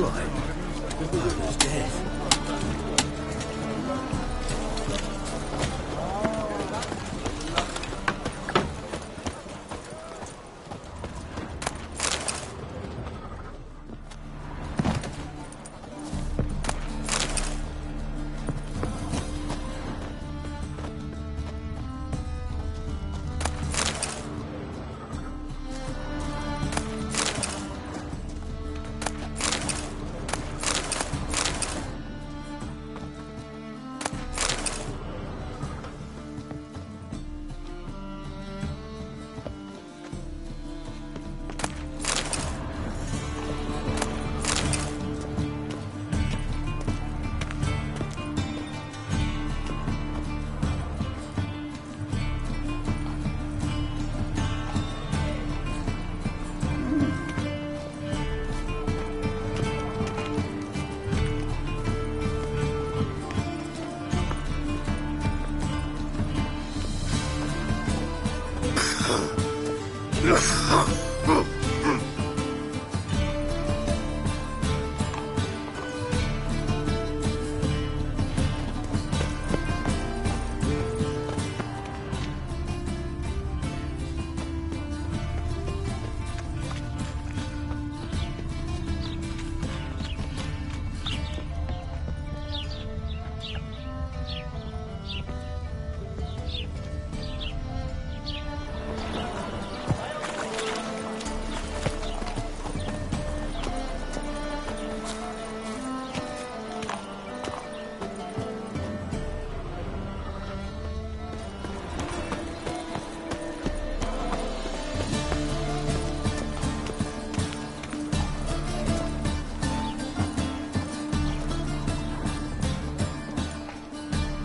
like? Father's death.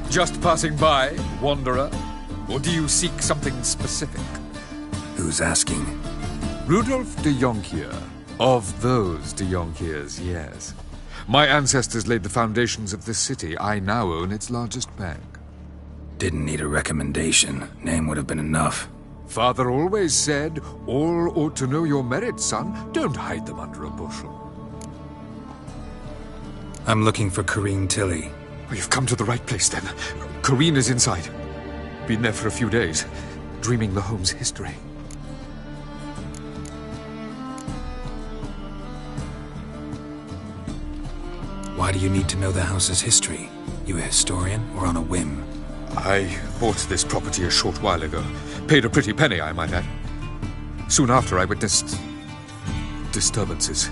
Just passing by, wanderer? Or do you seek something specific? Who's asking? Rudolf de Jonkier. Of those de Jonkiers, yes. My ancestors laid the foundations of this city. I now own its largest bank. Didn't need a recommendation. Name would have been enough. Father always said, all ought to know your merits, son. Don't hide them under a bushel. I'm looking for Corrine Tilly. Well, you've come to the right place, then. Corrine is inside. Been there for a few days, dreaming the home's history. Why do you need to know the house's history? You a historian, or on a whim? I bought this property a short while ago. Paid a pretty penny, I might add. Soon after, I witnessed disturbances.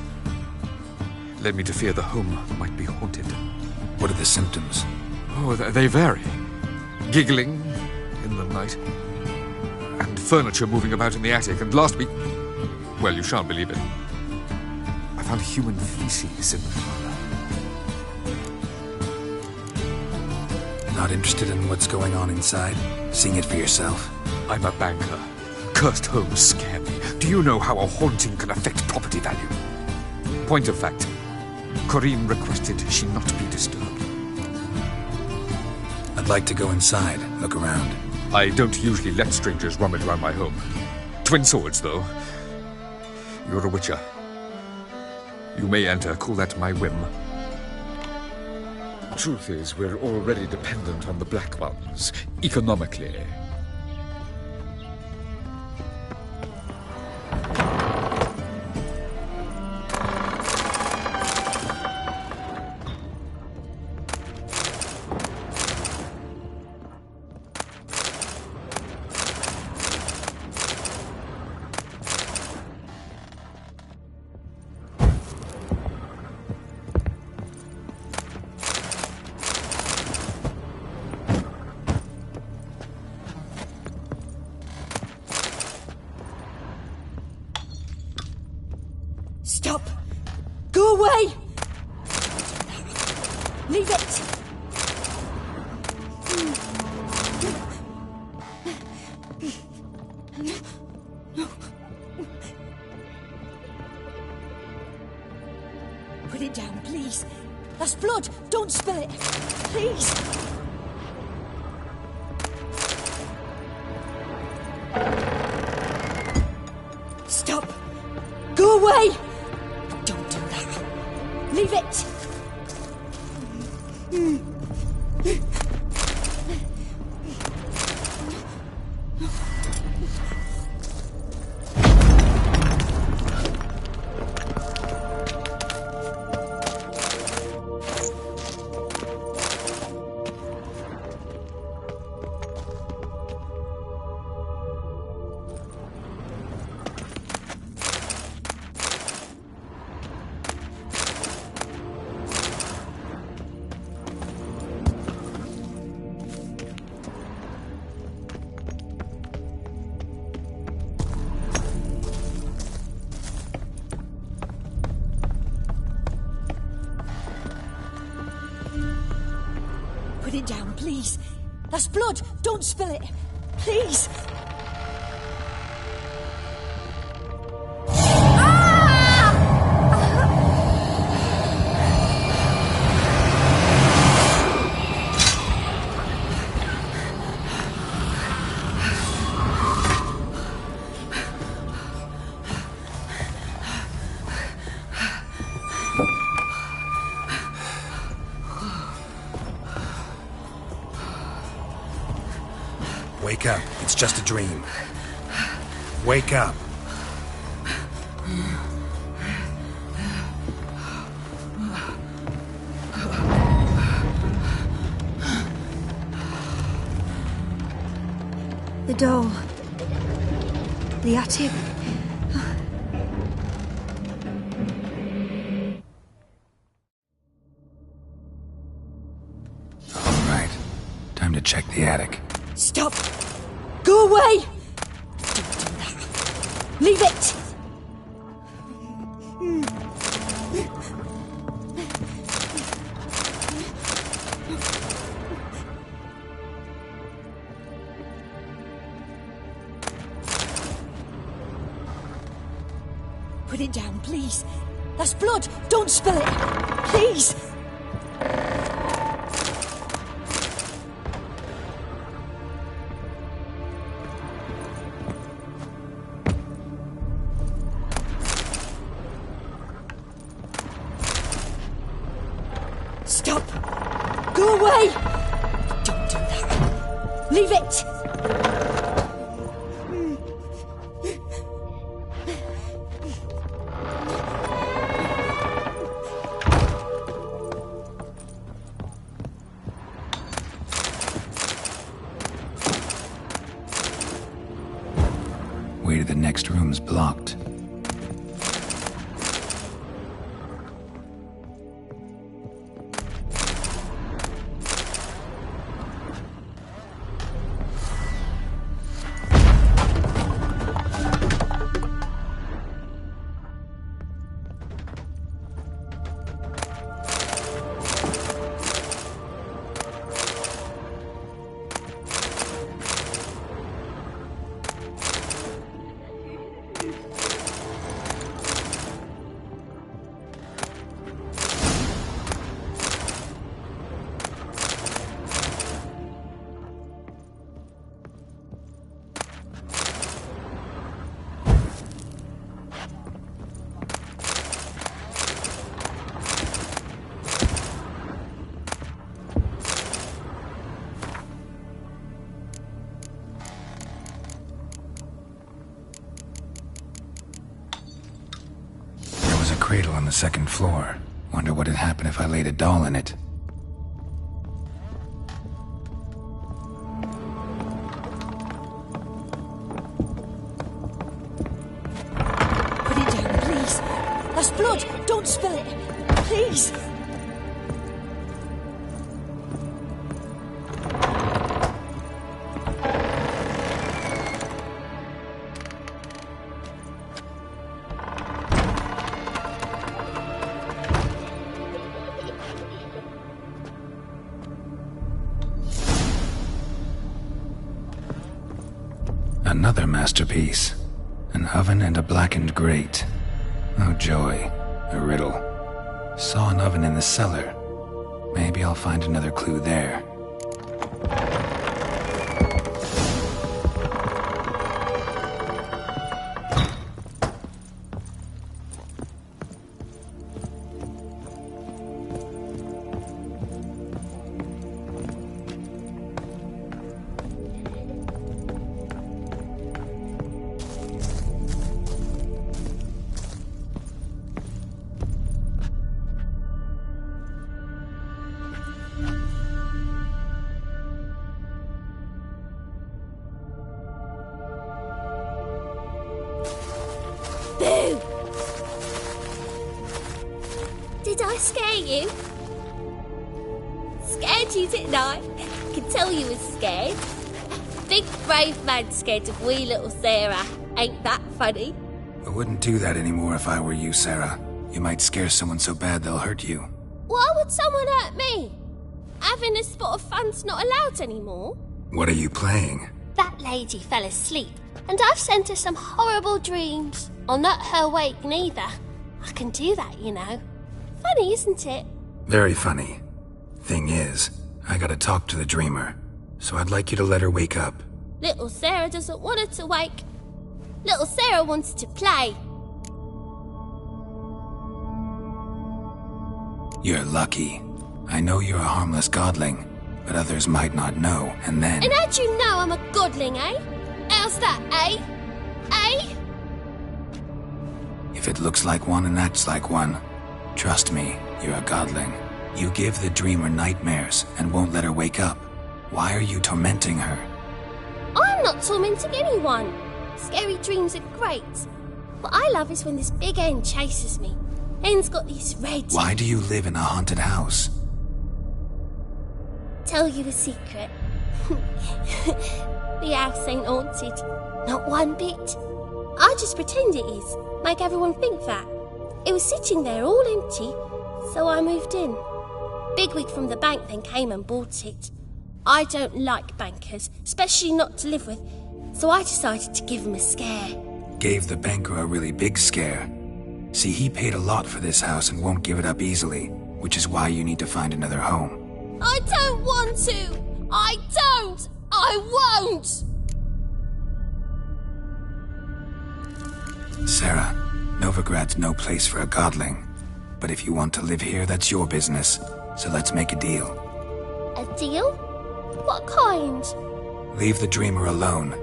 Led me to fear the home might be haunted. What are the symptoms? Oh, they vary. Giggling in the night. And furniture moving about in the attic. And last week... well, you shan't believe it. I found human feces in the parlor. Not interested in what's going on inside? Seeing it for yourself? I'm a banker. Cursed homes scare me. Do you know how a haunting can affect property value? Point of fact. Corrine requested she not be disturbed. I'd like to go inside, look around. I don't usually let strangers rummage around my home. Twin swords, though. You're a witcher. You may enter, call that my whim. Truth is, we're already dependent on the Black Ones, economically. Stop! Go away! Leave it! Put it down, please. That's blood! Don't spill it! Please! Stop! Go away! Leave it! Put it down, please. That's blood. Don't spill it. Please. Wake up. It's just a dream. Wake up. The door. The attic. All right. Time to check the attic. Stop! Go away! Don't do that. Leave it! Put it down, please. That's blood. Don't spill it. Please. Stop! Go away! Don't do that. Leave it! Way to the next room's blocked. Cradle on the second floor. Wonder what would happen if I laid a doll in it. Put it down, please. That's blood. Don't spill it. Please. Another masterpiece. An oven and a blackened grate. Oh joy. A riddle. Saw an oven in the cellar. Maybe I'll find another clue there. scare you? Scared you, didn't I? Can tell you was scared. Big brave man scared of wee little Sarah. Ain't that funny? I wouldn't do that anymore if I were you, Sarah. You might scare someone so bad they'll hurt you. Why would someone hurt me? Having a spot of fun's not allowed anymore. What are you playing? That lady fell asleep, and I've sent her some horrible dreams. I'll not her wake neither. I can do that, you know. Funny, isn't it? Very funny. Thing is, I gotta talk to the dreamer, so I'd like you to let her wake up. Little Sarah doesn't want her to wake. Little Sarah wants to play. You're lucky. I know you're a harmless godling, but others might not know, and then... And how'd you know I'm a godling, eh? How's that, eh? Eh? If it looks like one and acts like one, trust me, you're a godling. You give the dreamer nightmares and won't let her wake up. Why are you tormenting her? I'm not tormenting anyone. Scary dreams are great. What I love is when this big hen chases me. Hen's got these red... Why do you live in a haunted house? Tell you a secret. The house ain't haunted. Not one bit. I just pretend it is. Make everyone think that. It was sitting there all empty, so I moved in. Bigwig from the bank then came and bought it. I don't like bankers, especially not to live with, so I decided to give him a scare. Gave the banker a really big scare. See, he paid a lot for this house and won't give it up easily, which is why you need to find another home. I don't want to! I don't! I won't! Sarah, Novigrad's no place for a godling. But if you want to live here, that's your business. So let's make a deal. A deal? What kind? Leave the dreamer alone.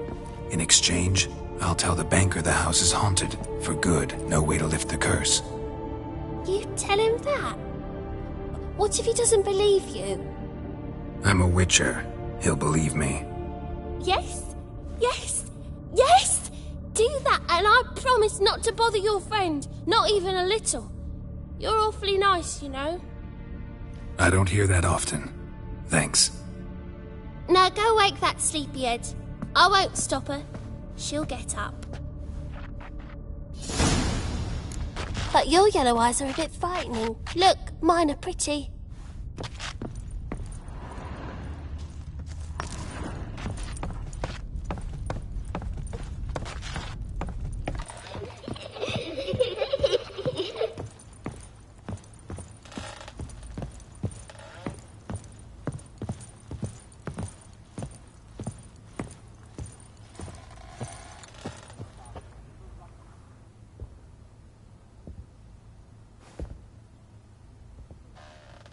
In exchange, I'll tell the banker the house is haunted. For good, no way to lift the curse. You tell him that? What if he doesn't believe you? I'm a witcher. He'll believe me. Yes? Yes? Yes! Do that, and I promise not to bother your friend. Not even a little. You're awfully nice, you know. I don't hear that often. Thanks. Now go wake that sleepyhead. I won't stop her. She'll get up. But your yellow eyes are a bit frightening. Look, mine are pretty.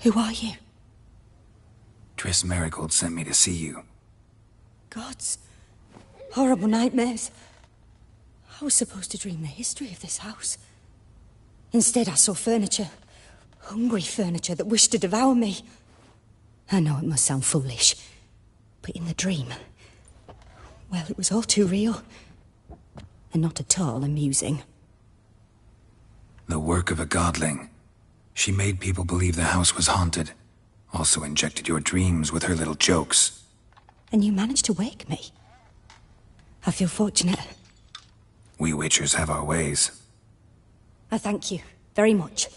Who are you? Triss Marigold sent me to see you. Gods. Horrible nightmares. I was supposed to dream the history of this house. Instead, I saw furniture. Hungry furniture that wished to devour me. I know it must sound foolish, but in the dream, well, it was all too real. And not at all amusing. The work of a godling. She made people believe the house was haunted. Also injected your dreams with her little jokes. And you managed to wake me. I feel fortunate. We witchers have our ways. I thank you very much.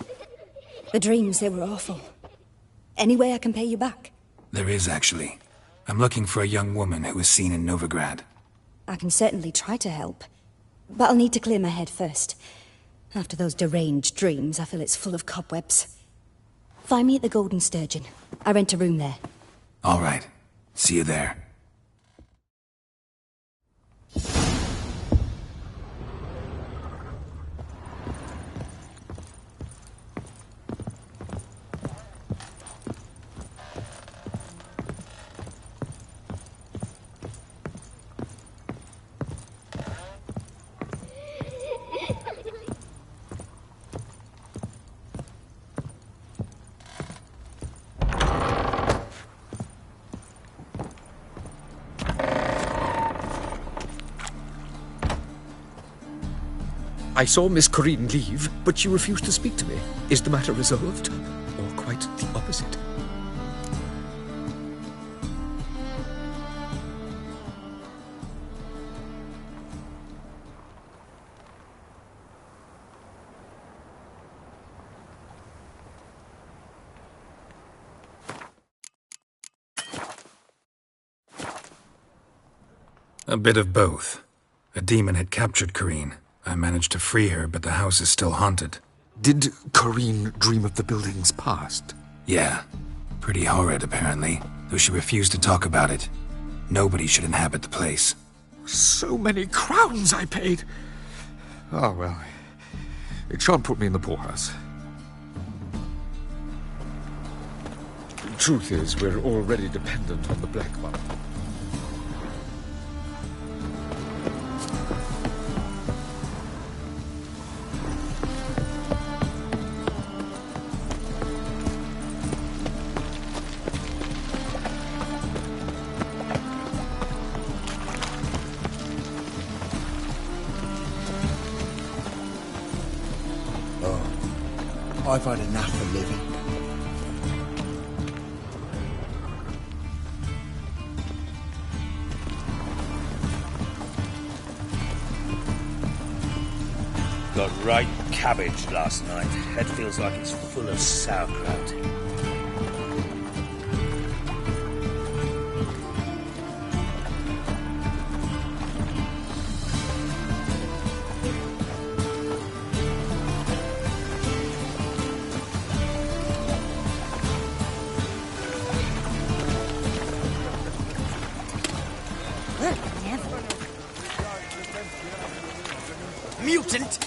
The dreams, they were awful. Any way I can pay you back? There is, actually. I'm looking for a young woman who was seen in Novigrad. I can certainly try to help. But I'll need to clear my head first. After those deranged dreams, I feel it's full of cobwebs. Find me at the Golden Sturgeon. I rent a room there. All right. See you there. I saw Miss Corinne leave, but she refused to speak to me. Is the matter resolved? quite the opposite. A bit of both. A demon had captured Corrine. I managed to free her, but the house is still haunted. Did Corrine dream of the building's past? Yeah. Pretty horrid, apparently, though she refused to talk about it. Nobody should inhabit the place. So many crowns I paid! Oh, well, it shan't put me in the poorhouse. The truth is, we're already dependent on the Black One. I've had enough of living. Got right cabbage last night. Head feels like it's full of sauerkraut. Mutant!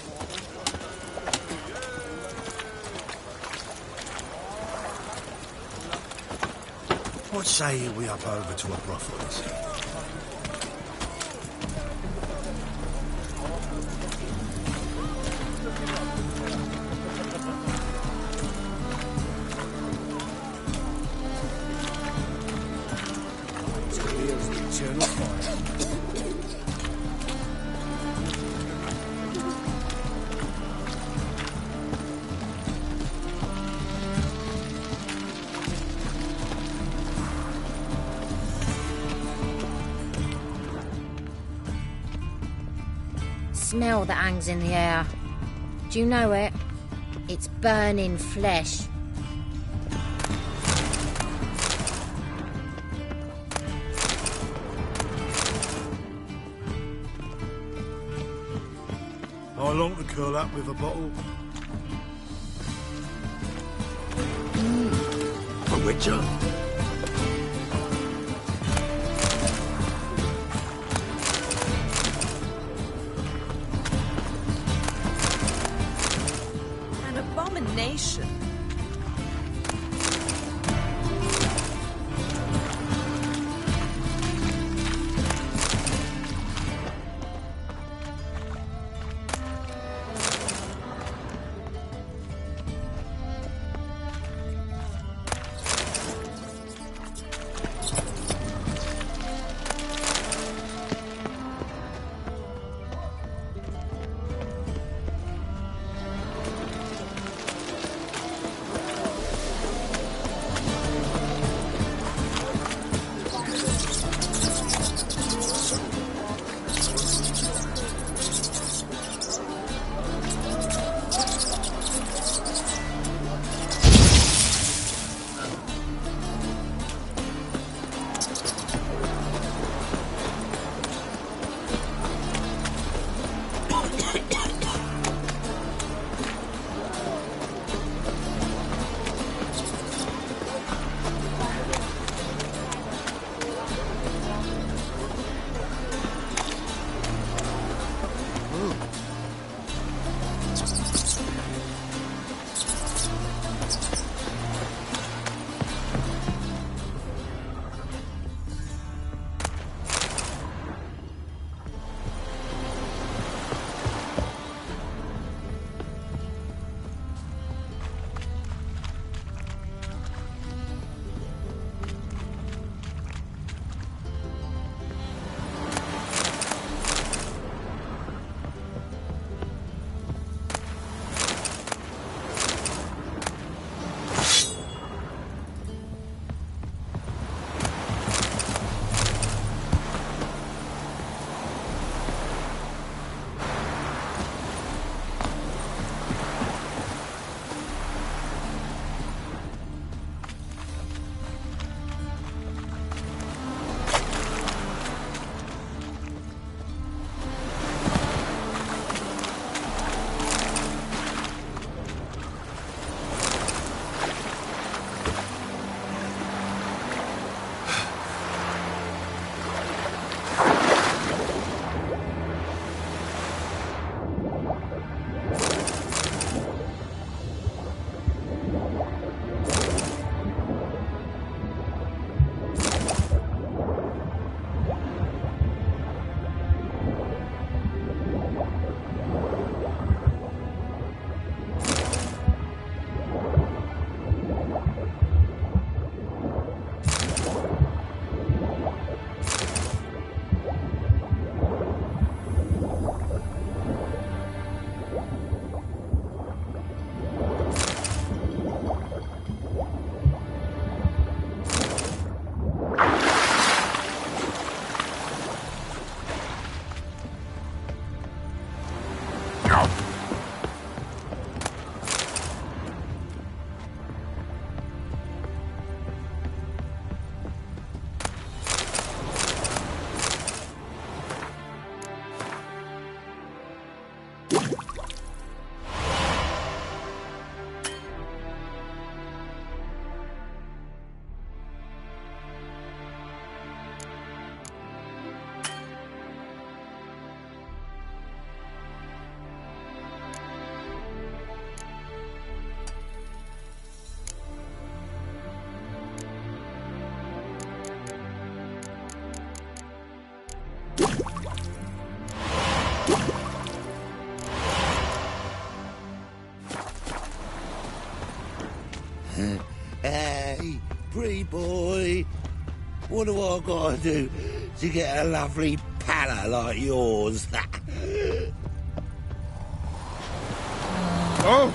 What say we up over to a brothel's? Smell that hangs in the air. Do you know it? It's burning flesh. I long to curl up with a bottle. A witcher. Nation. Hey, boy. What do I gotta do to get a lovely palla like yours? Oh!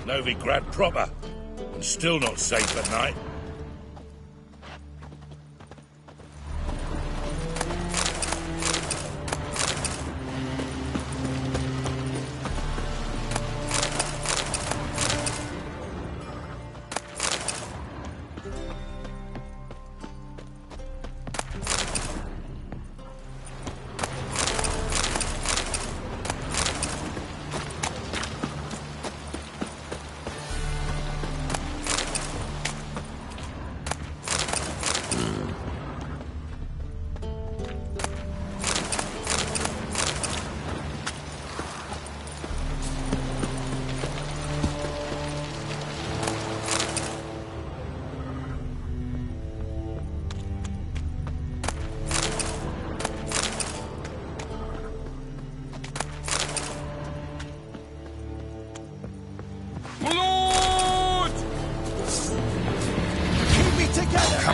Novigrad proper, and still not safe at night.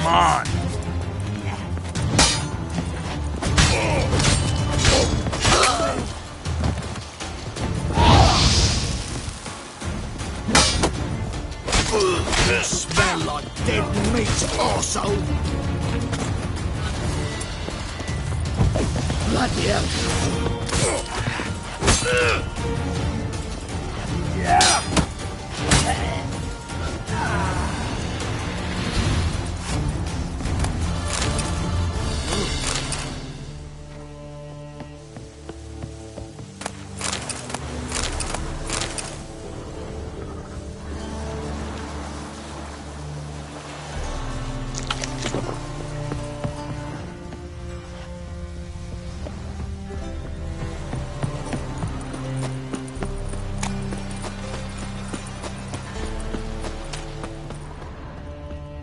on! You smell like dead meat, arsehole! Bloody hell!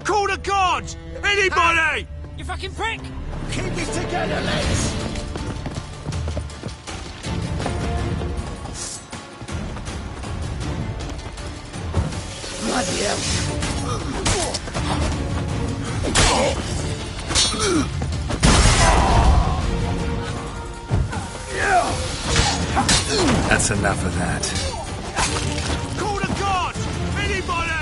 Call the guards! Anybody! You fucking prick! Keep it together, lads! Bloody hell! That's enough of that. Call the guards! Anybody!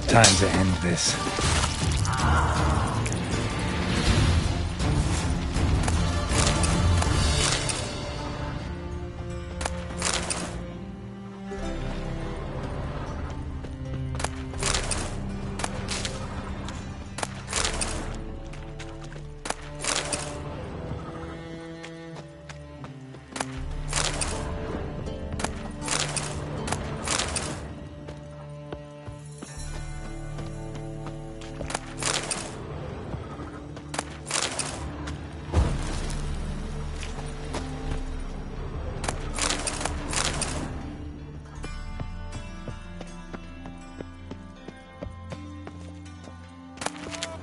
Time to end this.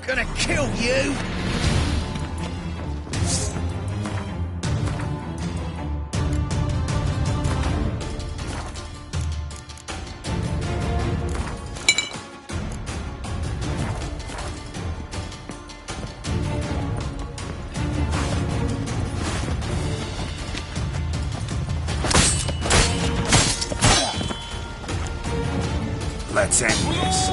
Gonna kill you! Let's end this.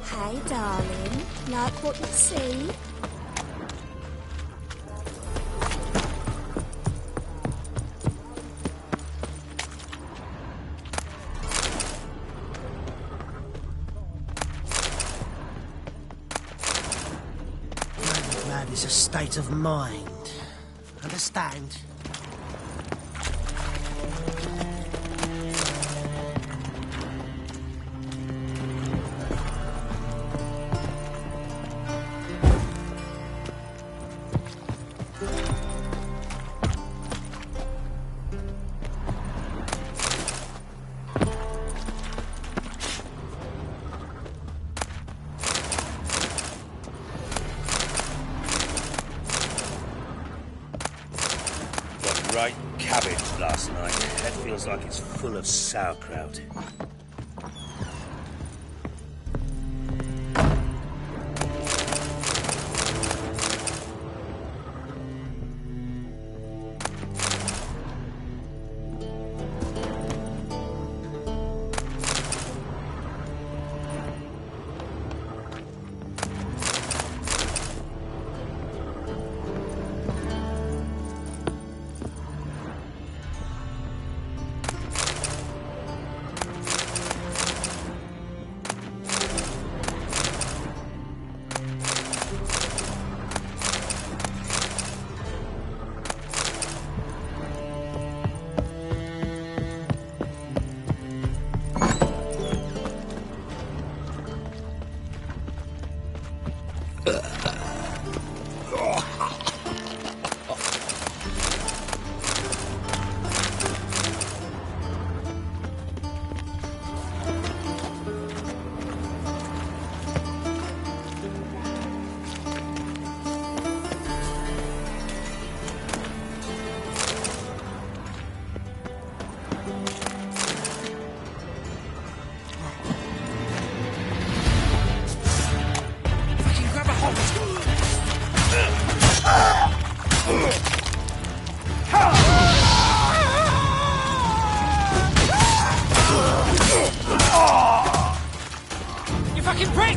Hey, darling. Like what you see? Novigrad is a state of mind. Understand? Right cabbage last night. Head feels like it's full of sauerkraut.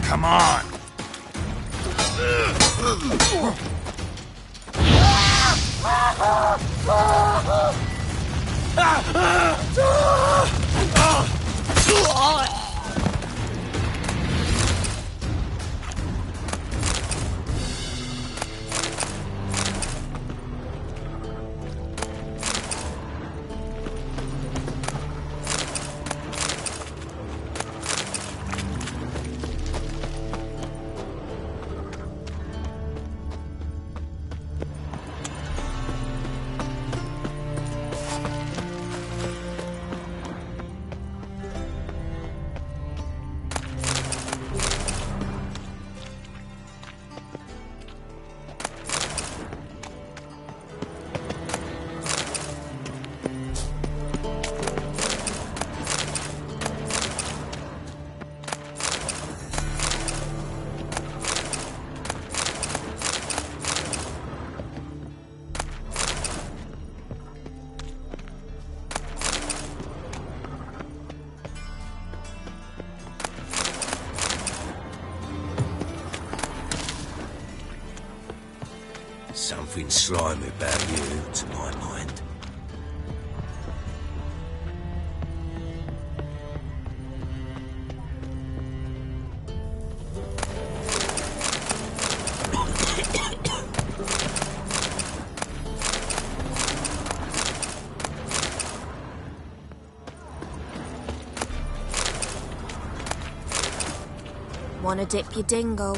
Come on! Something slimy about you, to my mind. Wanna dip your dingle?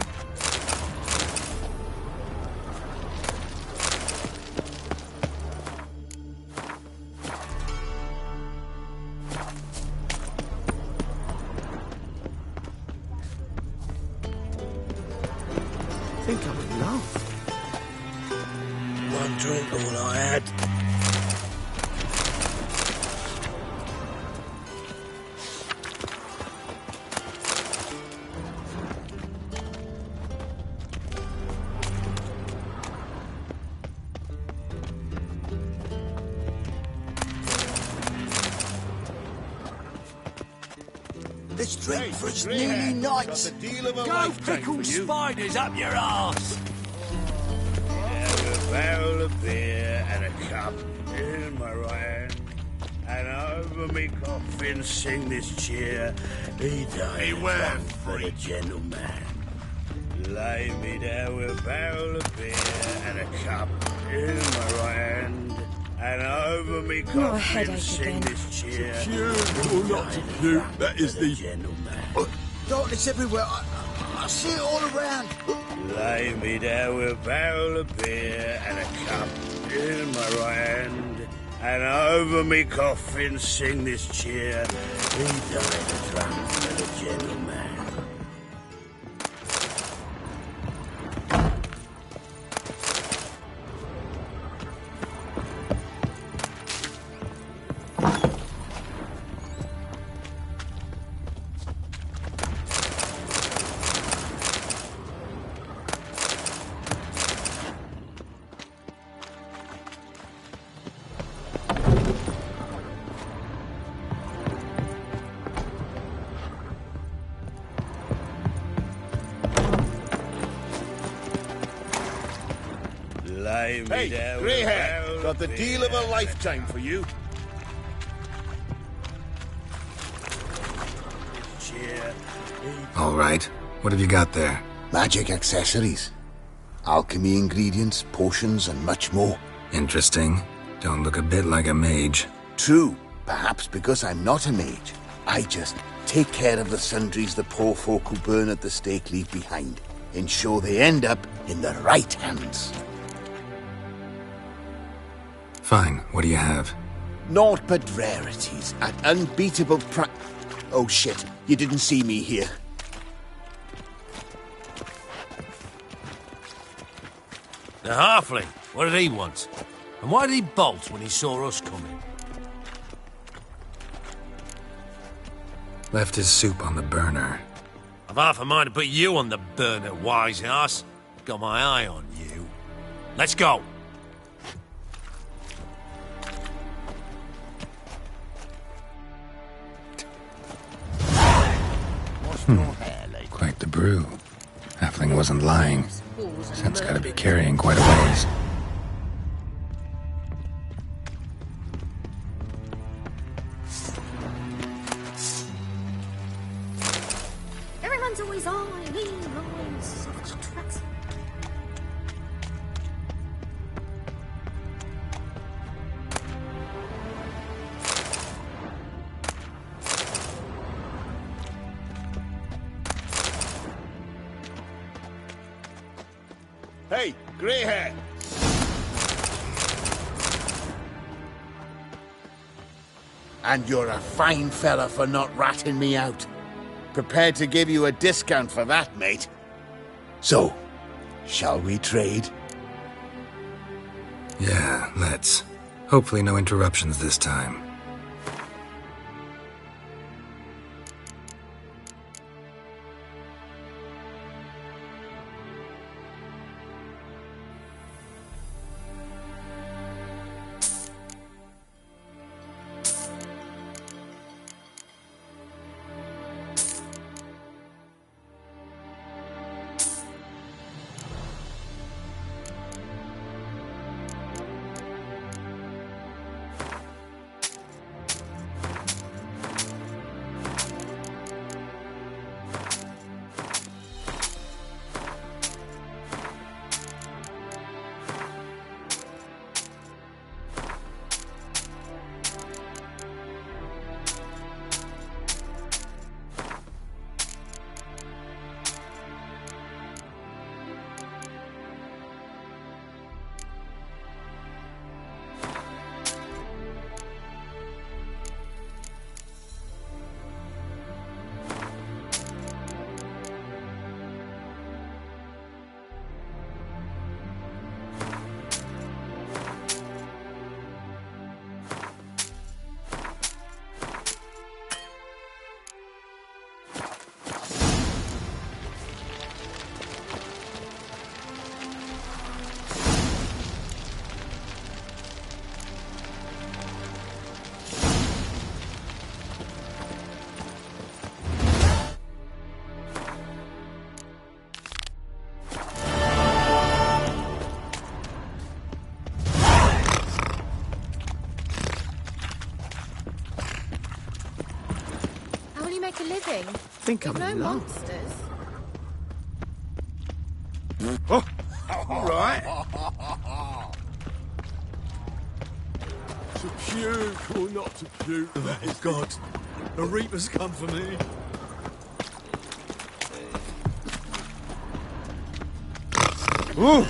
I think I'm in love. One drink, all I had. This drink for its nearly night. Go Pickle spiders up your arse! Have a barrel of beer and a cup in my right hand. And over me coffin sing this cheer. He died for the gentleman. Lay me down with a barrel of beer and a cup in my right hand. And over me coffin sing this cheer. Secure or not secure, that is the... Darkness everywhere. I see it all around. Lay me down with a barrel of beer and a cup in my right hand. And over me coffin sing this cheer. He died a drunk for the gentleman. Hey, greyhead, got the deal of a lifetime for you. All right. What have you got there? Magic accessories, alchemy ingredients, potions, and much more. Interesting. Don't look a bit like a mage. True, perhaps because I'm not a mage. I just take care of the sundries the poor folk who burn at the stake leave behind, ensure they end up in the right hands. Fine. What do you have? Naught but rarities at unbeatable price. Oh shit, you didn't see me here. The halfling, what did he want? And why did he bolt when he saw us coming? Left his soup on the burner. I've half a mind to put you on the burner, wise ass. Got my eye on you. Let's go. Quite the brew. Halfling wasn't lying. Scent's gotta be carrying quite a ways. Everyone's always on me, soft tracks. Hey, greyhead. And you're a fine fella for not ratting me out. Prepared to give you a discount for that, mate. So, shall we trade? Yeah, let's. Hopefully no interruptions this time. make a living? Think I'm No in love. monsters. Oh, all right. To puke or not to puke? Oh, God. The Reaper's come for me. Ooh.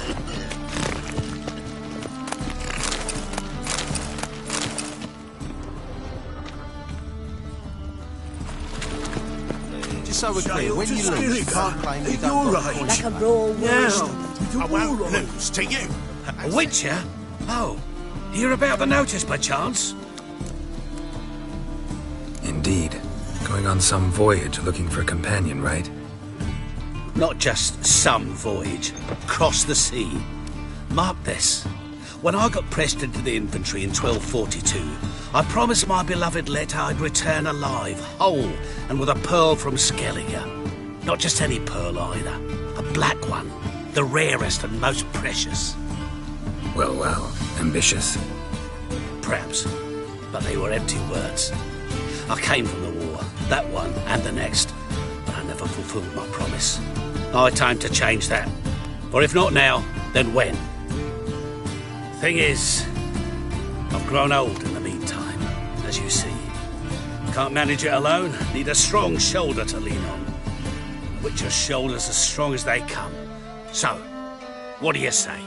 Just so we're clear, when you lose, you can't claim you don't got a Like a raw Now, I won't lose to you. A witcher? Oh, hear about the notice by chance? Indeed. Going on some voyage looking for a companion, right? Not just some voyage. Cross the sea. Mark this. When I got pressed into the infantry in 1242, I promised my beloved Letta I'd return alive, whole, and with a pearl from Skellige. Not just any pearl either. A black one. The rarest and most precious. Well, ambitious. Perhaps. But they were empty words. I came from the war, that one and the next, but I never fulfilled my promise. High time to change that. For if not now, then when? Thing is, I've grown old in the meantime, as you see. Can't manage it alone, need a strong shoulder to lean on. Witcher's shoulders as strong as they come. So, what do you say?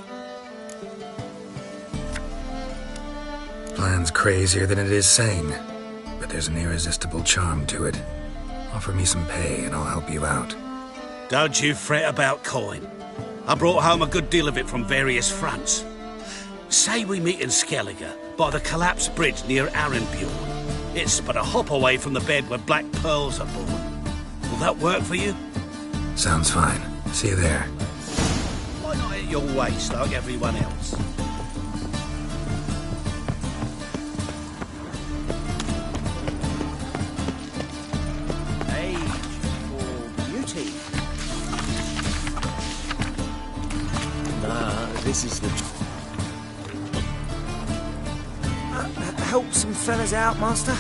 Plan's crazier than it is sane, but there's an irresistible charm to it. Offer me some pay and I'll help you out. Don't you fret about coin. I brought home a good deal of it from various fronts. Say we meet in Skellige, by the collapsed bridge near Arenbjorn. It's but a hop away from the bed where black pearls are born. Will that work for you? Sounds fine. See you there. Why not at your waist like everyone else? age for beauty. Nah, this is the... Help some fellas out, Master.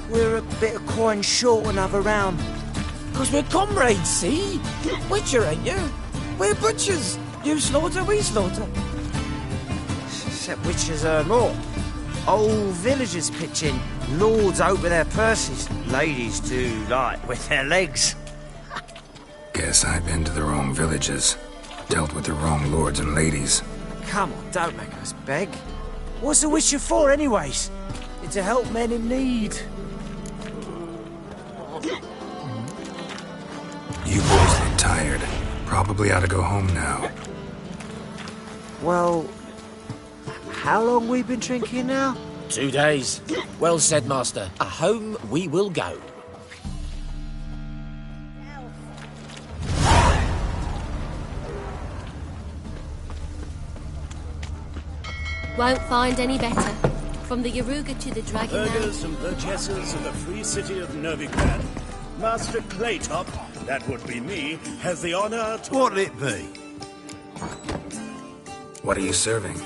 We're a bit of coin short another round. 'Cause we're comrades, see? Witcher, ain't you? We're butchers. You slaughter, we slaughter. Except witches earn more. Old villagers pitch in. Lords open their purses. Ladies do like with their legs. Guess I've been to the wrong villages. Dealt with the wrong lords and ladies. Come on, don't make us beg. What's a witcher for, anyways? It's to help men in need. You boys look tired. Probably ought to go home now. Well, how long we been drinking now? 2 days. Well said, Master. Home we will go. Won't find any better. From the Yaruga to the Dragon. Burghers and burgesses of the free city of Novigrad. Master Claytop, that would be me, has the honor to... What'll it be? What are you serving?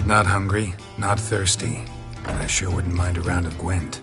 Not hungry, not thirsty, but I sure wouldn't mind a round of Gwent.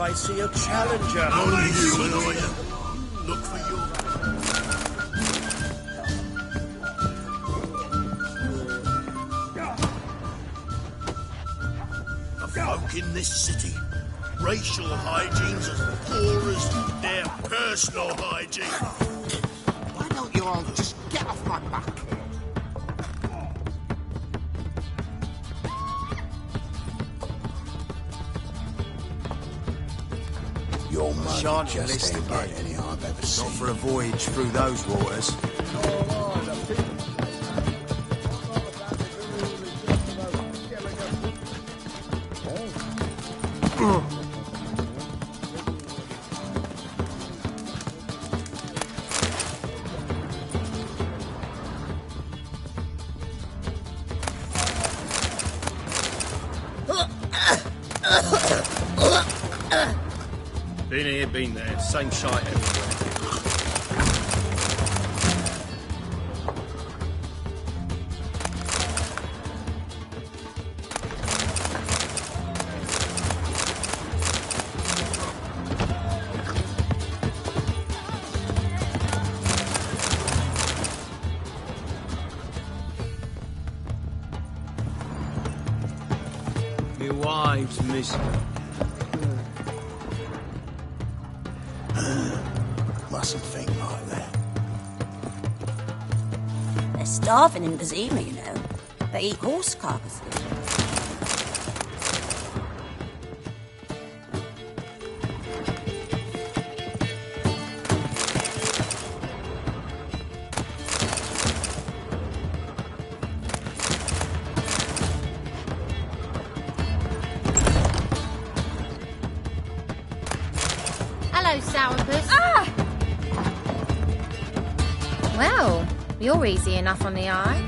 I see a challenger. Only human, are you? Look for your... The folk in this city, racial hygiene's as poor as their personal hygiene. Why don't you all just get off my back? Your money Shan't just list ain't again. like any I've ever seen. Not for a voyage through those waters. Been here, been there. Same shite everywhere. My wives miss me. Mustn't think like that. They're starving in Bazima, you know. They eat horse carcasses. Hello, Sourpuss. Ah! Well, you're easy enough on the eye.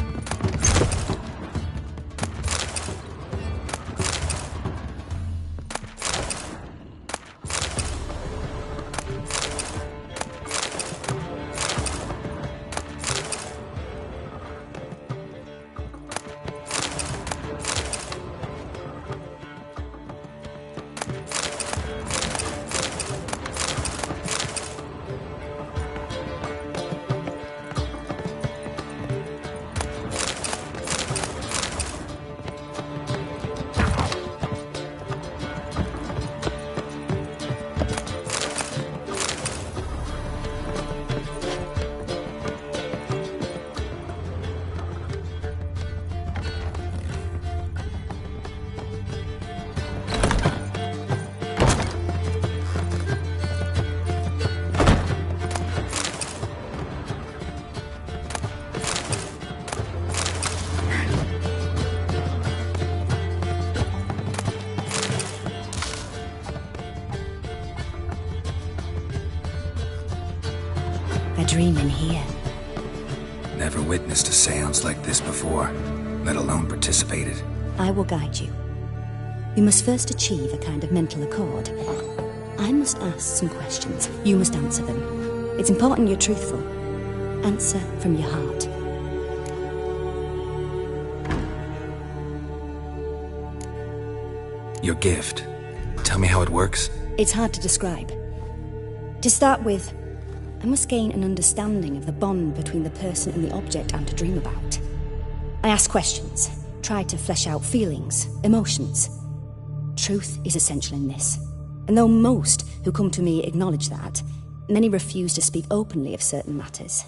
A dream in here. Never witnessed a seance like this before, let alone participated. I will guide you. We must first achieve a kind of mental accord. I must ask some questions. You must answer them. It's important you're truthful. Answer from your heart. Your gift. Tell me how it works. It's hard to describe. To start with, I must gain an understanding of the bond between the person and the object I'm to dream about. I ask questions, try to flesh out feelings, emotions. Truth is essential in this. And though most who come to me acknowledge that, many refuse to speak openly of certain matters.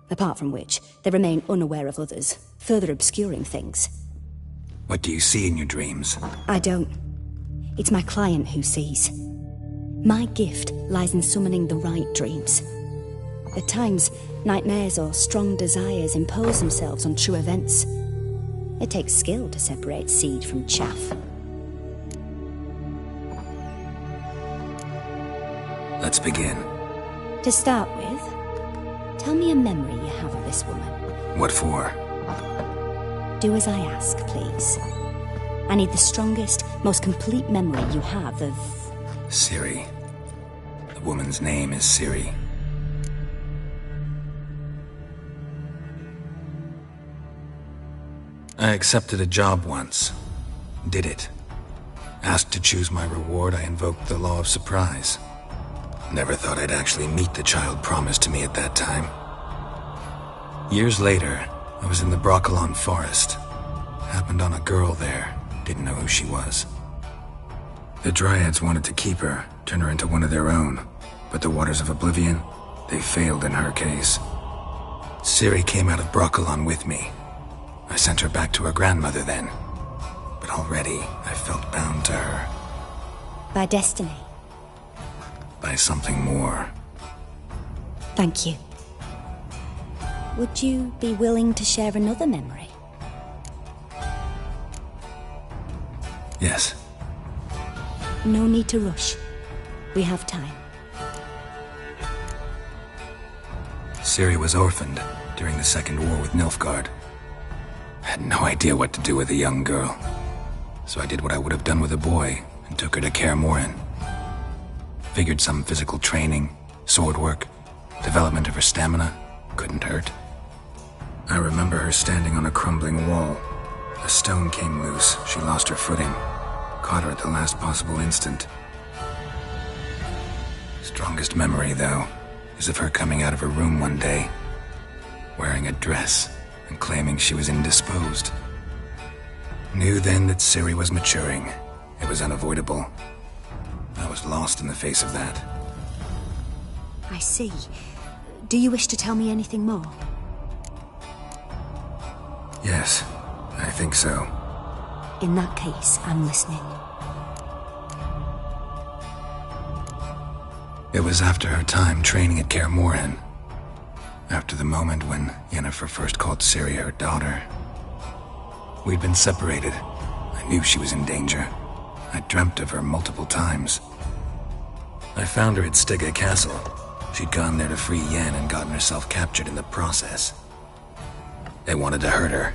Apart from which, they remain unaware of others, further obscuring things. What do you see in your dreams? I don't. It's my client who sees. My gift lies in summoning the right dreams. At times, nightmares or strong desires impose themselves on true events. It takes skill to separate seed from chaff. Let's begin. To start with, tell me a memory you have of this woman. What for? Do as I ask, please. I need the strongest, most complete memory you have of... Ciri. The woman's name is Ciri. I accepted a job once. Did it. Asked to choose my reward, I invoked the law of surprise. Never thought I'd actually meet the child promised to me at that time. Years later, I was in the Broccolon forest. Happened on a girl there. Didn't know who she was. The Dryads wanted to keep her, turn her into one of their own. But the Waters of Oblivion, they failed in her case. Ciri came out of Broccolon with me. I sent her back to her grandmother then. But already, I felt bound to her. By destiny. By something more. Thank you. Would you be willing to share another memory? Yes. No need to rush. We have time. Ciri was orphaned during the Second War with Nilfgaard. I had no idea what to do with a young girl. So I did what I would have done with a boy and took her to Kaer Morhen. Figured some physical training, sword work, development of her stamina couldn't hurt. I remember her standing on a crumbling wall. A stone came loose, she lost her footing. Caught her at the last possible instant. Strongest memory, though, is of her coming out of her room one day, wearing a dress and claiming she was indisposed. Knew then that Ciri was maturing. It was unavoidable. I was lost in the face of that. I see. Do you wish to tell me anything more? Yes, I think so. In that case, I'm listening. It was after her time training at Kaer Morhen. After the moment when Yennefer first called Ciri her daughter. We'd been separated. I knew she was in danger. I dreamt of her multiple times. I found her at Stygga Castle. She'd gone there to free Yen and gotten herself captured in the process. They wanted to hurt her.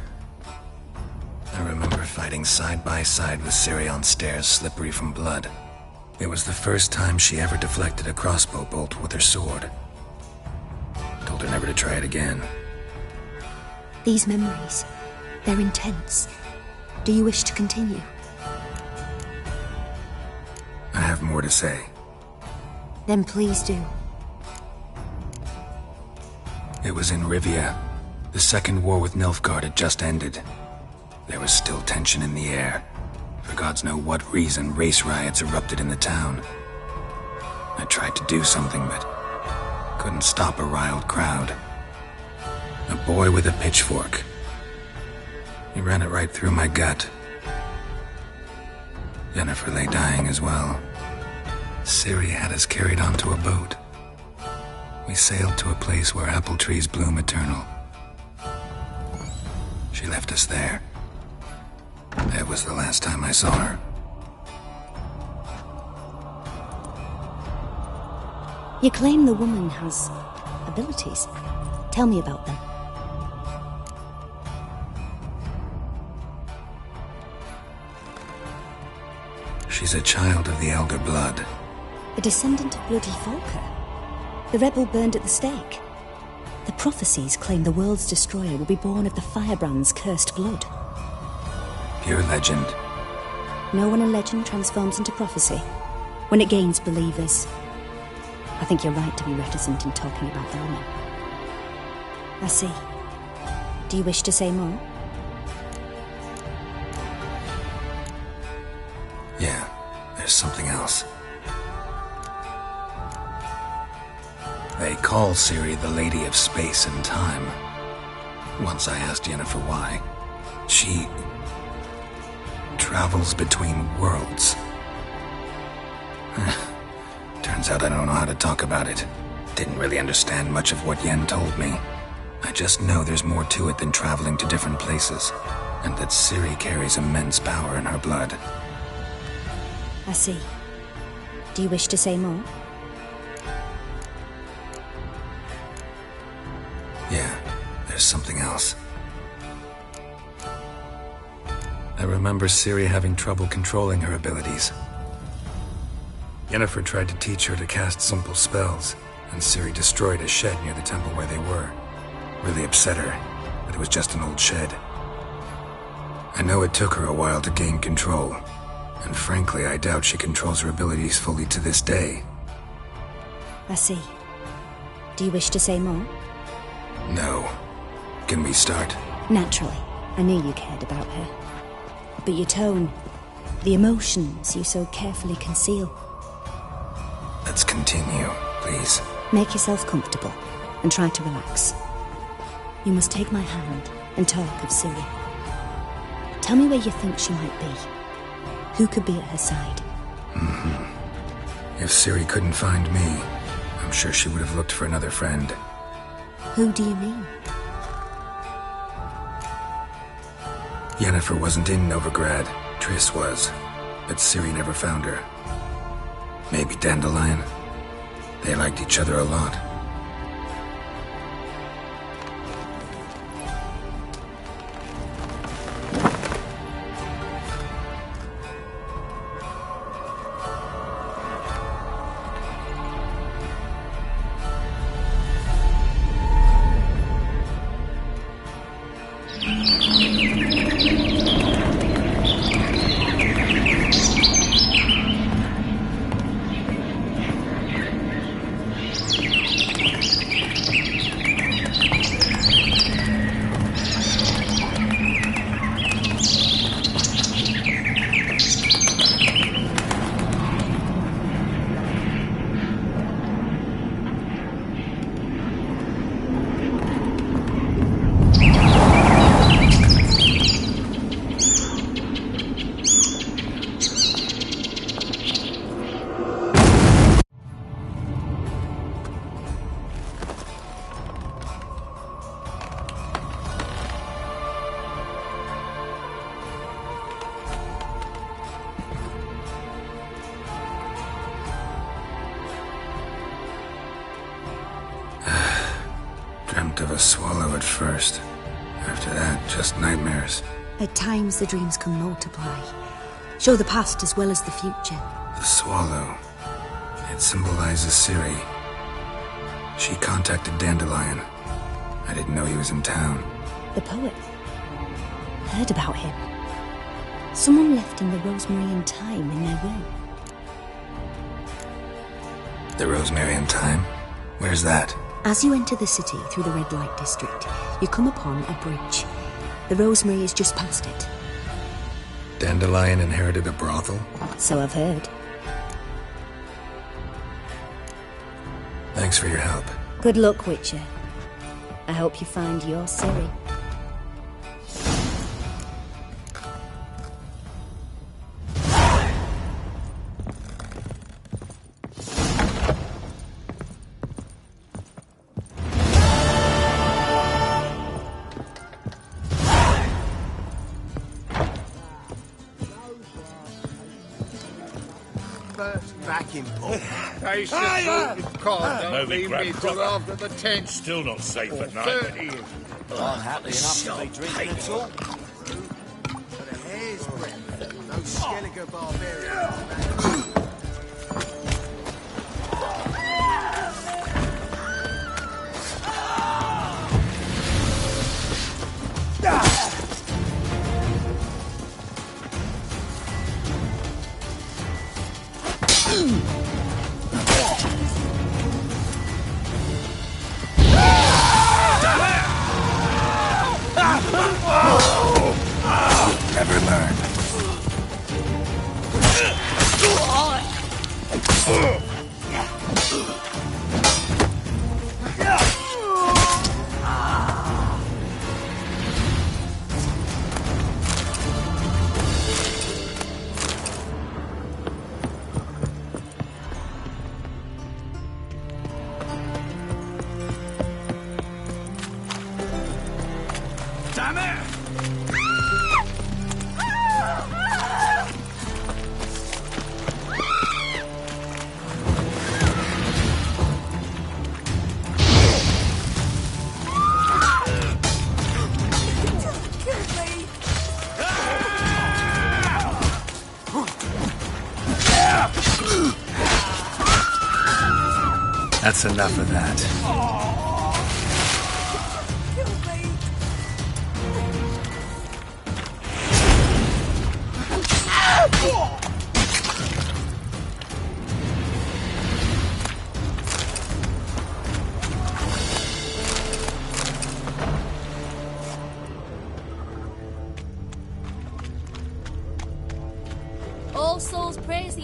I remember fighting side by side with Ciri on stairs slippery from blood. It was the first time she ever deflected a crossbow bolt with her sword. Told her never to try it again. These memories, they're intense. Do you wish to continue? I have more to say. Then please do. It was in Rivia. The Second War with Nilfgaard had just ended. There was still tension in the air. For gods know what reason, race riots erupted in the town. I tried to do something, but couldn't stop a riled crowd. A boy with a pitchfork. He ran it right through my gut. Yennefer lay dying as well. Ciri had us carried onto a boat. We sailed to a place where apple trees bloom eternal. She left us there. That was the last time I saw her. You claim the woman has abilities. Tell me about them. She's a child of the Elder Blood. A descendant of bloody Volker. The rebel burned at the stake. The prophecies claim the world's destroyer will be born of the firebrand's cursed blood. Pure legend. Know when a legend transforms into prophecy? When it gains believers. I think you're right to be reticent in talking about the woman. I see. Do you wish to say more? Yeah, there's something else. They call Ciri the Lady of Space and Time. Once I asked Yennefer why. She travels between worlds. Turns out I don't know how to talk about it. Didn't really understand much of what Yen told me. I just know there's more to it than traveling to different places, and that Ciri carries immense power in her blood. I see. Do you wish to say more? Yeah, there's something else. I remember Ciri having trouble controlling her abilities. Yennefer tried to teach her to cast simple spells, and Ciri destroyed a shed near the temple where they were. Really upset her, but it was just an old shed. I know it took her a while to gain control, And frankly, I doubt she controls her abilities fully to this day. I see. Do you wish to say more? No. Can we start? Naturally. I knew you cared about her. But your tone, the emotions you so carefully conceal. Let's continue, please. Make yourself comfortable and try to relax. You must take my hand and talk of Ciri. Tell me where you think she might be. Who could be at her side? If Ciri couldn't find me, I'm sure she would have looked for another friend. Who do you mean? Yennefer wasn't in Novigrad. Triss was. But Ciri never found her. Maybe Dandelion? They liked each other a lot. Dreamt of a swallow at first. After that, just nightmares. At times the dreams can multiply. Show the past as well as the future. The swallow. It symbolizes Ciri. She contacted Dandelion. I didn't know he was in town. The poet. Heard about him. Someone left him the rosemary and thyme in their will. The rosemary and thyme? Where's that? As you enter the city through the red light district, you come upon a bridge. The rosemary is just past it. Dandelion inherited a brothel? So I've heard. Thanks for your help. Good luck, Witcher. I hope you find your Ciri. Don't leave me till after the 10th. Still not safe at night. 30th. I'm happy enough to be drinking at all. But a hair's breadth, no Skellige barbarians. Never learn. Damn it! That's enough of that.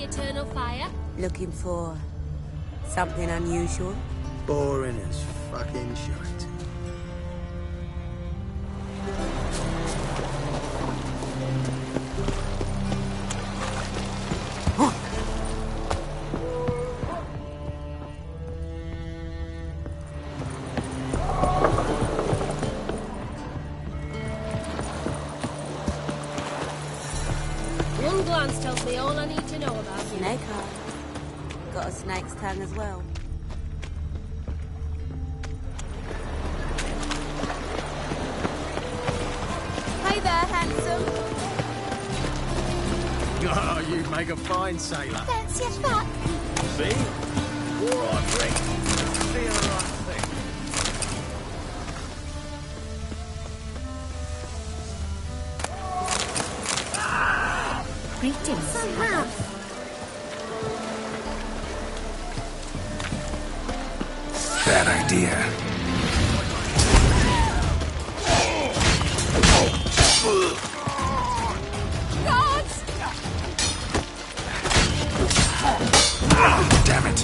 eternal fire? Looking for something unusual? Boring as fucking shite. One glance tells me all I need to know about you. Snake eye. Got a snake's tongue as well. Hey there, handsome. Oh, you make a fine sailor. Fancy a fuck? See? All right, Rick. Feel the right thing. Greetings. Bad idea. Gods! Damn it.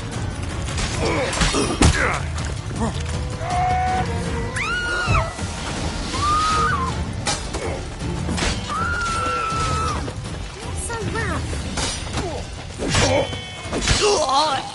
So rough.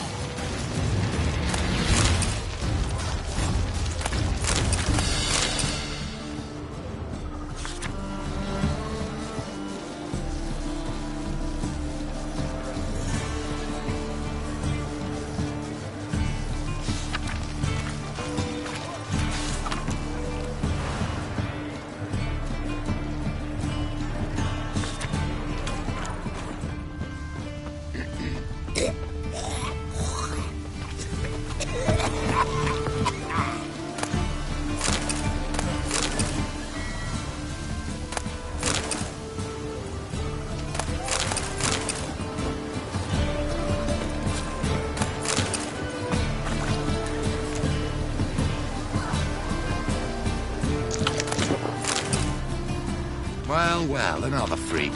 Well, another freak.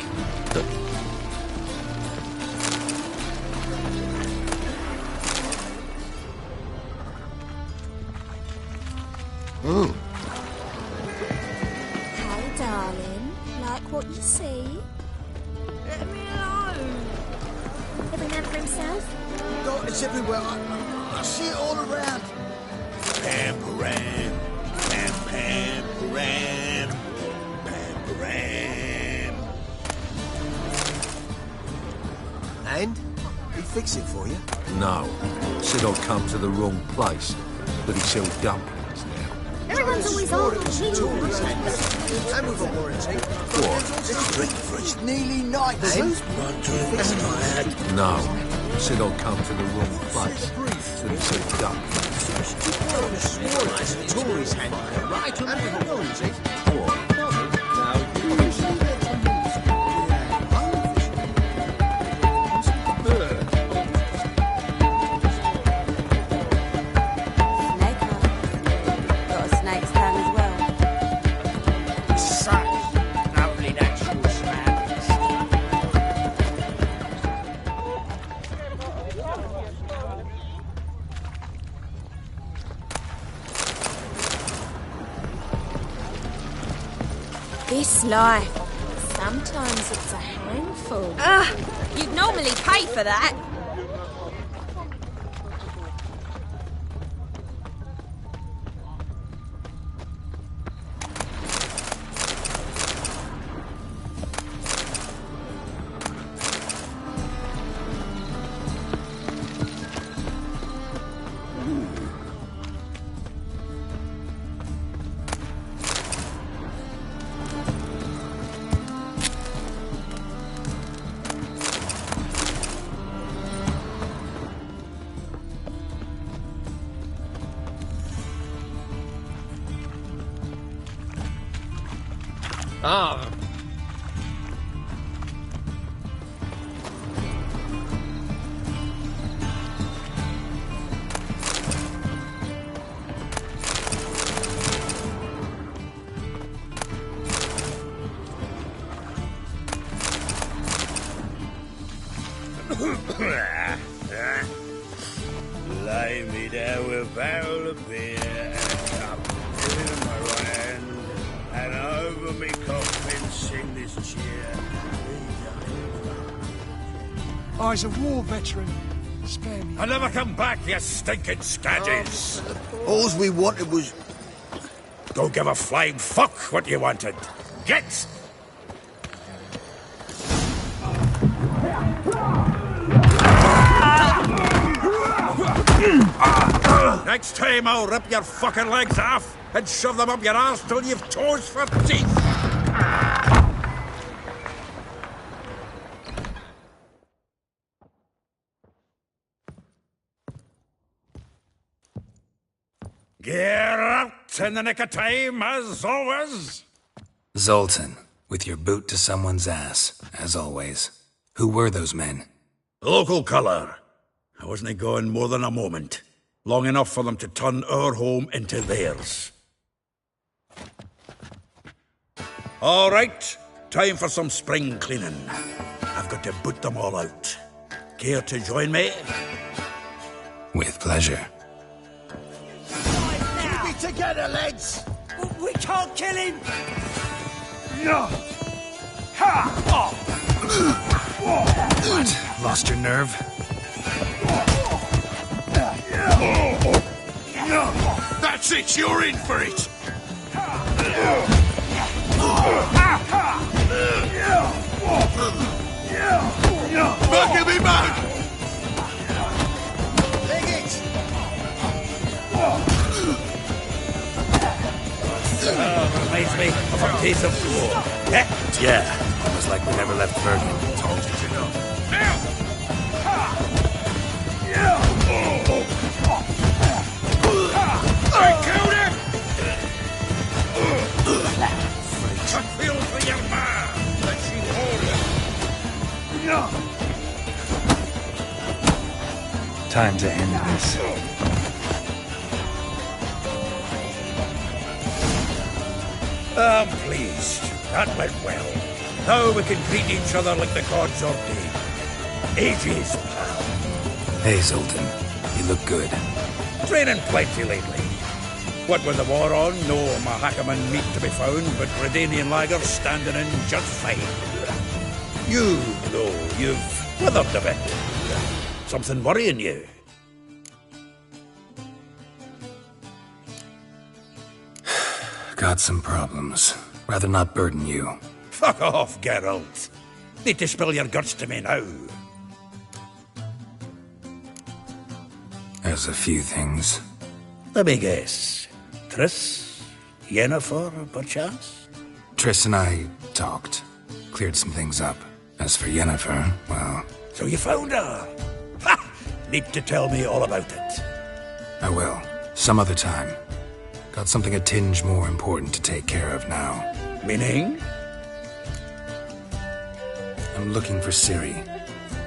Oh. Hey, darling. Like what you see? Let me alone. Every man for himself? God, it's everywhere. I see it all around. Pam-param, pam-pam-param, pam-param. And? He fix it for you? No. Said I'd come to the wrong place. But he sells dumplings now. Everyone's always on. And we've got warranty. What? It's drink for it's nearly night. No. Said I'd come to the wrong place. But he sells dumplings. It's a Tory's hand, right? And we've got warranty. What? This life. Sometimes it's a handful. Ugh! You'd normally pay for that. Ah. barrel of beer and a cup in my right hand, and over me coffin sing this cheer. I's a war veteran. Spare me. I'll never come back, you stinking scaddies. All we wanted was... Don't give a flying fuck what you wanted. Get! Next time I'll rip your fucking legs off and shove them up your arse till you've toes for teeth. Get out in the nick of time, as always. Zoltan, with your boot to someone's ass, as always. Who were those men? Local colour. I wasn't gone more than a moment. Long enough for them to turn our home into theirs. All right, time for some spring cleaning. I've got to boot them all out. Care to join me? With pleasure. Keep it together, lads! We can't kill him! No! Ha! What? Lost your nerve? That's it, you're in for it! Back of me, man! Leg it! Reminds me of a piece of floor. Yeah, almost like we never left Bergen. Told you to know. I killed him! Cut feel for your ma! Let she hold it! Time to end this. I'm pleased. That went well. Now we can greet each other like the gods ordained. Ages, pal. Hey, Zoltan. You look good. Training plenty lately. What with the war on, no Mahakaman meat to be found, but Redanian lagers standing in just fine. You, though, you've withered a bit. Something worrying you? Got some problems. Rather not burden you. Fuck off, Geralt. Need to spill your guts to me now. There's a few things. Let me guess. Triss? Yennefer, perchance? Triss and I talked. Cleared some things up. As for Yennefer, well... So you found her? Ha! Need to tell me all about it. I will. Some other time. Got something a tinge more important to take care of now. Meaning? I'm looking for Ciri.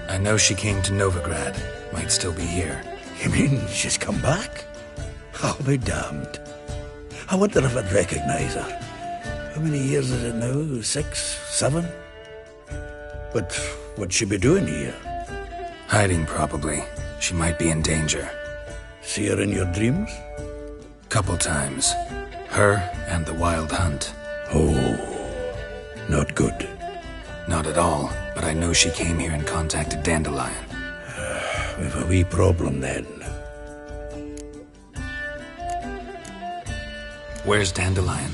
I know she came to Novigrad. Might still be here. You mean she's come back? I'll be damned. I wonder if I'd recognize her. How many years is it now? 6, 7? But what'd she be doing here? Hiding, probably. She might be in danger. See her in your dreams? Couple times. Her and the Wild Hunt. Oh, not good. Not at all, but I know she came here and contacted Dandelion. We've a wee problem then. Where's Dandelion?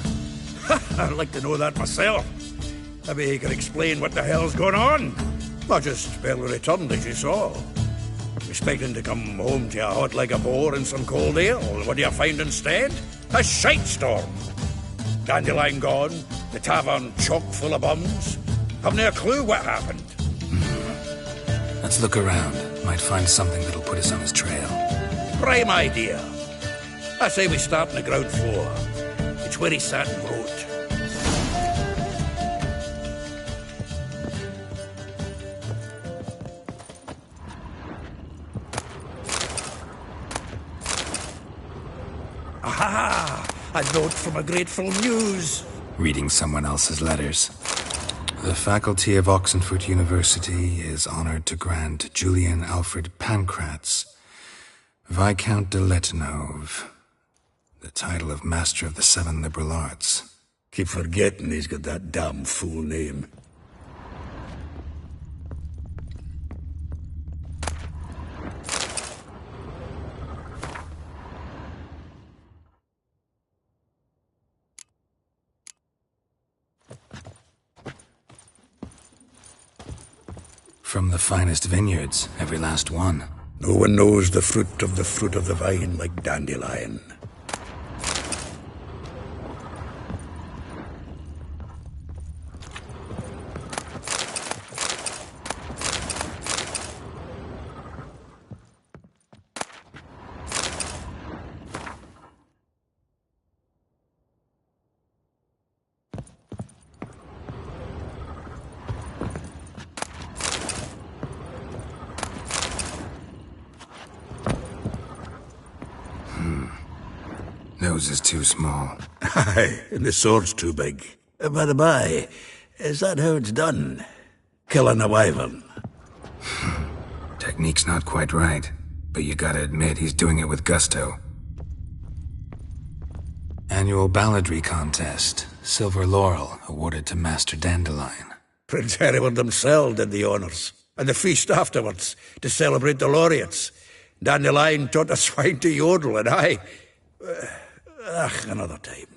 I'd like to know that myself. Maybe he can explain what the hell's going on. Not just barely returned, as you saw. Expecting to come home to a hot like a boar in some cold ale. What do you find instead? A shite storm. Dandelion gone, the tavern chock full of bums. Haven't a clue what happened. Let's look around. Might find something that'll put us on his trail. Prime idea. I say we start on the ground floor. It's where he sat and wrote. Aha! A note from a grateful muse. Reading someone else's letters. The faculty of Oxenfurt University is honored to grant Julian Alfred Pancratz, Viscount de Letenhove, The title of Master of the Seven Liberal Arts. Keep forgetting he's got that damn fool name. From the finest vineyards, every last one. No one knows the fruit of the vine like Dandelion. Nose is too small. Aye, and the sword's too big. By the by, is that how it's done? Killing a wyvern? Technique's not quite right, but you gotta admit he's doing it with gusto. Annual balladry contest. Silver laurel awarded to Master Dandelion. Prince Hereward himself did the honours, and the feast afterwards, to celebrate the laureates. Dandelion taught a swine to yodel, and I... another time.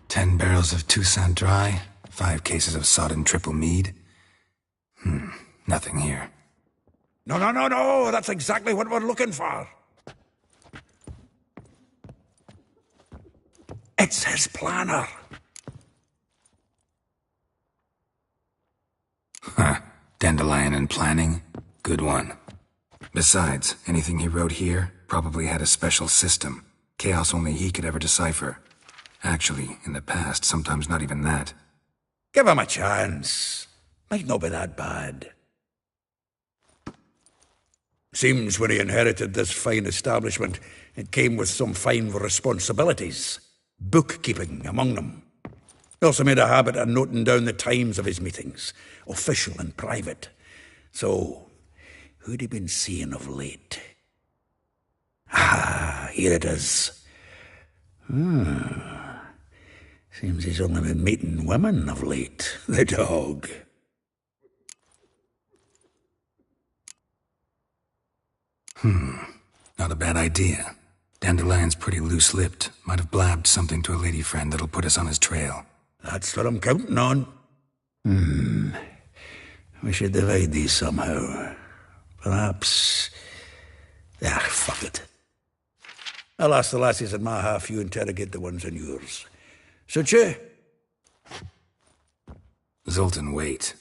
10 barrels of Toussaint Dry, 5 cases of sodden triple mead. Nothing here. No, that's exactly what we're looking for. It's his planner. Huh. Dandelion and planning? Good one. Besides, anything he wrote here probably had a special system. Chaos only he could ever decipher. Actually, in the past, sometimes not even that. Give him a chance. Might not be that bad. Seems when he inherited this fine establishment, it came with some fine responsibilities. Bookkeeping among them. He also made a habit of noting down the times of his meetings, official and private. So, who'd he been seeing of late? Ah, here it is. Seems he's only been meeting women of late, the dog. Not a bad idea. Dandelion's pretty loose-lipped. Might have blabbed something to a lady friend that'll put us on his trail. That's what I'm counting on. We should divide these somehow. Perhaps... fuck it. I'll ask the lassies in my half, you interrogate the ones in yours. Suit you? Zoltan, wait.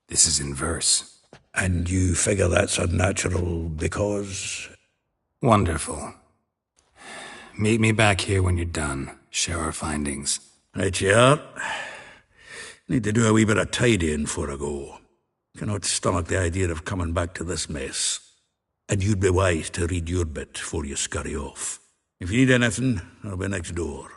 This is in verse. And you figure that's unnatural because... Wonderful. Meet me back here when you're done. Share our findings. Right you are. Need to do a wee bit of tidying before I go. Cannot stomach the idea of coming back to this mess. And you'd be wise to read your bit before you scurry off. If you need anything, I'll be next door.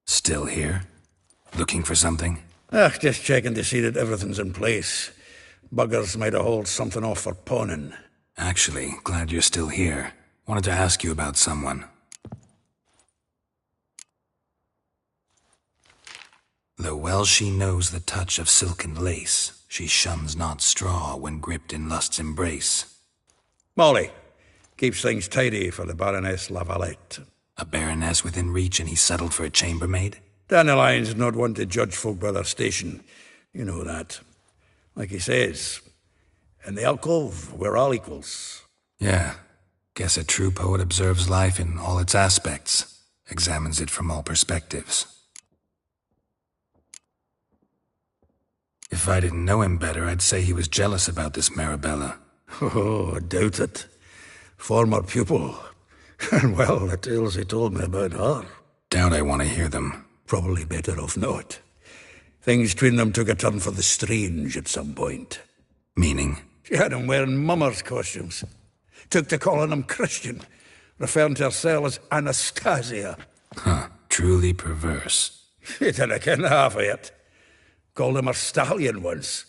Still here? Looking for something? Just checking to see that everything's in place. Buggers might have hauled something off for pawning. Actually, glad you're still here. Wanted to ask you about someone. Though well she knows the touch of silken lace, she shuns not straw when gripped in lust's embrace. Molly. Keeps things tidy for the Baroness Lavalette. A baroness within reach and he settled for a chambermaid? Dandelion's not one to judge folk by their station. You know that. Like he says, in the alcove, we're all equals. Yeah. Guess a true poet observes life in all its aspects, examines it from all perspectives. If I didn't know him better, I'd say he was jealous about this Marabella. Oh, I doubt it. Former pupil. And well, the tales he told me about her. Doubt I want to hear them. Probably better off not. Things between them took a turn for the strange at some point. Meaning? She had him wearing mummers' costumes. Took to calling him Christian, referring to herself as Anastasia. Huh, truly perverse. She didn't ken half of it. Called him her stallion once.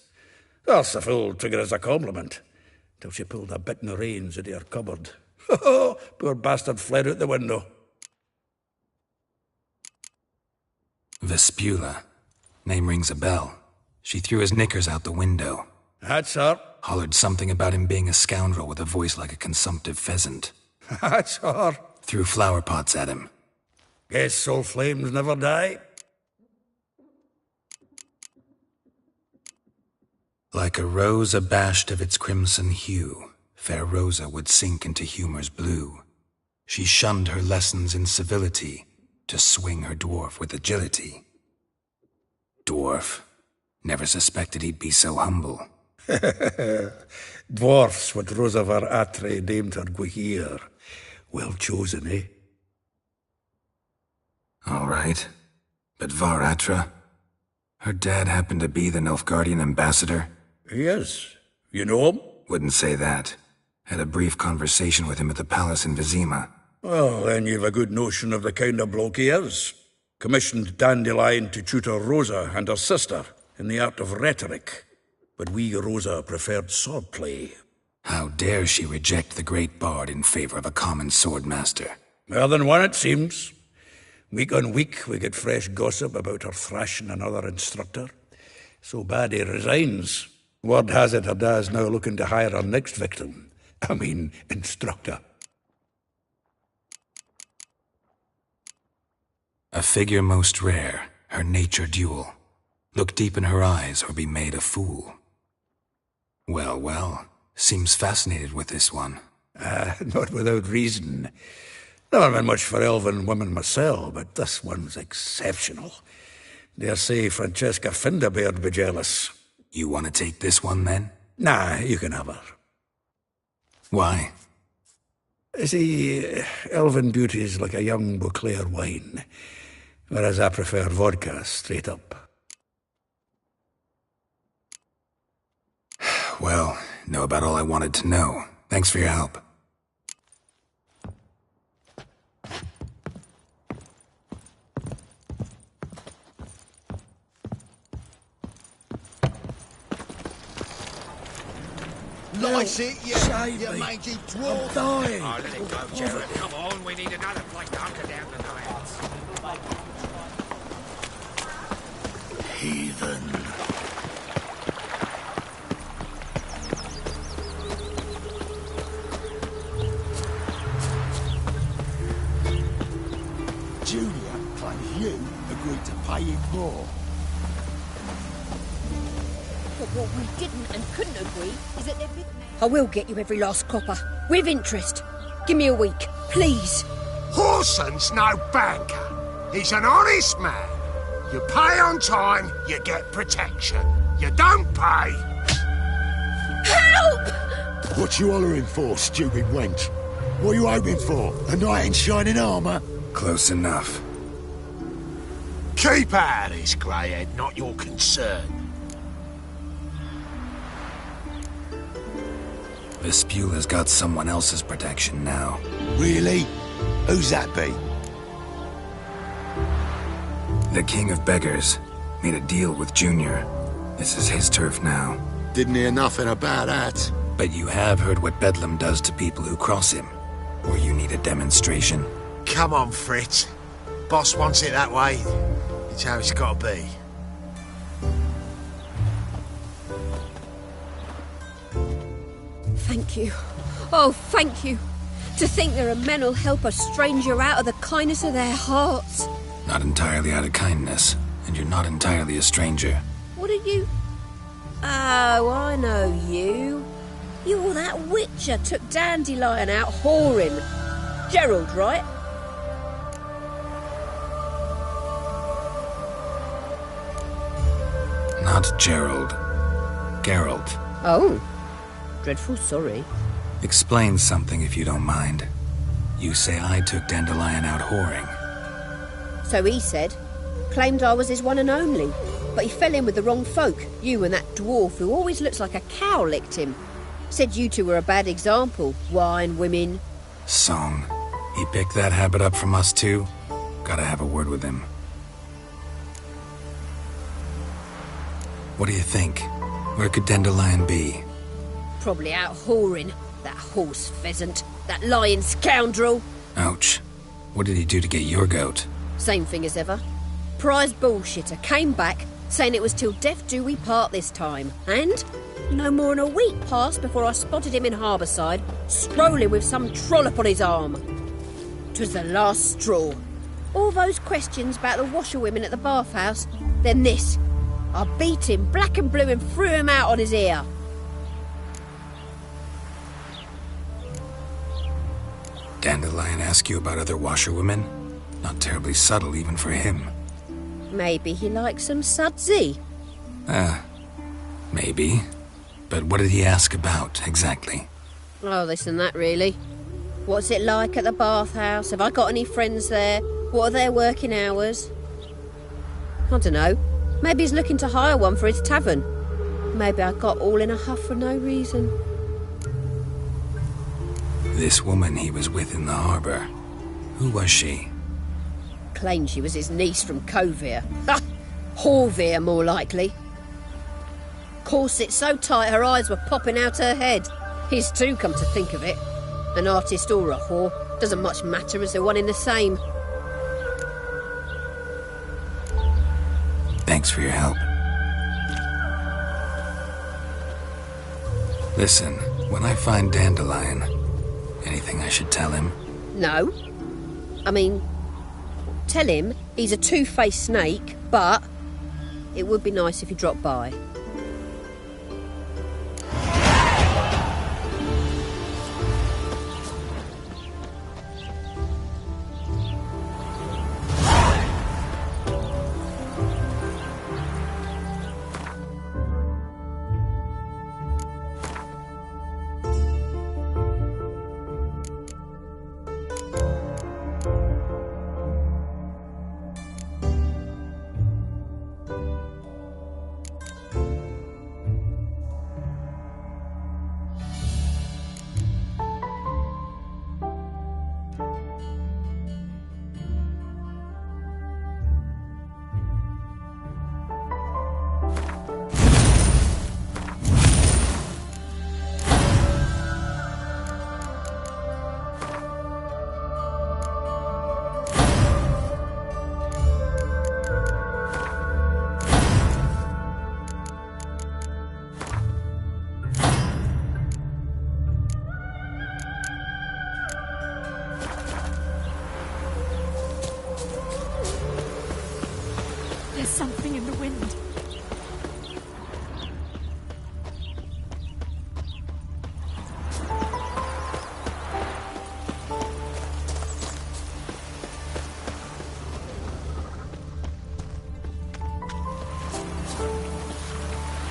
Else the fool took it as a compliment, till she pulled a bit in the reins out of her cupboard. Oh, poor bastard fled out the window. Vespula. Name rings a bell. She threw his knickers out the window. That's her. Hollered something about him being a scoundrel with a voice like a consumptive pheasant. That's her. Threw flower pots at him. Guess soul flames never die. Like a rose abashed of its crimson hue, fair Rosa would sink into humor's blue. She shunned her lessons in civility, to swing her dwarf with agility. Dwarf. Never suspected he'd be so humble. Dwarfs what Rosa var Atre named her Guihir. Well chosen, eh? All right. But Var Atra? Her dad happened to be the Nilfgaardian ambassador? He is. You know him? Wouldn't say that. Had a brief conversation with him at the palace in Vizima. Well, then you've a good notion of the kind of bloke he is. Commissioned Dandelion to tutor Rosa and her sister in the art of rhetoric. but we Rosa preferred swordplay. How dare she reject the great bard in favor of a common swordmaster? More than one, it seems. Week on week, we get fresh gossip about her thrashing another instructor. So bad he resigns. Word has it Hada's now looking to hire her next victim. I mean, instructor. A figure most rare, her nature dual. Look deep in her eyes or be made a fool. Well, well, seems fascinated with this one. Not without reason. Never been much for elven women myself, but this one's exceptional. Dare say Francesca Finderbeard'd be jealous. You want to take this one, then? Nah, you can have her. Why? See, elven beauty's like a young Beauclair wine, whereas I prefer vodka straight up. Well, know about all I wanted to know. Thanks for your help. Lice it, you mangy dwarf. I'm dying. Oh, let it go, Gerald. Come on, we need another place to hunker down tonight. Heathen. Julia claims you agreed to pay him more. But what we didn't and couldn't agree is that they've... I will get you every last copper. With interest. Give me a week, please. Horson's no banker. He's an honest man. You pay on time, you get protection. You don't pay... Help! What you hollering for, stupid wench? What are you hoping for? A knight in shining armour? Close enough. Keep out of this, greyhead, not your concern. Vespula's got someone else's protection now. Really? Who's that be? The King of Beggars made a deal with Junior. This is his turf now. Didn't hear nothing about that. But you have heard what Bedlam does to people who cross him. Or you need a demonstration. Come on, Fritz. Boss wants it that way. It's how it's got to be. Thank you. Oh, thank you. To think there are men who'll help a stranger out of the kindness of their hearts. Not entirely out of kindness, and you're not entirely a stranger. What are you... Oh, I know you. You're that witcher took Dandelion out whoring. Gerald, right? Not Gerald. Geralt. Oh. Dreadful sorry. Explain something if you don't mind. You say I took Dandelion out whoring. So he said. Claimed I was his one and only. But he fell in with the wrong folk. You and that dwarf who always looks like a cow licked him. Said you two were a bad example. Wine, women. Song. He picked that habit up from us too? Gotta have a word with him. What do you think? Where could Dandelion be? Probably out whoring. That horse pheasant. That lying scoundrel. Ouch. What did he do to get your goat? Same thing as ever. Prize bullshitter came back, saying it was till death do we part this time. And no more than a week passed before I spotted him in Harbourside, strolling with some trollop on his arm. 'Twas the last straw. All those questions about the washerwomen at the bathhouse, then this. I beat him black and blue and threw him out on his ear. Dandelion ask you about other washerwomen? Not terribly subtle even for him. Maybe he likes some sudsy. Maybe. But what did he ask about, exactly? Oh, this and that, really. What's it like at the bathhouse? Have I got any friends there? What are their working hours? I don't know. Maybe he's looking to hire one for his tavern. Maybe I got all in a huff for no reason. This woman he was with in the harbour. Who was she? Claimed she was his niece from Kovir. Ha! Horvir, more likely. corset so tight her eyes were popping out her head. His too, come to think of it. An artist or a whore, doesn't much matter as they're one in the same. Thanks for your help. Listen, when I find Dandelion, anything I should tell him? No. I mean, tell him he's a two-faced snake, but it would be nice if he dropped by. There's something in the wind.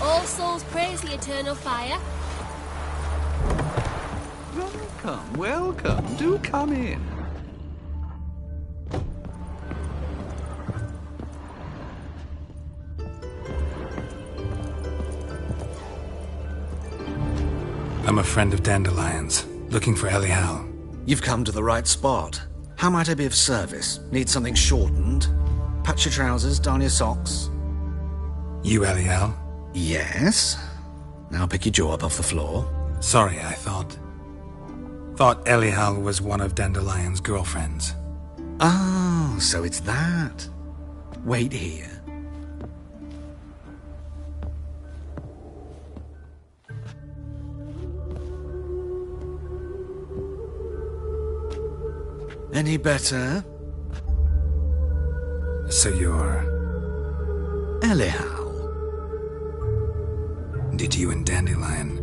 All souls praise the eternal fire. Welcome, welcome. Do come in. I'm a friend of Dandelion's, looking for Elial. You've come to the right spot. How might I be of service? Need something shortened? Patch your trousers, darn your socks. You Elial? Yes. Now pick your jaw up off the floor. Sorry, I thought Elial was one of Dandelion's girlfriends. Oh, so it's that. Wait here. Any better? So you're... Elial. Did you and Dandelion...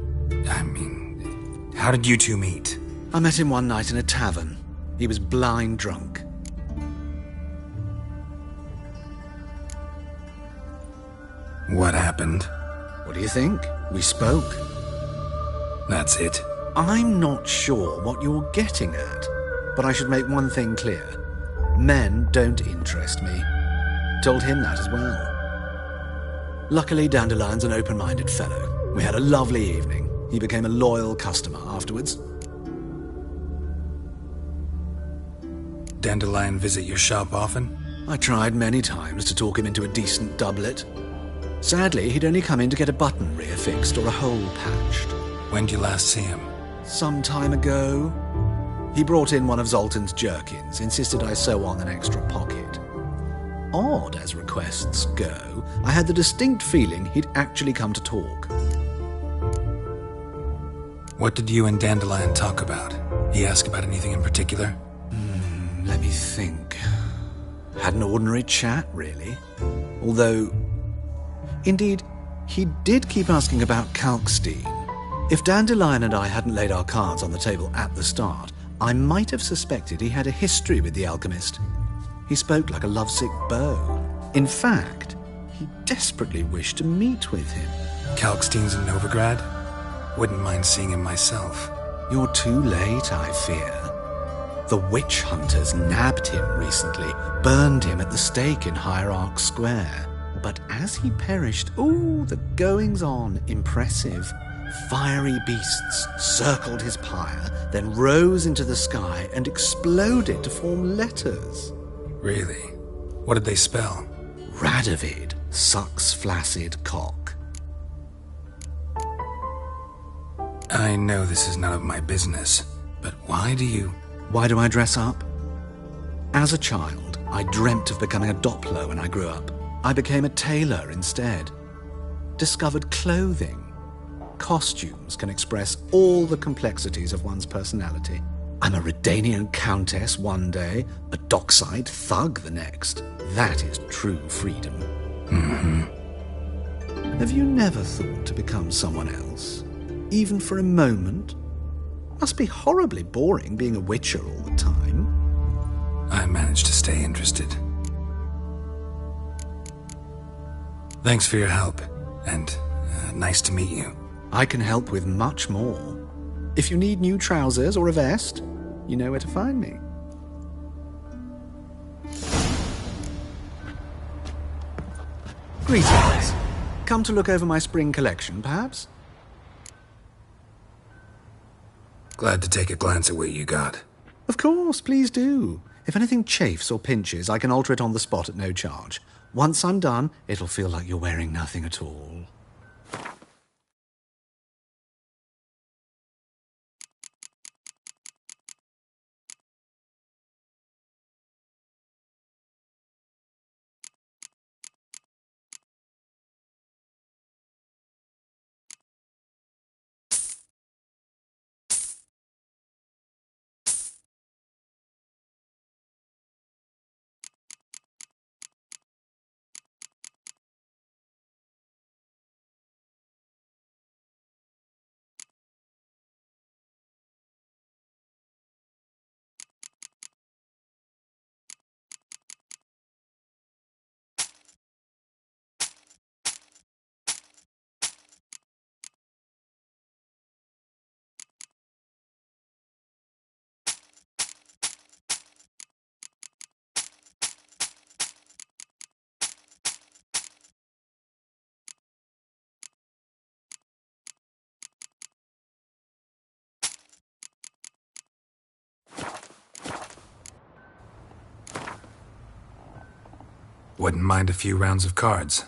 I mean... How did you two meet? I met him one night in a tavern. He was blind drunk. What happened? What do you think? We spoke. That's it? I'm not sure what you're getting at. But I should make one thing clear. Men don't interest me. Told him that as well. Luckily, Dandelion's an open-minded fellow. We had a lovely evening. He became a loyal customer afterwards. Dandelion visit your shop often? I tried many times to talk him into a decent doublet. Sadly, he'd only come in to get a button rear fixed or a hole patched. When did you last see him? Some time ago. He brought in one of Zoltan's jerkins, insisted I sew on an extra pocket. Odd as requests go, I had the distinct feeling he'd actually come to talk. What did you and Dandelion talk about? He asked about anything in particular? Let me think. Had an ordinary chat, really. Although, indeed, he did keep asking about Kalkstein. If Dandelion and I hadn't laid our cards on the table at the start, I might have suspected he had a history with the alchemist. He spoke like a lovesick beau. In fact, he desperately wished to meet with him. Kalkstein's in Novigrad? Wouldn't mind seeing him myself. You're too late, I fear. The witch hunters nabbed him recently, burned him at the stake in Hierarch Square. But as he perished, the goings-on impressive. Fiery beasts circled his pyre, then rose into the sky and exploded to form letters. Really? What did they spell? Radovid sucks flaccid cock. I know this is none of my business, but why do you... Why do I dress up? As a child, I dreamt of becoming a Doppler when I grew up. I became a tailor instead. Discovered clothing. Costumes can express all the complexities of one's personality. I'm a Redanian countess one day, a dockside thug the next. That is true freedom. Mm-hmm. Have you never thought to become someone else? Even for a moment? Must be horribly boring being a witcher all the time. I managed to stay interested. Thanks for your help, and nice to meet you. I can help with much more. If you need new trousers or a vest, you know where to find me. Greetings. Come to look over my spring collection, perhaps? Glad to take a glance at what you got. Of course, please do. If anything chafes or pinches, I can alter it on the spot at no charge. Once I'm done, it'll feel like you're wearing nothing at all. Wouldn't mind a few rounds of cards.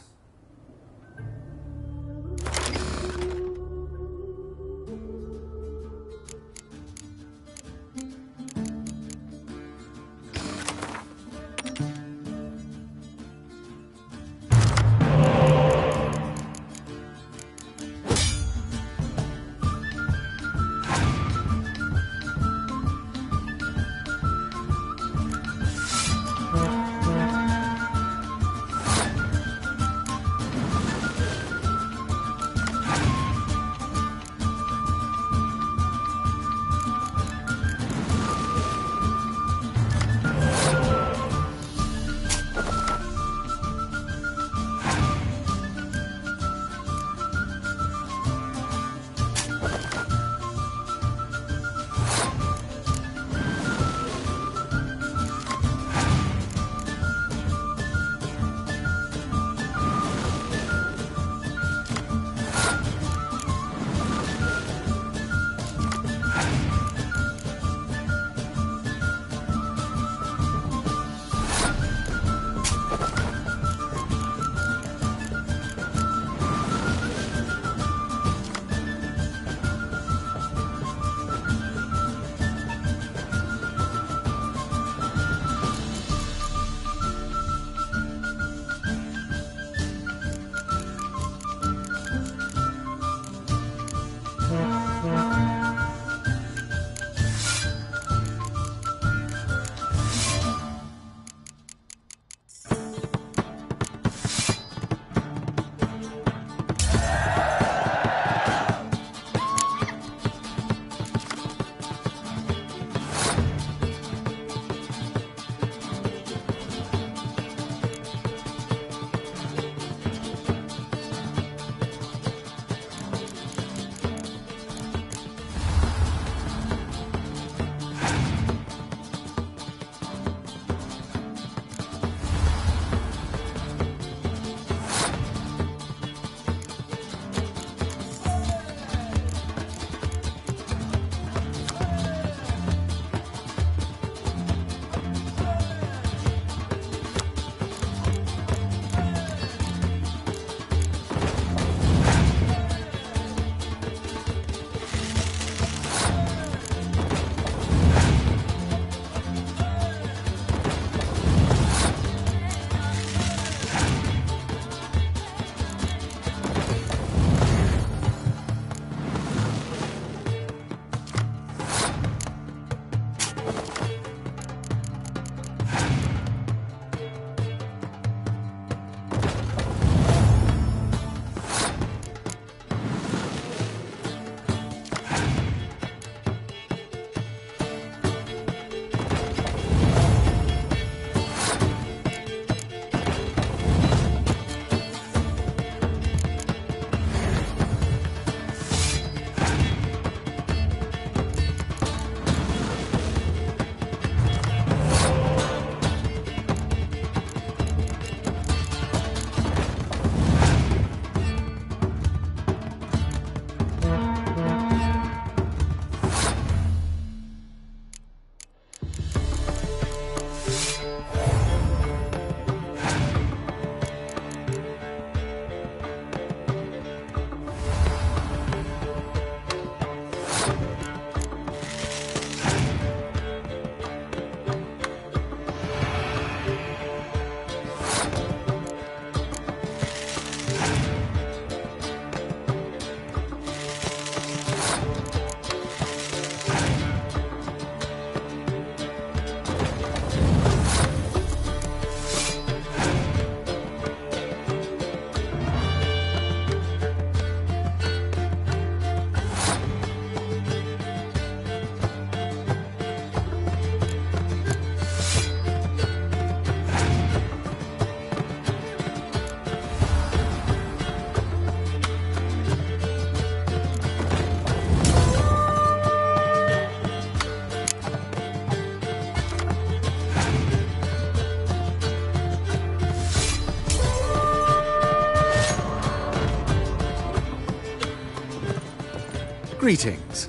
Greetings.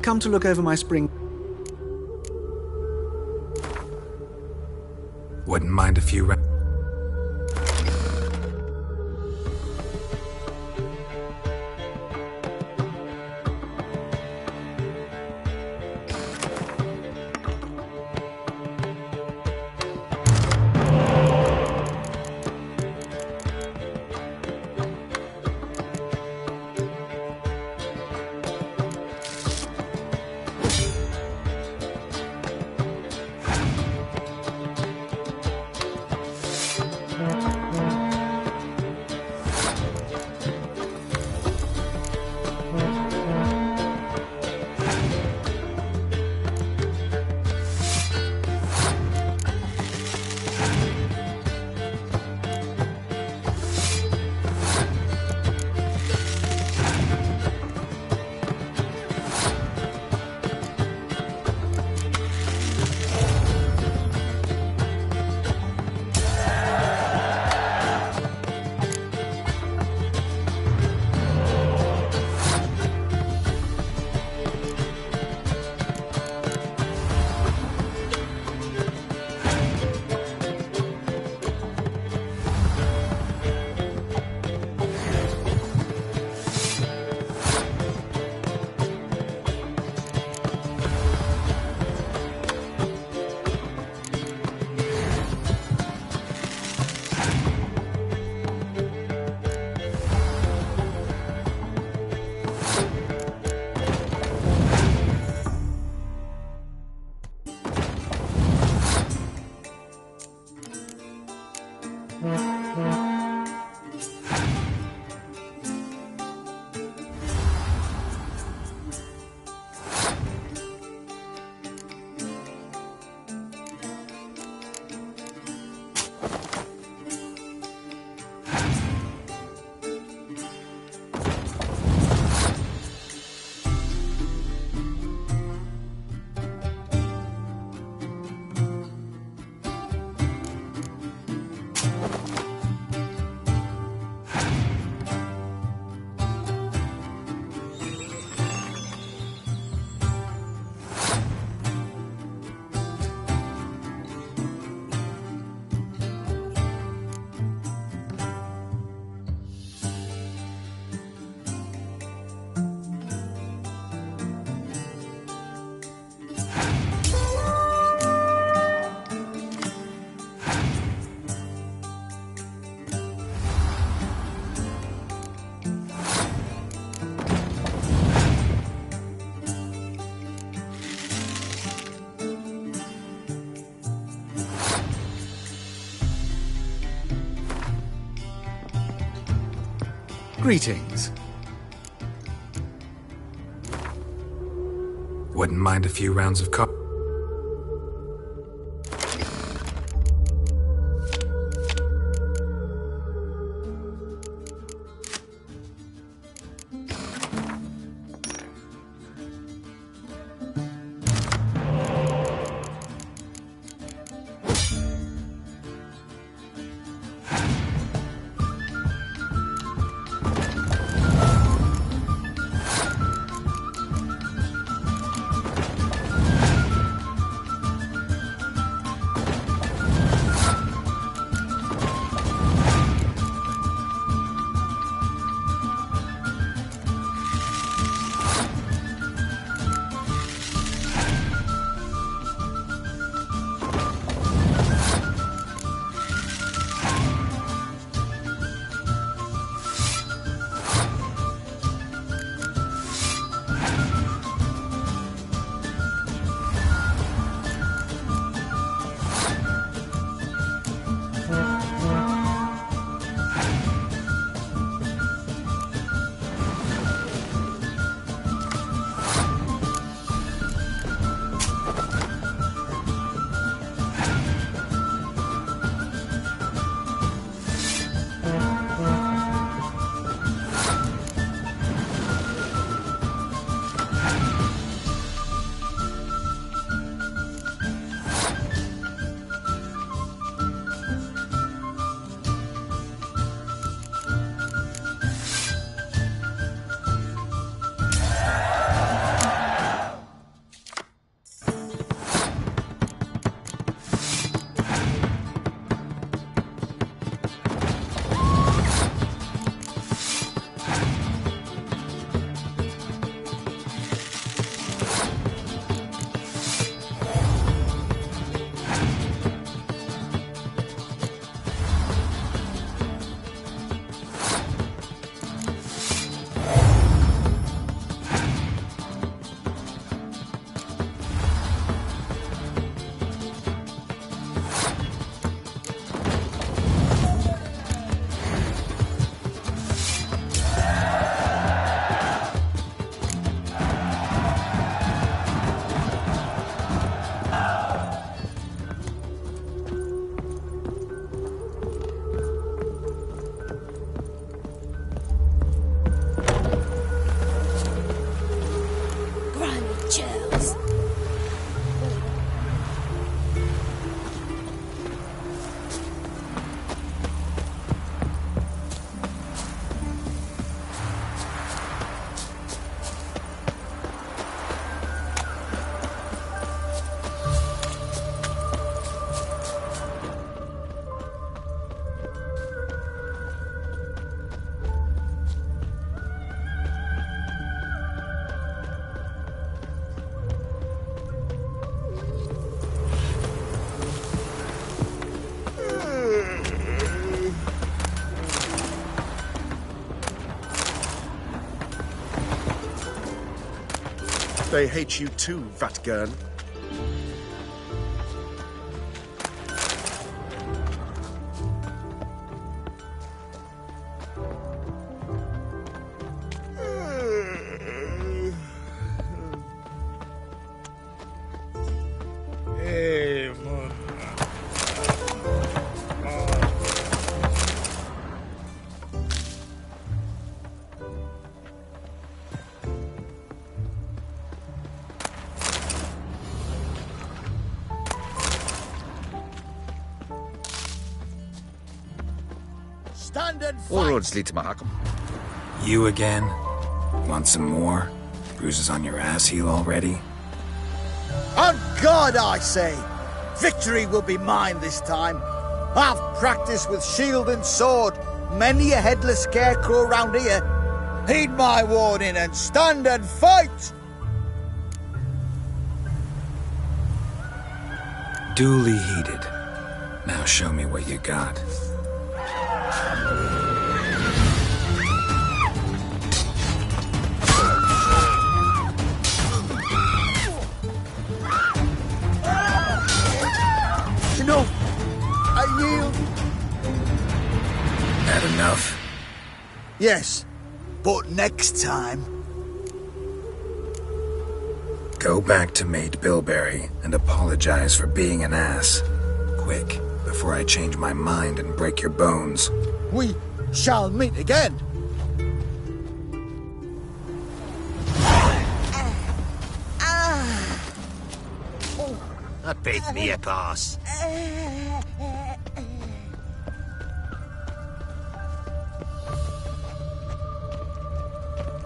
Come to look over my spring... Wouldn't mind a few... Greetings. Wouldn't mind a few rounds of co- Churls. They hate you too, Vatgern. Stand and All fight! roads lead to Mahakam. You again? Want some more? Bruises on your ass heel already? On God, I say! Victory will be mine this time. I've practiced with shield and sword. Many a headless scarecrow round here. Heed my warning and stand and fight! Duly heeded. Now show me what you got. Enough! I yield! That enough? Yes, but next time... Go back to Mate Bilberry and apologize for being an ass. Quick, before I change my mind and break your bones. We shall meet again! That bit me a pass.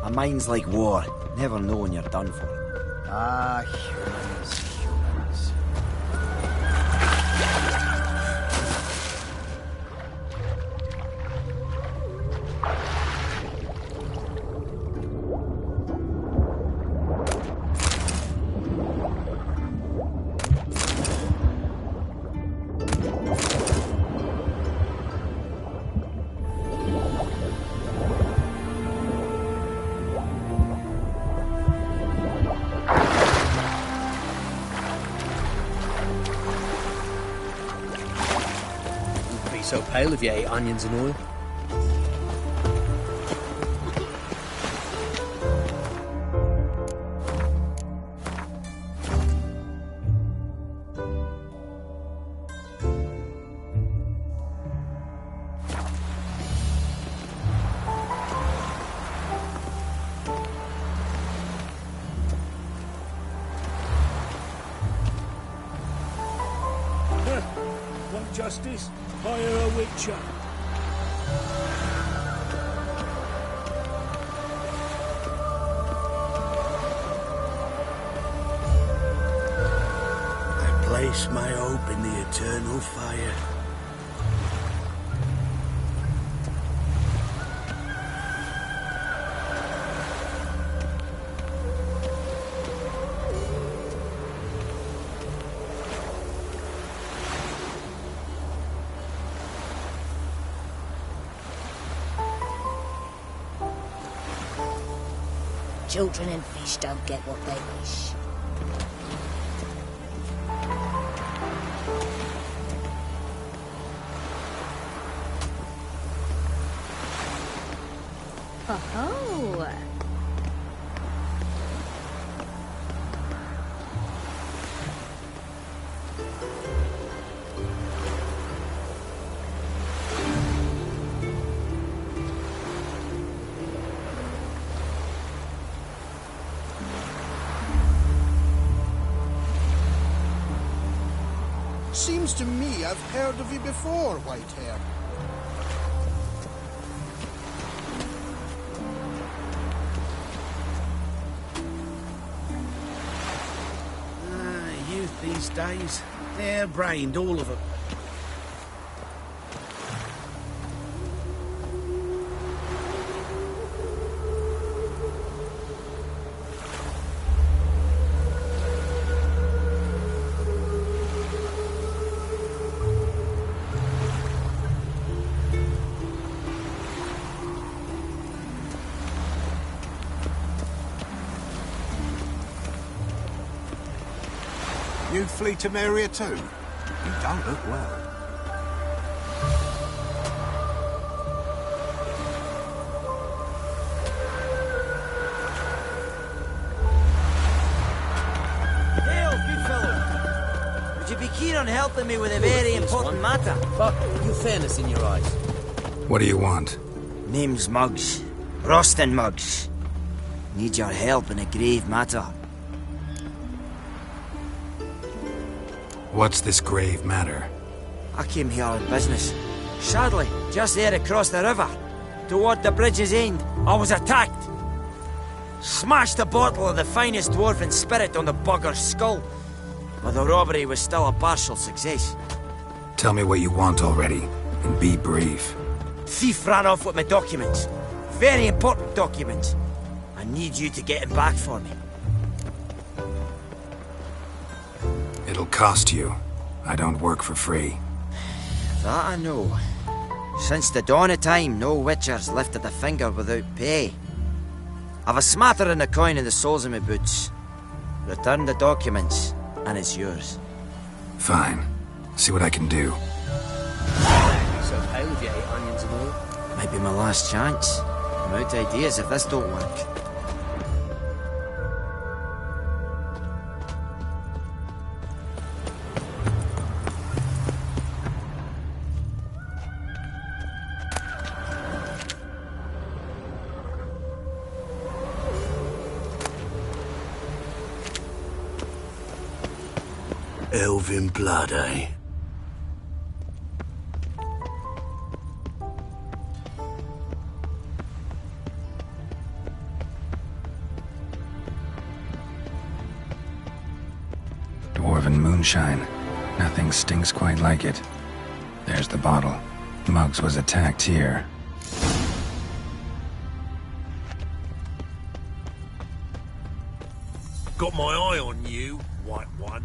A mind's like war, never know when you're done for. Ah, humans. So pale if you ate onions and oil. Want justice? Hire a witcher. I place my hope in the eternal fire. Children and fish don't get what they wish. Oh-ho! Seems to me I've heard of you before, Whitehair. Youth these days, hair-brained, all of them. You flee to Maria too? You don't look well. Hail, good fellow. Would you be keen on helping me with a very important matter? But you fairness in your eyes. What do you want? Name's Muggs. Roston Muggs. Need your help in a grave matter. What's this grave matter? I came here on business. Sadly, just there across the river, toward the bridge's end, I was attacked. Smashed a bottle of the finest dwarven spirit on the bugger's skull. But the robbery was still a partial success. Tell me what you want already, and be brief. Thief ran off with my documents. Very important documents. I need you to get him back for me. It'll cost you. I don't work for free. That I know. Since the dawn of time, no witcher's lifted a finger without pay. I've a smattering of coin in the soles of my boots. Return the documents, and it's yours. Fine. See what I can do. So pale if you ate onions and all. Might be my last chance. I'm out of ideas if this don't work. Elven blood, eh? Dwarven moonshine. Nothing stinks quite like it. There's the bottle. Muggs was attacked here. Got my eye on you, white one.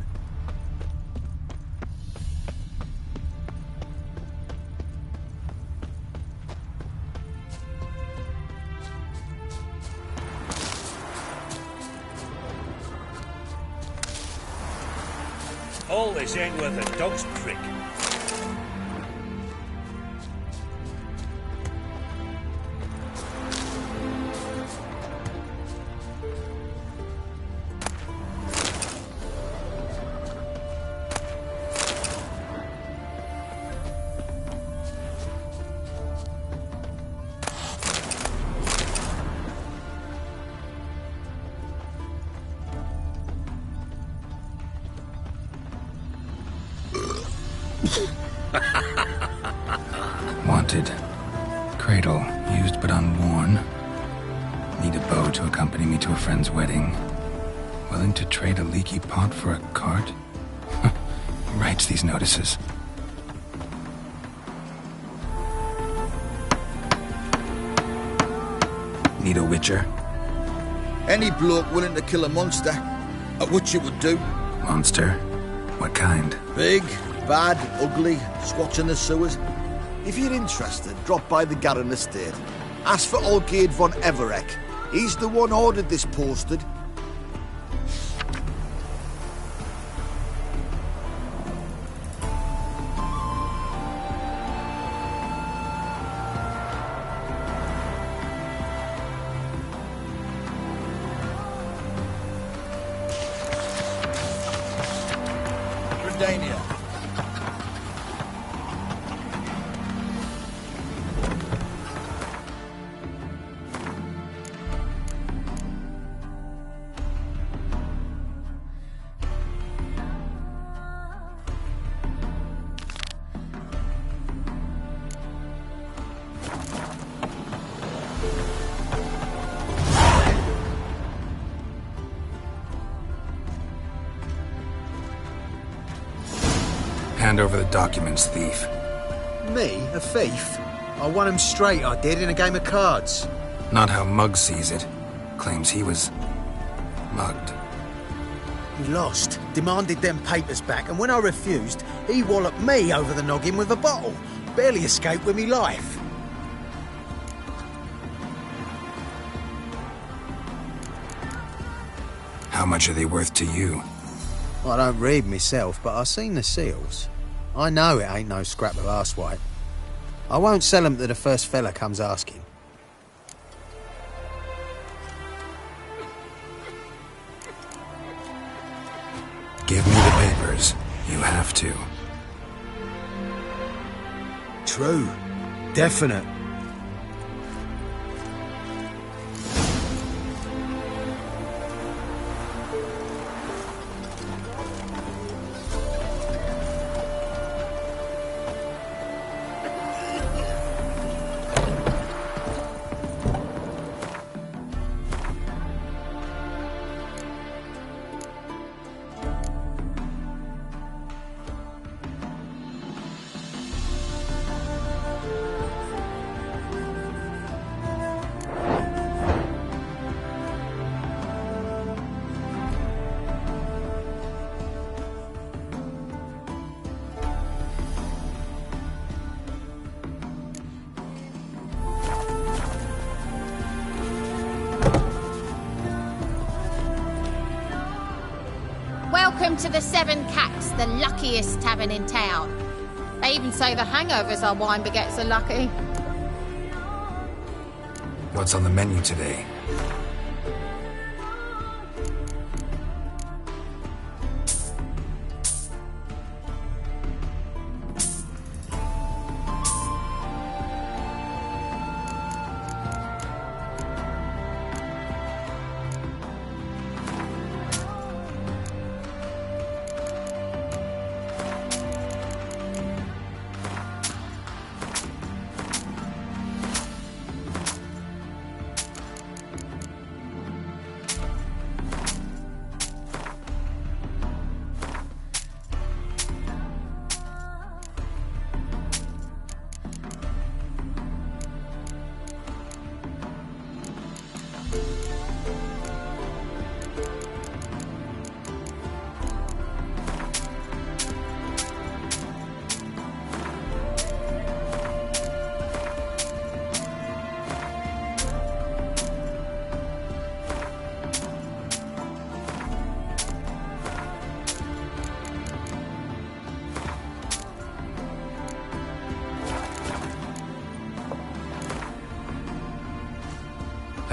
All this ain't worth a dog's trick. Wanted. Cradle, used but unworn. Need a bow to accompany me to a friend's wedding. Willing to trade a leaky pot for a cart? Who writes these notices? Need a witcher? Any bloke willing to kill a monster, a witcher would do. Monster? What kind? Big, bad, ugly, squatching the sewers. If you're interested, drop by the Garren estate. Ask for Olgerd von Everek. He's the one ordered this posted. Gridania. Hand over the documents, thief. Me? A thief? I won him straight, I did, in a game of cards. Not how Mugg sees it. Claims he was mugged. He lost, demanded them papers back, and when I refused, he walloped me over the noggin with a bottle. Barely escaped with me life. How much are they worth to you? I don't read myself, but I seen the seals. I know it ain't no scrap of arsewipe. I won't sell them to the first fella comes asking. Give me the papers. You have to. True. Definite. Welcome to the Seven Cats, the luckiest tavern in town. They even say the hangovers our wine begets are lucky. What's on the menu today?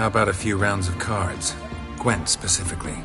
How about a few rounds of cards? Gwent, specifically.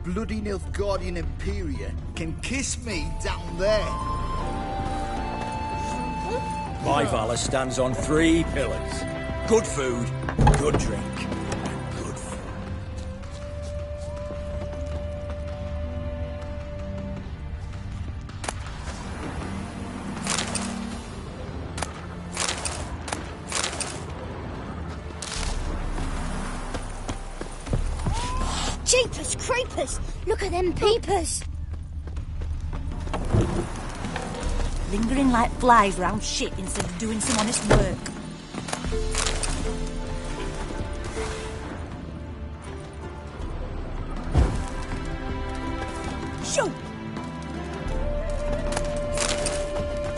bloody Nilfgaardian Imperia can kiss me down there. My valor stands on 3 pillars. Good food, good drink, and good food. Jeepers creepers! Look at them peepers! Lingering like flies round shit instead of doing some honest work. Shoot!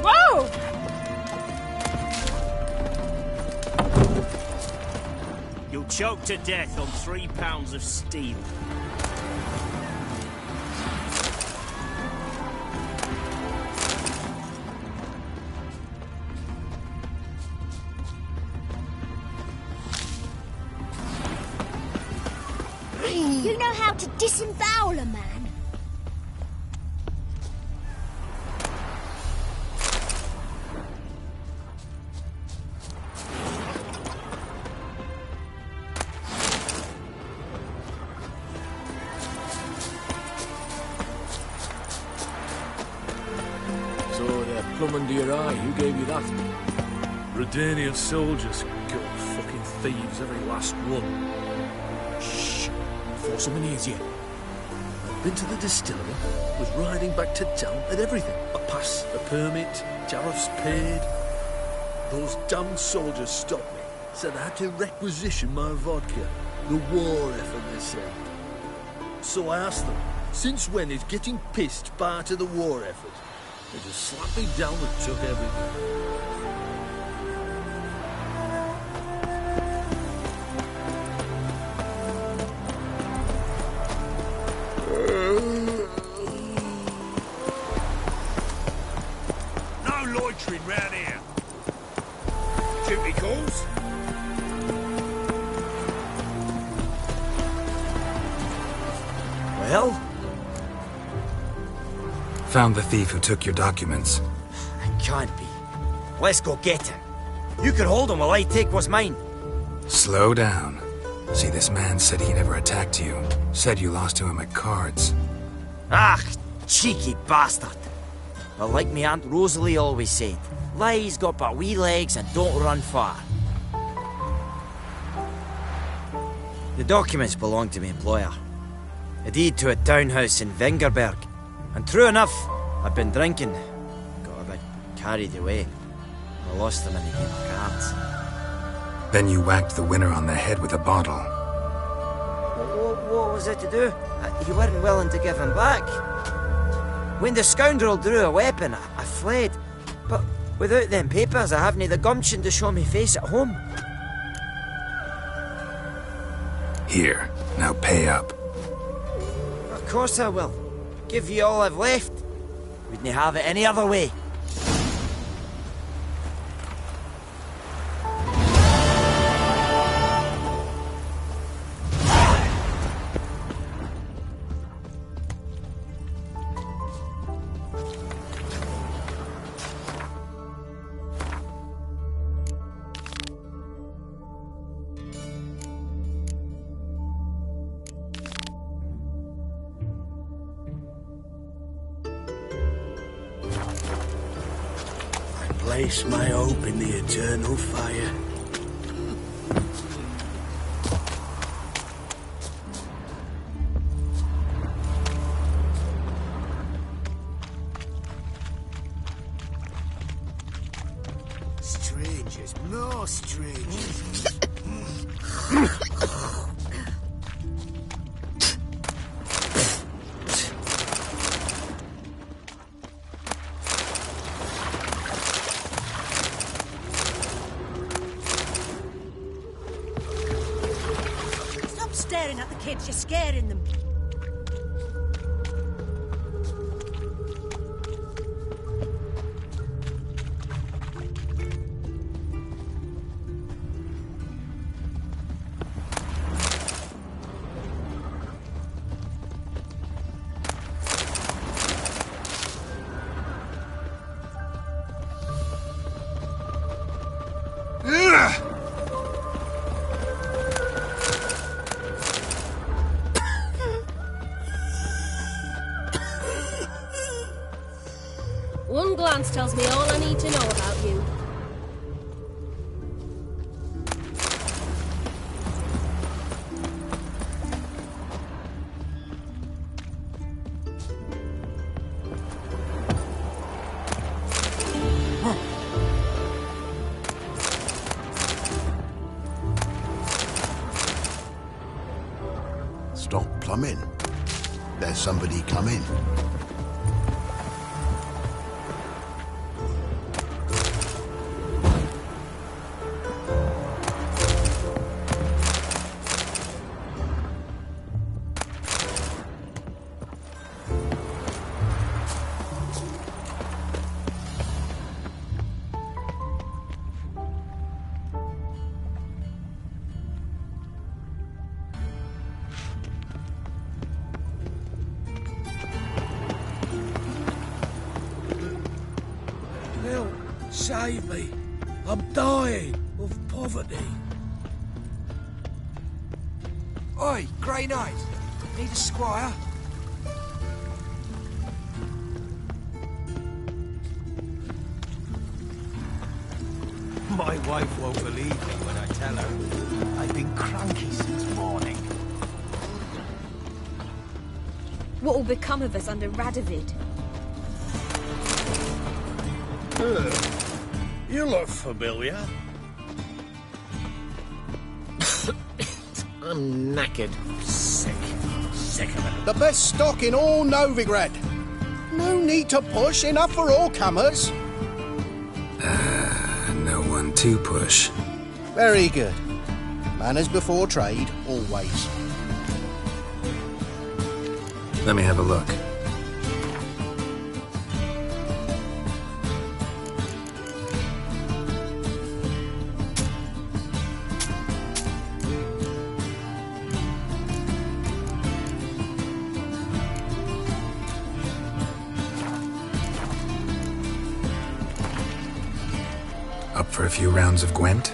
Whoa! You'll choke to death on 3 pounds of steel. You know how to disembowel a man? So they're plumb under your eye. Who gave you that? Redanian soldiers. God, fucking thieves, every last one. Shh. Before someone hears you. I've been to the distillery, was riding back to town, had everything. A pass, a permit, tariffs paid. Those damned soldiers stopped me. Said I had to requisition my vodka. The war effort, they said. So I asked them, since when is getting pissed part of the war effort? They just slapped me down and took everything. No loitering round here. Duty calls. Well? Found the thief who took your documents. It can't be. Let's go get him. You can hold him while I take what's mine. Slow down. See, this man said he never attacked you. Said you lost to him at cards. Ah, cheeky bastard. But like me Aunt Rosalie always said, lies got but wee legs and don't run far. The documents belong to my employer. A deed to a townhouse in Vengerberg. And true enough, I've been drinking. Got a bit carried away. I lost them in the game of cards. Then you whacked the winner on the head with a bottle. What was it to do? You weren't willing to give him back. When the scoundrel drew a weapon, I fled. But without them papers, I haven't the gumption to show me face at home. Here, now pay up. Of course I will. Give you all I've left. Wouldn't have it any other way. Place my hope in the eternal fire. Strangers, more strangers. Staring at the kids, you're scaring them. experience tells me all I need to know about you. Stop plumbing. There's somebody coming. Help! Save me! I'm dying of poverty. Oi, Grey Knight. Need a squire? My wife won't believe me when I tell her. I've been cranky since morning. What will become of us under Radovid? You look familiar. I'm knackered. Sick of it. The best stock in all Novigrad. No need to push, enough for all comers. No one to push. Very good. Manners before trade, always. Let me have a look. Up for a few rounds of Gwent?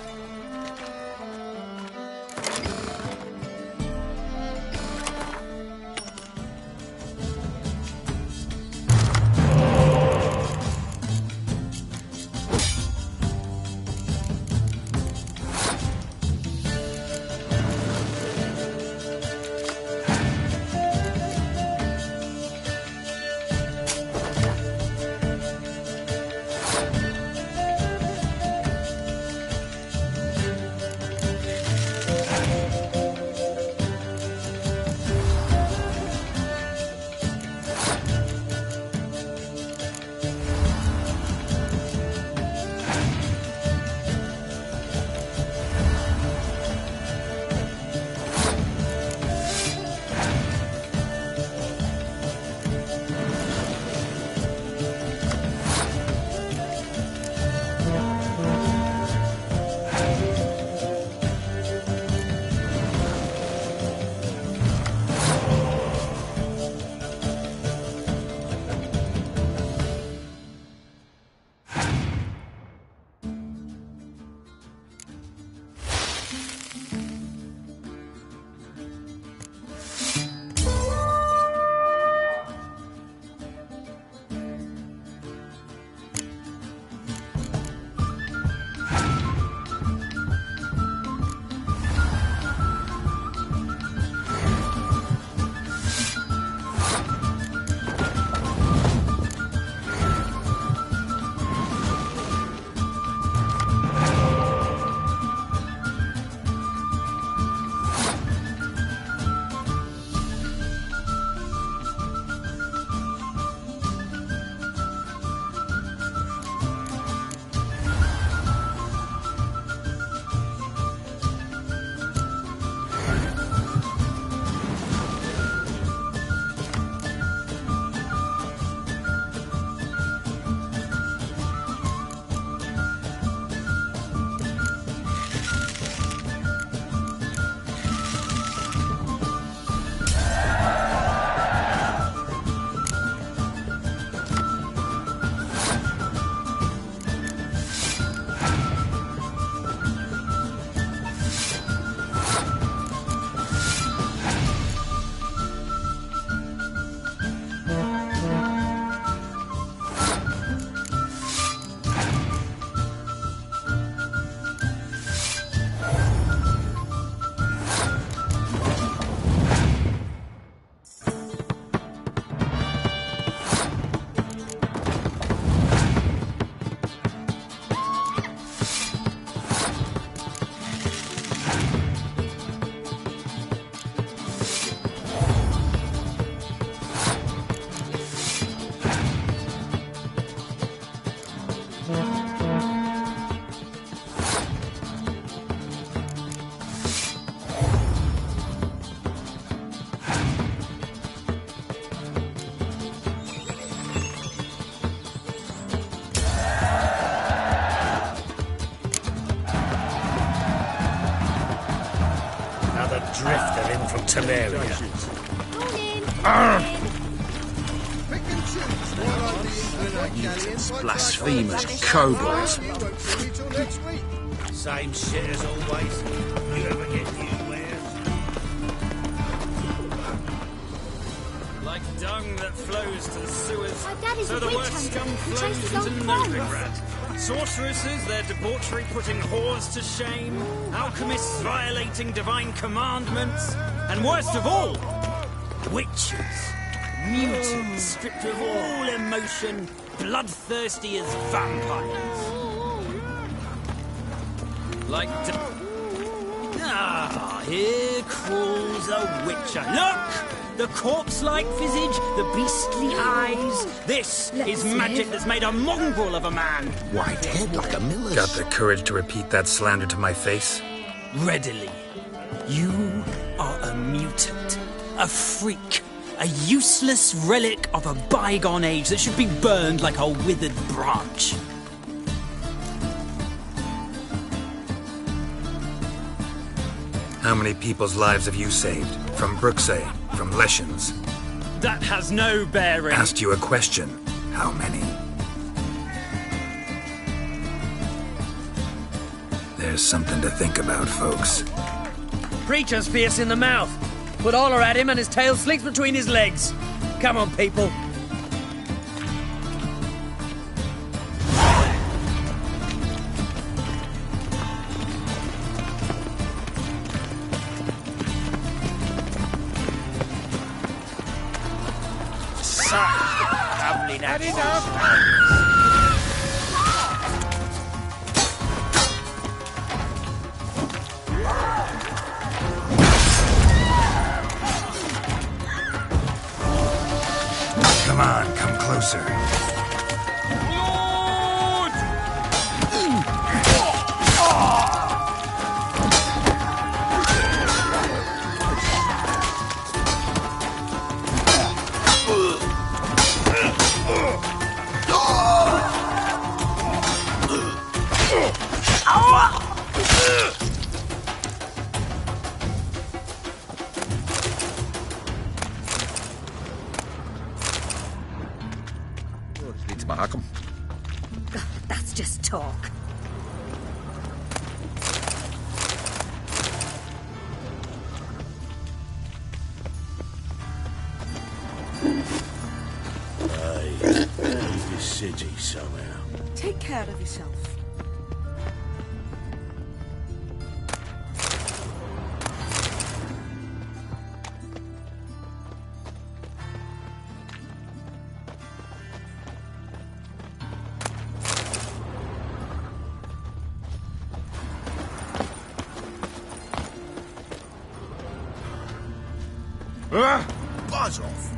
Another drifter in from Temeria. Mutants, blasphemers, kobolds. Same shit as always. You ever get new wares? Like dung that flows to the sewers, My dad is so a the witch worst hunter scum who flows chases into old Novigrad. Sorceresses, their debauchery putting whores to shame. Alchemists violating divine commandments. And worst of all, witches. Mutants stripped of all emotion, bloodthirsty as vampires. Like here crawls a witcher. Look! The corpse-like visage, the beastly eyes. This is magic that's made a mongrel of a man. White head like a miller's. Got the courage to repeat that slander to my face? Readily. You are a mutant, a freak, a useless relic of a bygone age that should be burned like a withered branch. How many people's lives have you saved? From Brooksay? From Leshens? That has no bearing. Asked you a question. How many? There's something to think about, folks. Preacher's fierce in the mouth. Put Oller at him and his tail slinks between his legs. Come on, people. Come on, come closer. That's just talk. I leave this city somehow. Take care of yourself. Buzz off.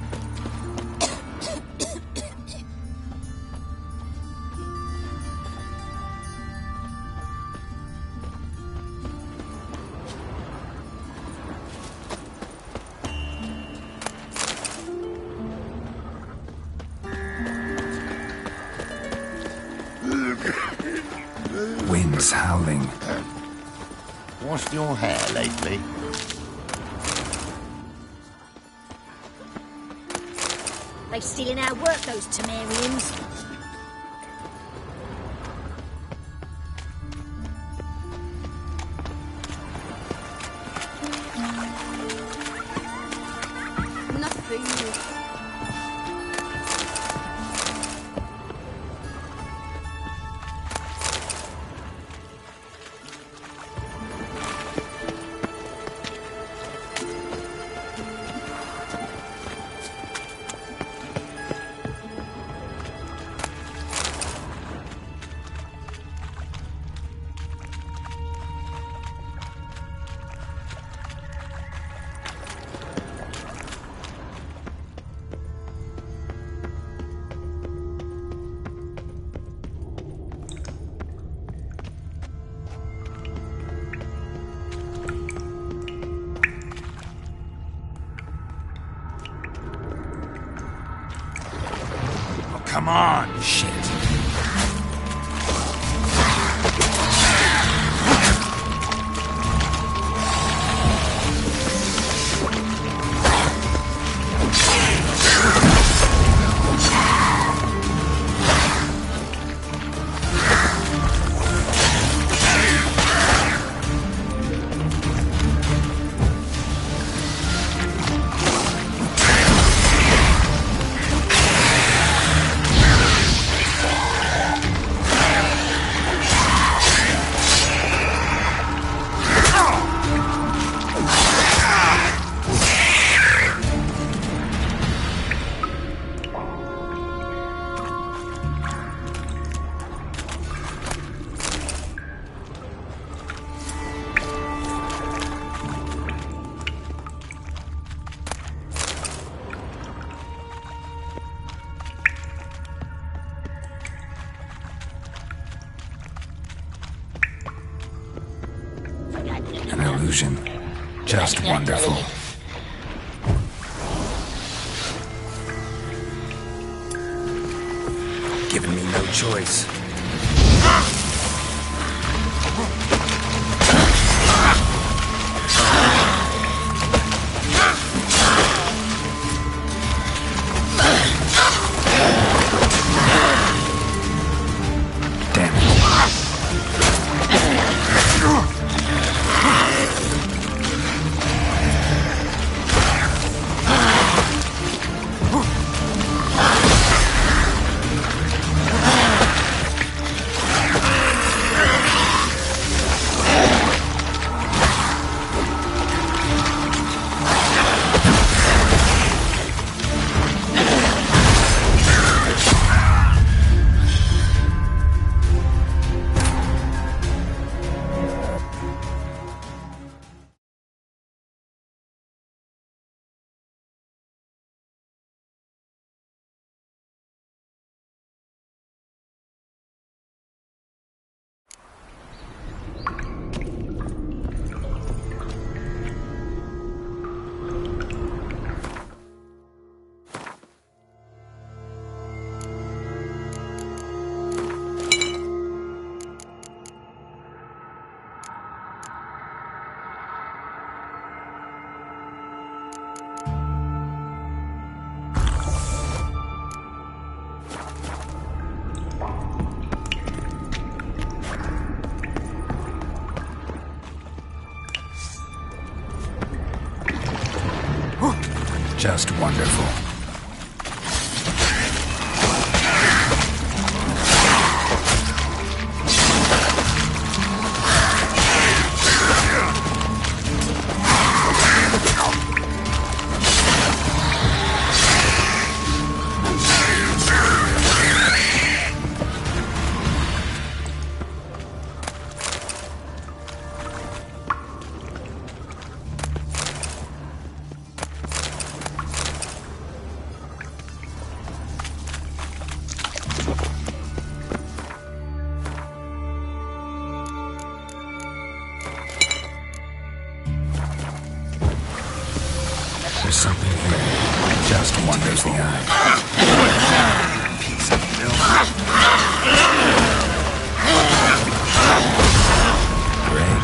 Wind's howling. Washed your hair lately? They stealing our work, those Temerians. Nothing. Come on, shit. illusion. Just wonderful. Giving me no choice. Just wonderful. There's something here. Just wonders the eye. Piece of filth. Great.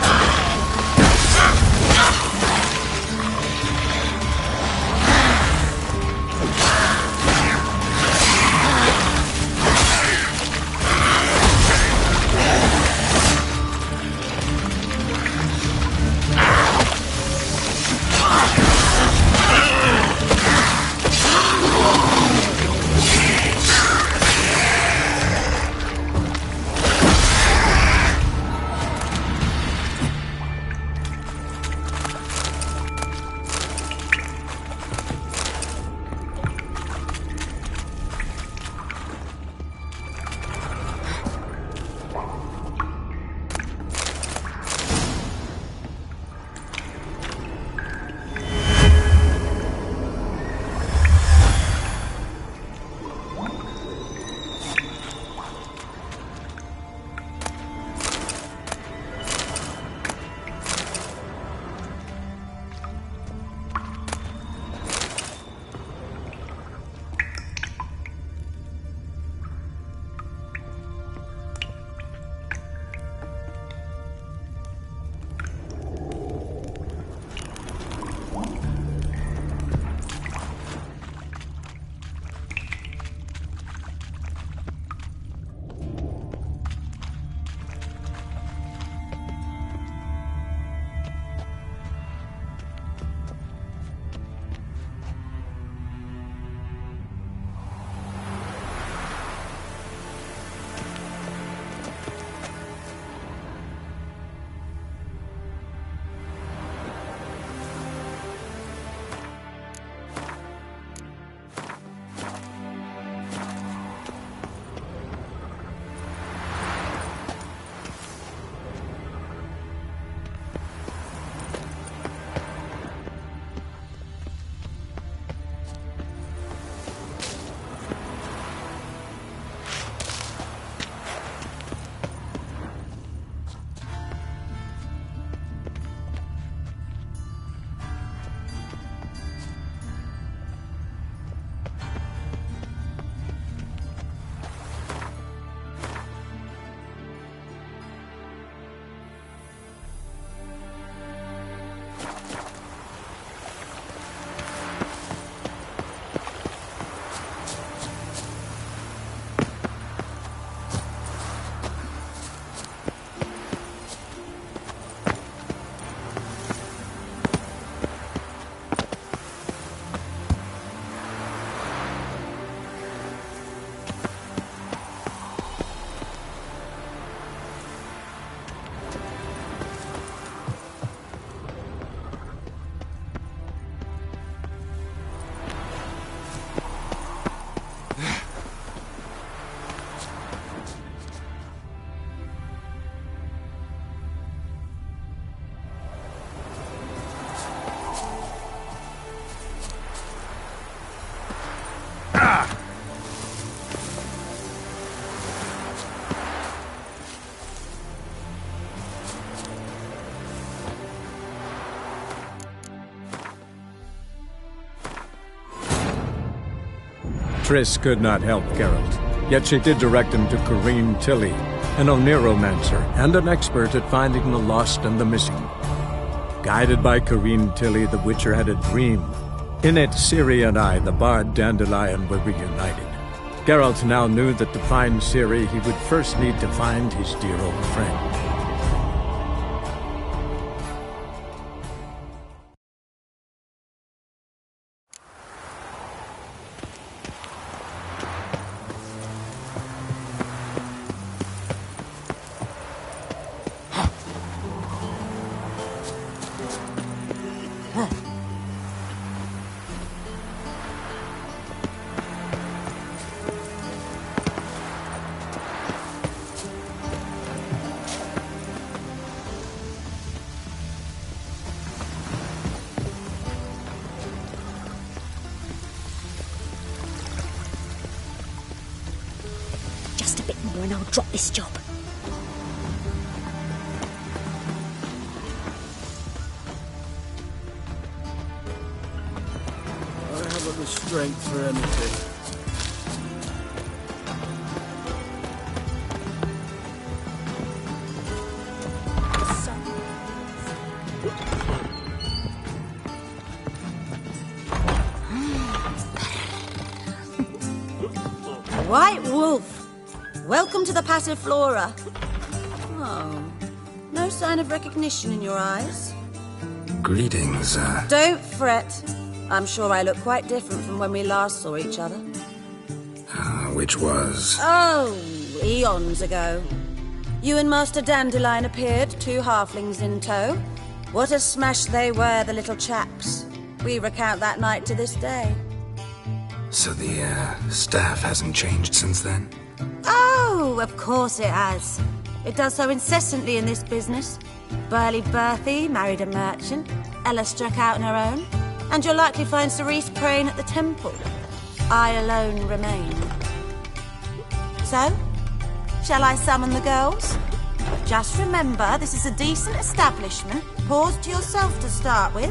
Triss could not help Geralt, yet she did direct him to Corrine Tilly, an Oneromancer and an expert at finding the lost and the missing. Guided by Corrine Tilly, the Witcher had a dream. In it, Ciri and I, the bard Dandelion, were reunited. Geralt now knew that to find Ciri, he would first need to find his dear old friend. Just a bit more and I'll drop this job. I haven't the strength for anything. White Wolf, welcome to the Passiflora. Oh, no sign of recognition in your eyes. Greetings, Don't fret. I'm sure I look quite different from when we last saw each other. which was... Oh, eons ago. You and Master Dandelion appeared, 2 halflings in tow. What a smash they were, the little chaps. We recount that night to this day. So the, staff hasn't changed since then? Oh, of course it has. It does so incessantly in this business. Burly Berthy married a merchant. Ella struck out on her own. And you'll likely find Cerise praying at the temple. I alone remain. So, shall I summon the girls? Just remember, this is a decent establishment. Pause to yourself to start with.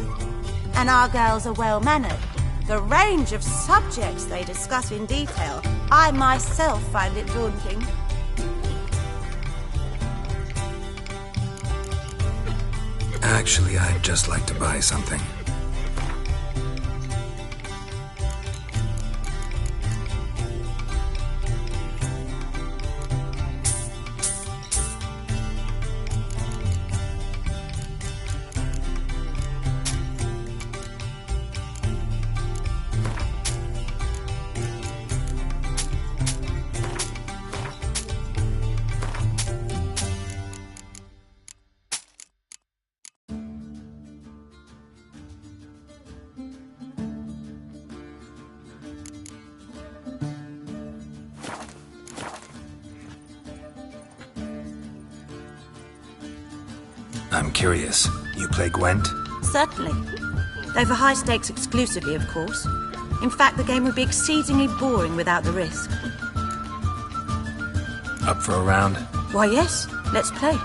And our girls are well-mannered. The range of subjects they discuss in detail, I myself find it daunting. Actually, I'd just like to buy something. I'm curious. You play Gwent? Certainly. Though for high stakes exclusively, of course. In fact, the game would be exceedingly boring without the risk. Up for a round? Why, yes. Let's play.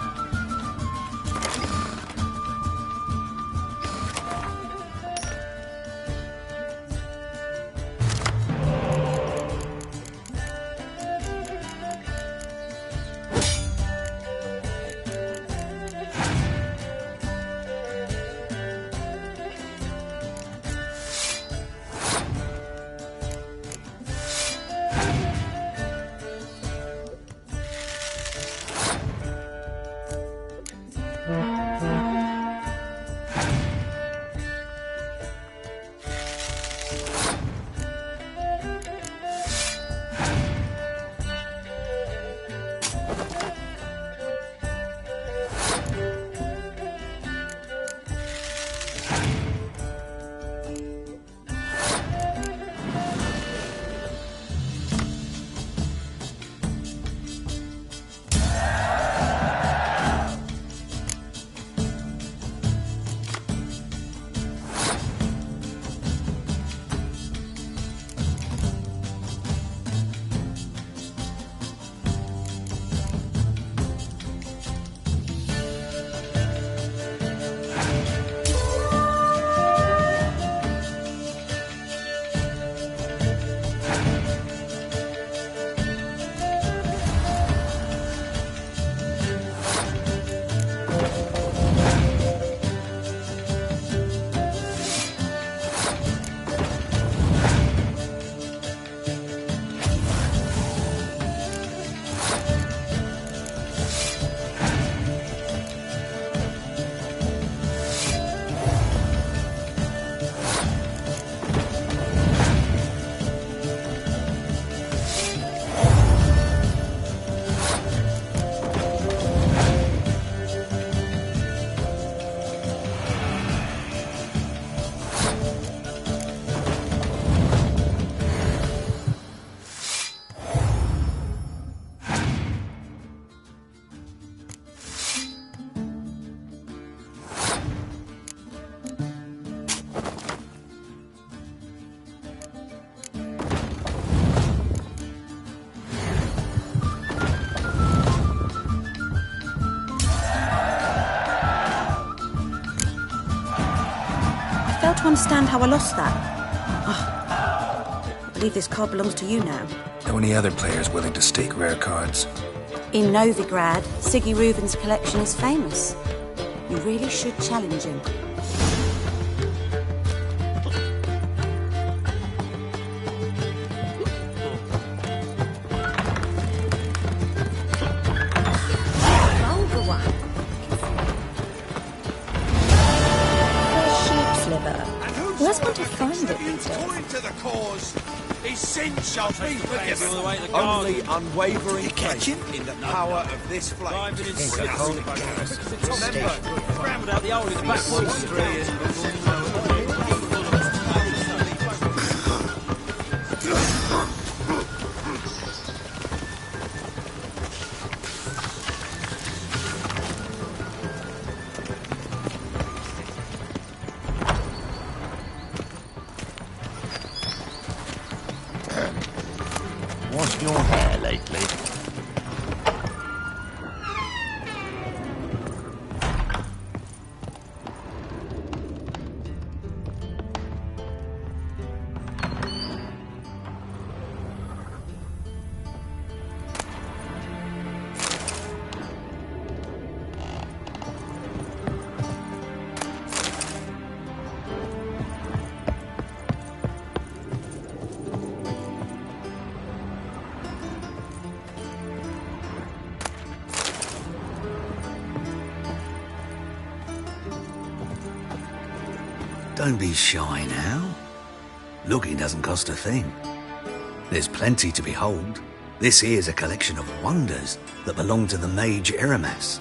I fail to understand how I lost that. I believe this card belongs to you now. Know any other players willing to stake rare cards? In Novigrad, Siggy Reuben's collection is famous. You really should challenge him. Where's one to find it these days? To the cause, his sins shall be forgiven. Only unwavering faith in the power of this flame. Scrambled out the old in the back Washed your hair lately? Don't be shy now. Looking doesn't cost a thing. There's plenty to behold. This here's a collection of wonders that belong to the mage Eramas.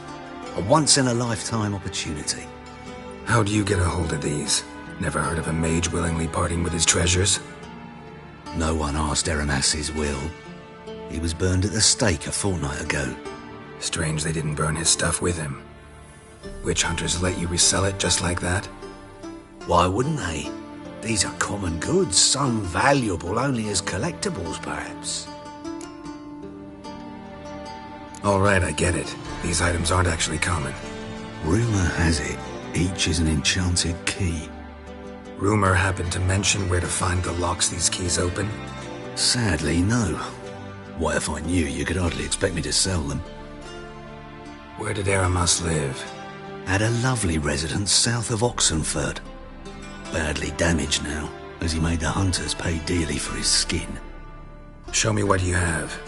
A once-in-a-lifetime opportunity. How'd you get a hold of these? Never heard of a mage willingly parting with his treasures? No one asked Eramas his will. He was burned at the stake a fortnight ago. Strange they didn't burn his stuff with him. Witch hunters let you resell it just like that? Why wouldn't they? These are common goods, some valuable only as collectibles, perhaps. All right, I get it. These items aren't actually common. Rumor has it, each is an enchanted key. Rumor happened to mention where to find the locks these keys open? Sadly, no. What if I knew? You could hardly expect me to sell them. Where did Eramas live? At a lovely residence south of Oxenford. Badly damaged now, as he made the hunters pay dearly for his skin. Show me what you have.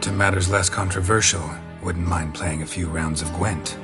To matters less controversial, wouldn't mind playing a few rounds of Gwent.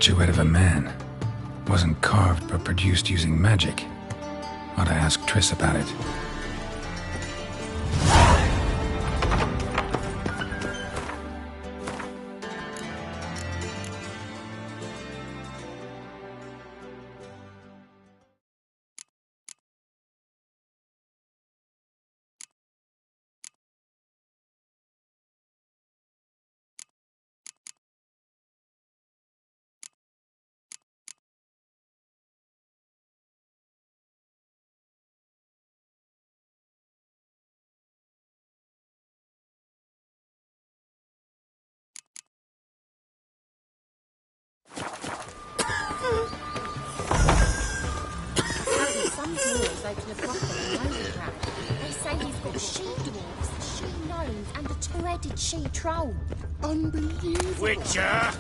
statuette of a man. Wasn't carved but produced using magic. Ought to ask Triss about it. Open a brothel in Novigrad. They say he's got she-dwarfs, she-gnomes, and a two-headed she-troll. Unbelievable. Witcher!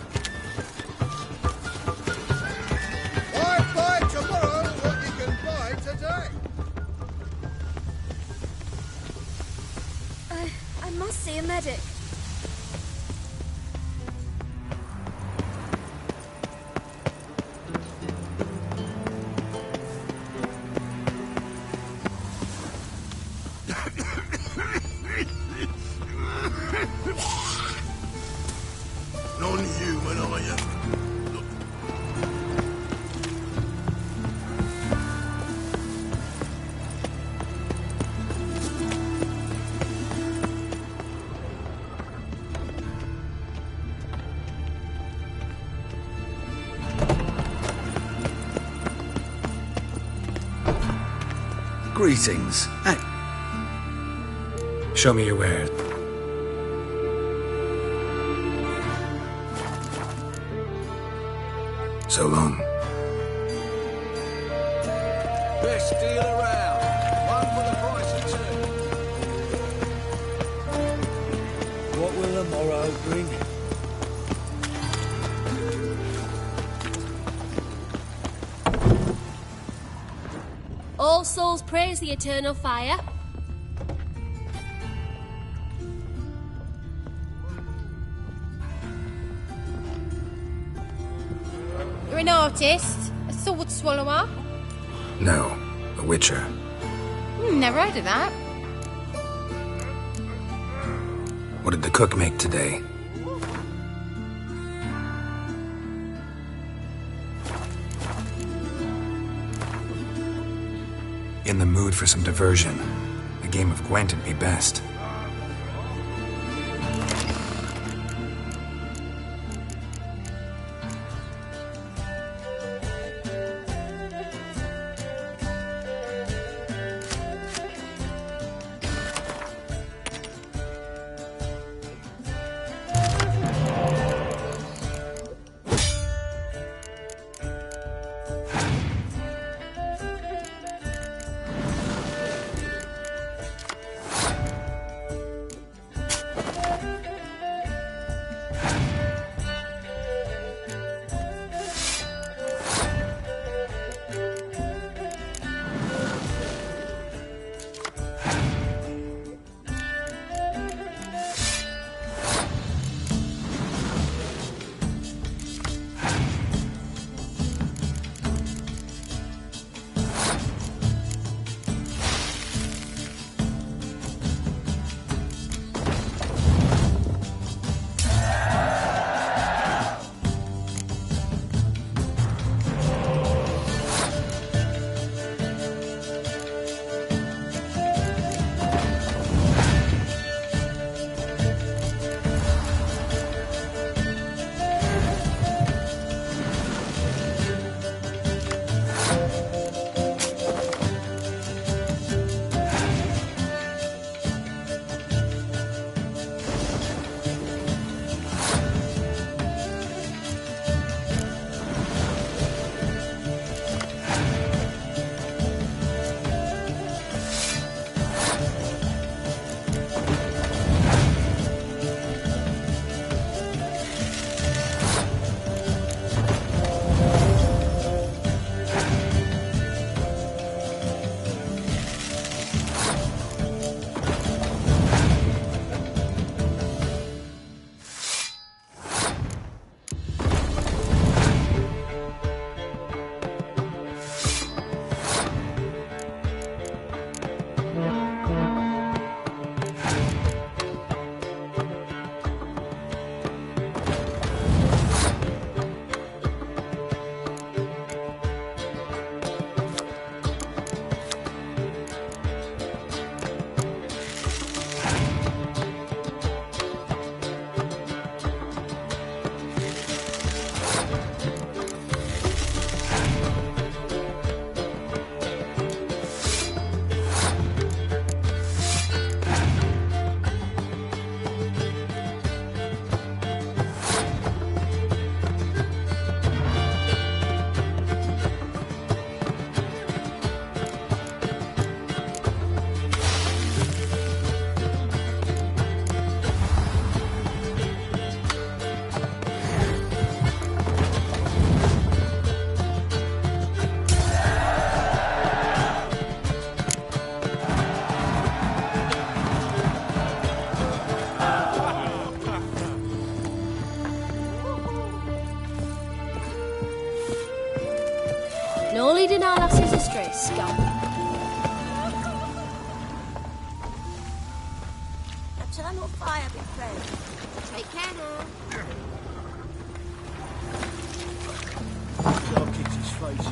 Buy tomorrow what you can buy today. I must see a medic. Non-human, are you? Greetings. Hey. Show me your wares. So long. Best deal around. One for the price of two. What will the morrow bring? All souls praise the eternal fire. You're an artist? A sword swallower? No, a witcher. Never heard of that. What did the cook make today? In the mood for some diversion. A game of Gwent would be best. No leading our lasses astray, scum. Eternal fire be praised. Take care now. I'll kick his face.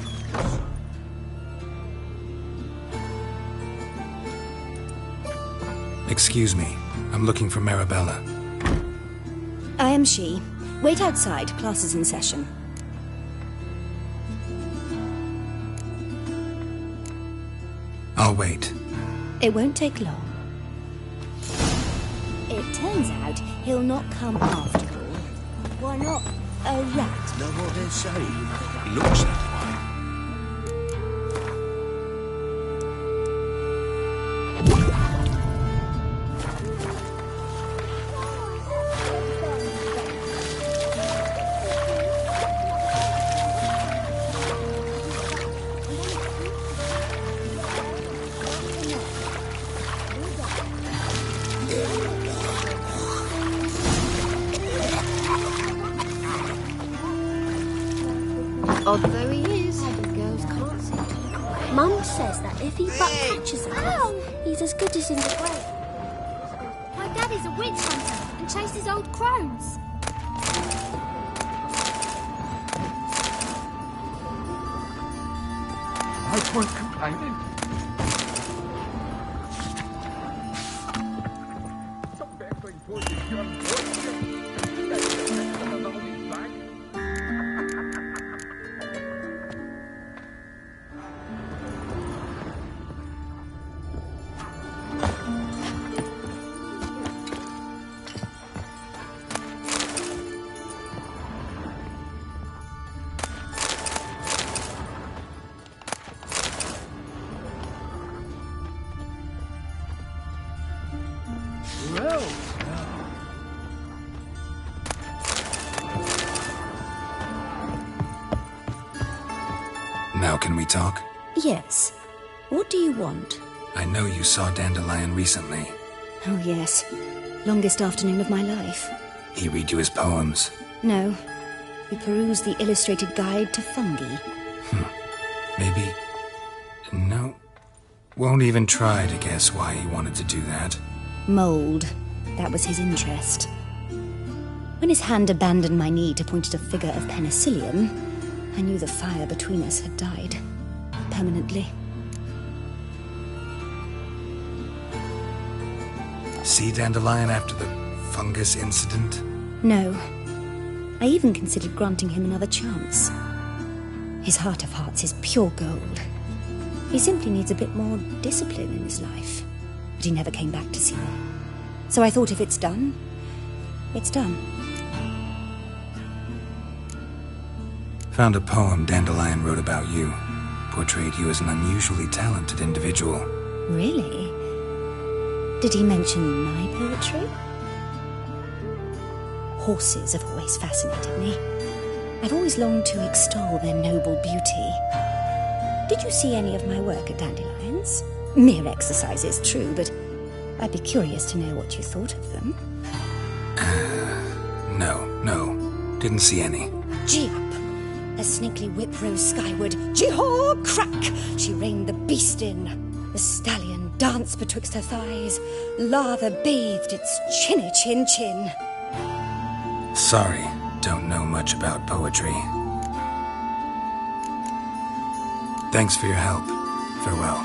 Excuse me. I'm looking for Marabella. I am she. Wait outside. Class is in session. I'll wait. It won't take long. It turns out he'll not come after all. Why not? A rat. Know what they say? He looks that way. Odd though he is, the girls can't seem to be quiet. Mum says that if he but catches us, he's as good as in the grave. My daddy's a witch hunter and chases old crones. I was complaining. Stop battling poison, you unfortunate. Now can we talk? Yes. What do you want? I know you saw Dandelion recently. Oh, yes. Longest afternoon of my life. He read you his poems. No. We perused the illustrated guide to fungi. Maybe... No. Won't even try to guess why he wanted to do that. Mold. That was his interest. When his hand abandoned my knee to point at a figure of penicillium, I knew the fire between us had died. Permanently. See Dandelion after the fungus incident? No. I even considered granting him another chance. His heart of hearts is pure gold. He simply needs a bit more discipline in his life. But he never came back to see me. So I thought if it's done, it's done. Found a poem Dandelion wrote about you. Portrayed you as an unusually talented individual. Really? Did he mention my poetry? Horses have always fascinated me. I've always longed to extol their noble beauty. Did you see any of my work at Dandelion's? Mere exercises, true, but I'd be curious to know what you thought of them. No. Didn't see any. Gee up! A snakely whip rose skyward. Gee-haw! Crack! She reined the beast in. The stallion danced betwixt her thighs. Lather bathed its chinny chin. Sorry, don't know much about poetry. Thanks for your help. Farewell.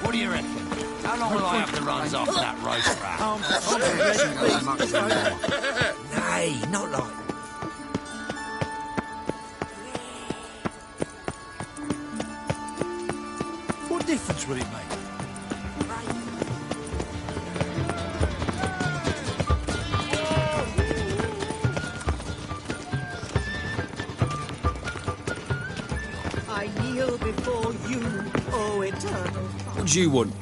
What do you reckon? How long will I have the runs off that roast rat? Nay, not like... What difference will it make? I kneel before you, O eternal. What do you want?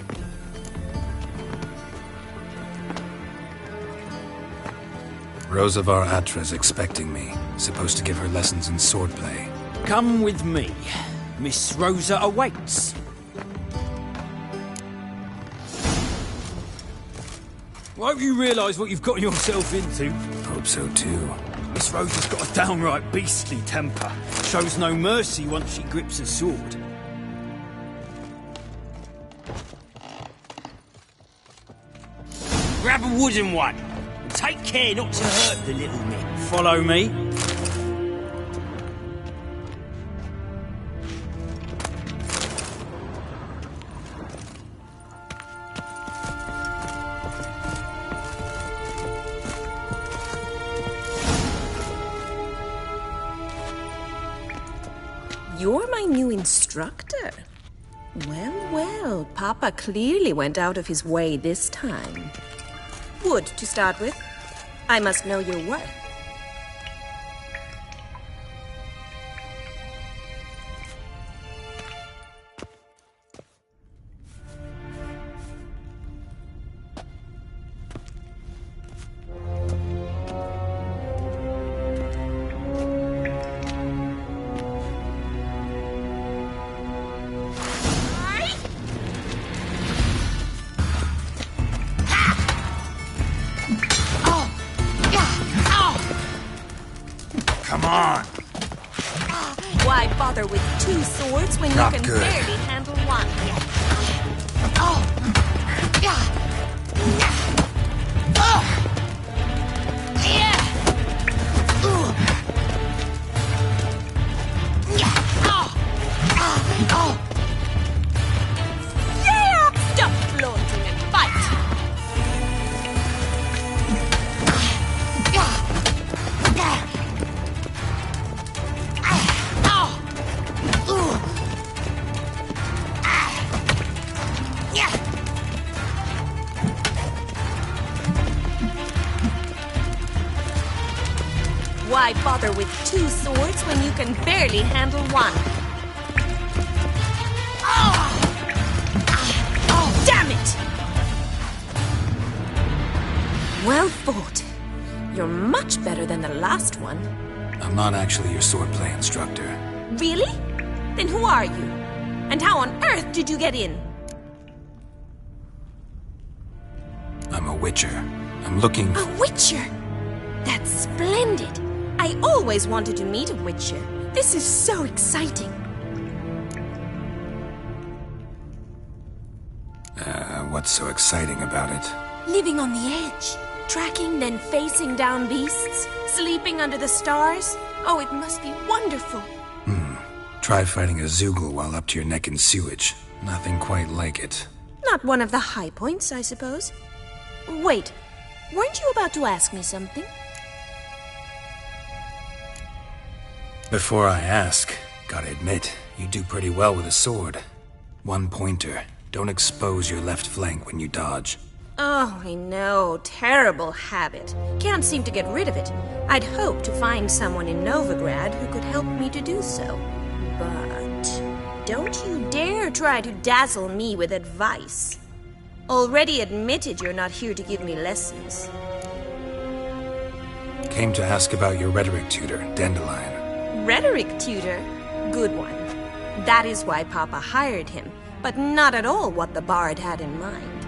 Rosavar Atra's expecting me. Supposed to give her lessons in swordplay. Come with me. Miss Rosa awaits. I hope you realise what you've got yourself into. Hope so too. Miss Rosa's got a downright beastly temper. Shows no mercy once she grips a sword. Grab a wooden one. And take care not to hurt the little mitt. Follow me. You're my new instructor. Well, well, Papa clearly went out of his way this time. Wood, to start with. I must know your worth. Come on! Why bother with two swords when Not you can good. barely handle one? Yeah! Stop flaunting and fight! Why bother with two swords when you can barely handle one? Oh, damn it! Well fought. You're much better than the last one. I'm not actually your swordplay instructor. Really? Then who are you? And how on earth did you get in? I'm a witcher. I'm looking for... A witcher? That's splendid. I always wanted to meet a witcher. This is so exciting. What's so exciting about it? Living on the edge. Tracking, then facing down beasts. Sleeping under the stars. Oh, it must be wonderful. Try fighting a Zoogle while up to your neck in sewage. Nothing quite like it. Not one of the high points, I suppose. Wait, weren't you about to ask me something? Before I ask, gotta admit, you do pretty well with a sword. One pointer. Don't expose your left flank when you dodge. Oh, I know. Terrible habit. Can't seem to get rid of it. I'd hoped to find someone in Novigrad who could help me to do so. But don't you dare try to dazzle me with advice. Already admitted you're not here to give me lessons. Came to ask about your rhetoric tutor, Dandelion. Rhetoric tutor? Good one. That is why Papa hired him, but not at all what the bard had in mind.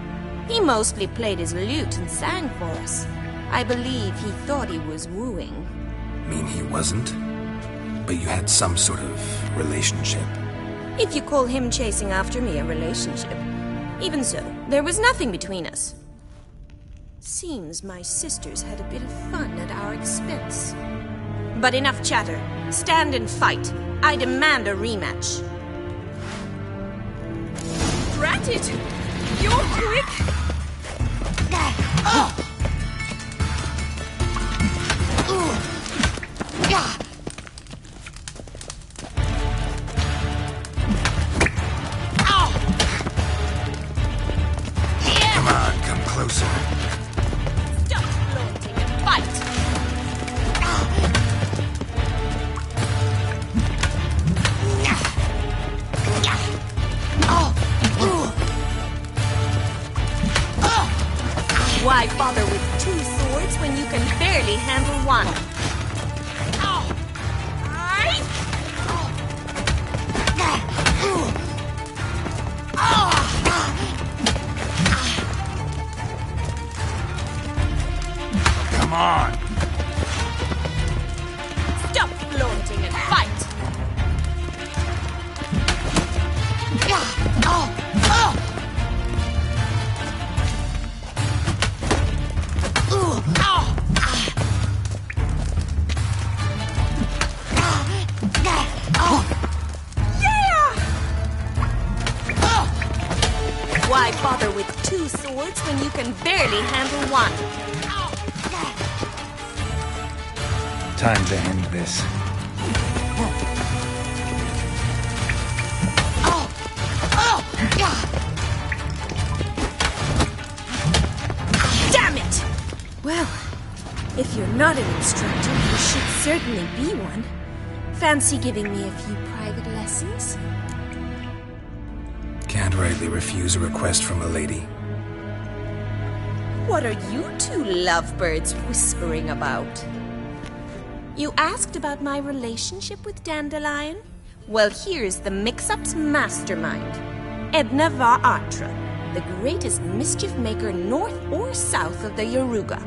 He mostly played his lute and sang for us. I believe he thought he was wooing. Mean he wasn't? But you had some sort of relationship. If you call him chasing after me a relationship. Even so, there was nothing between us. Seems my sisters had a bit of fun at our expense. But enough chatter. Stand and fight. I demand a rematch. Drat it! You're quick! Come on, come closer. Stop flaunting and fight! Why bother one. Come on. Stop flaunting and fight. Why bother with two swords when you can barely handle one? Time to end this. Damn it! Well, if you're not an instructor, you should certainly be one. Fancy giving me a few private lessons? Can't rightly refuse a request from a lady. What are you two lovebirds whispering about? You asked about my relationship with Dandelion? Well, here's the mix-up's mastermind. Edna Va Atra, the greatest mischief maker north or south of the Yaruga.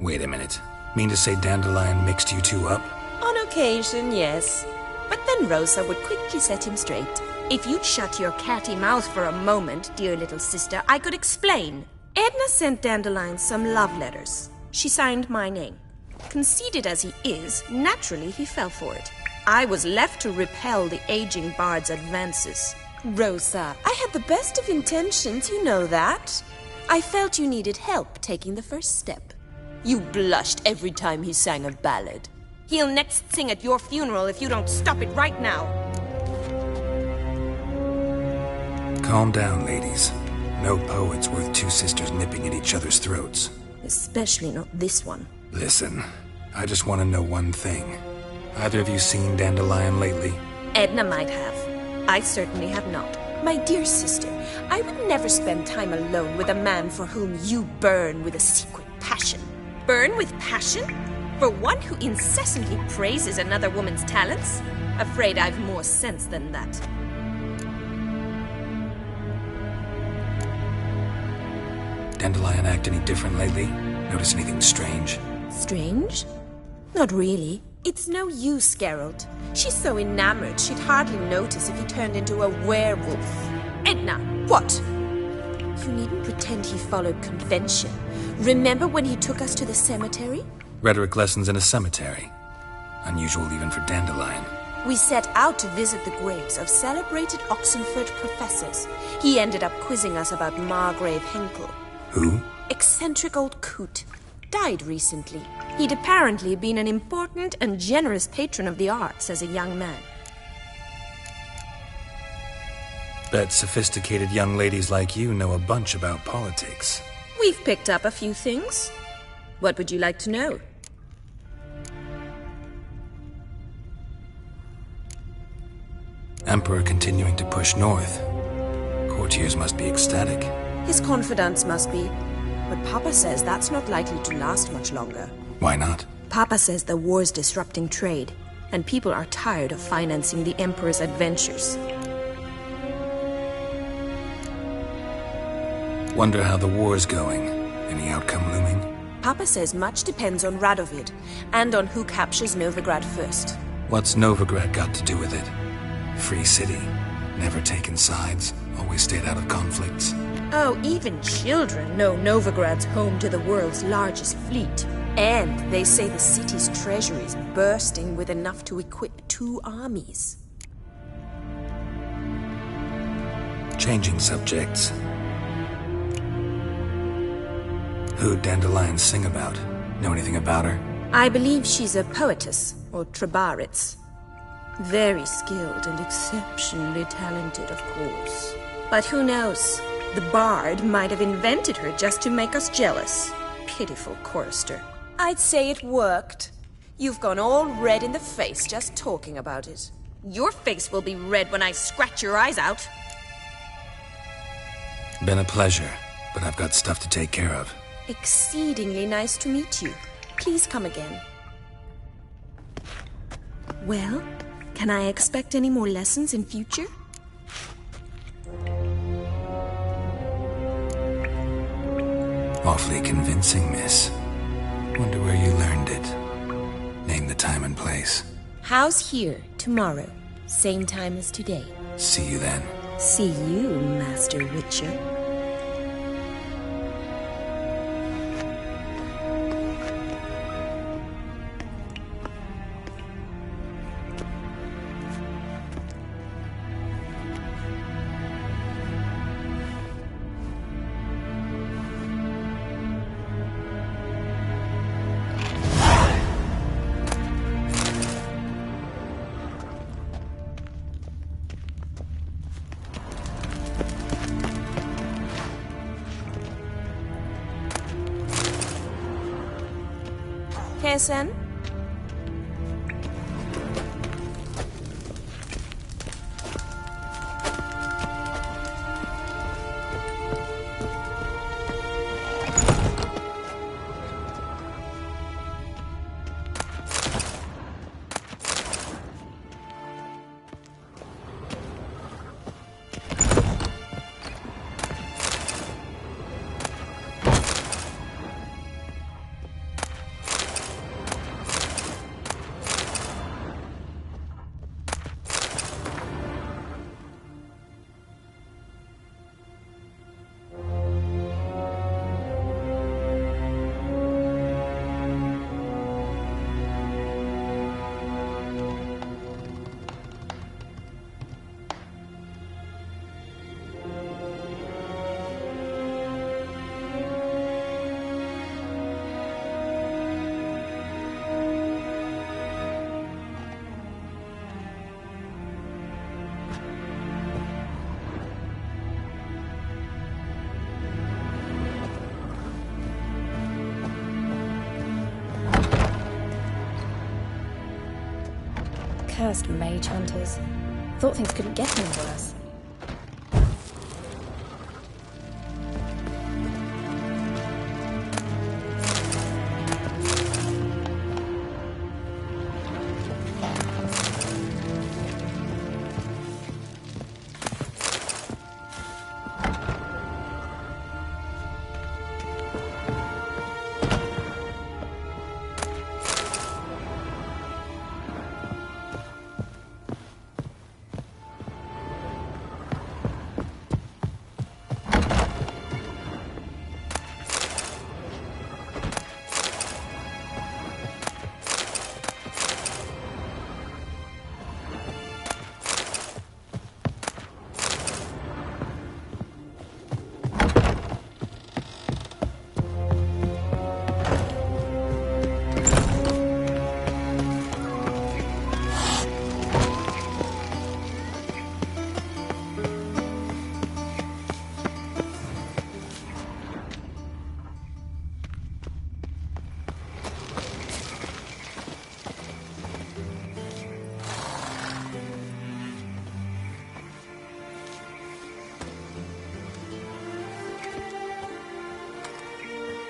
Wait a minute. Mean to say Dandelion mixed you two up? On occasion, yes. But then Rosa would quickly set him straight. If you'd shut your catty mouth for a moment, dear little sister, I could explain. Edna sent Dandelion some love letters. She signed my name. Conceited as he is, naturally he fell for it. I was left to repel the aging bard's advances. Rosa, I had the best of intentions, you know that. I felt you needed help taking the first step. You blushed every time he sang a ballad. He'll next sing at your funeral if you don't stop it right now. Calm down, ladies. No poet's worth two sisters nipping at each other's throats. Especially not this one. Listen, I just want to know one thing. Either of you seen Dandelion lately? Edna might have. I certainly have not. My dear sister, I would never spend time alone with a man for whom you burn with a secret passion. Burn with passion? For one who incessantly praises another woman's talents? Afraid I've more sense than that. Dandelion act any different lately? Notice anything strange? Strange? Not really. It's no use, Geralt. She's so enamored she'd hardly notice if he turned into a werewolf. Edna, what? You needn't pretend he followed convention. Remember when he took us to the cemetery? Rhetoric lessons in a cemetery. Unusual even for Dandelion. We set out to visit the graves of celebrated Oxenford professors. He ended up quizzing us about Margrave Henkel. Who? Eccentric old coot. Died recently. He'd apparently been an important and generous patron of the arts as a young man. Bet sophisticated young ladies like you know a bunch about politics. We've picked up a few things. What would you like to know? Emperor continuing to push north. Courtiers must be ecstatic. His confidants must be. But Papa says that's not likely to last much longer. Why not? Papa says the war's disrupting trade, and people are tired of financing the Emperor's adventures. Wonder how the war's going. Any outcome looming? Papa says much depends on Radovid, and on who captures Novigrad first. What's Novigrad got to do with it? Free city. Never taken sides. Always stayed out of conflicts. Oh, even children know Novigrad's home to the world's largest fleet. And they say the city's treasury is bursting with enough to equip 2 armies. Changing subjects. Who'd Dandelion sing about? Know anything about her? I believe she's a poetess, or Trebaritz. Very skilled and exceptionally talented, of course. But who knows? The bard might have invented her just to make us jealous. Pitiful chorister. I'd say it worked. You've gone all red in the face just talking about it. Your face will be red when I scratch your eyes out. Been a pleasure. but I've got stuff to take care of. Exceedingly nice to meet you. Please come again. Well, can I expect any more lessons in future? Awfully convincing, miss. Wonder where you learned it. Name the time and place. House here, tomorrow. Same time as today. See you then. See you, Master Witcher. Sen? Cursed mage hunters. Thought things couldn't get any worse.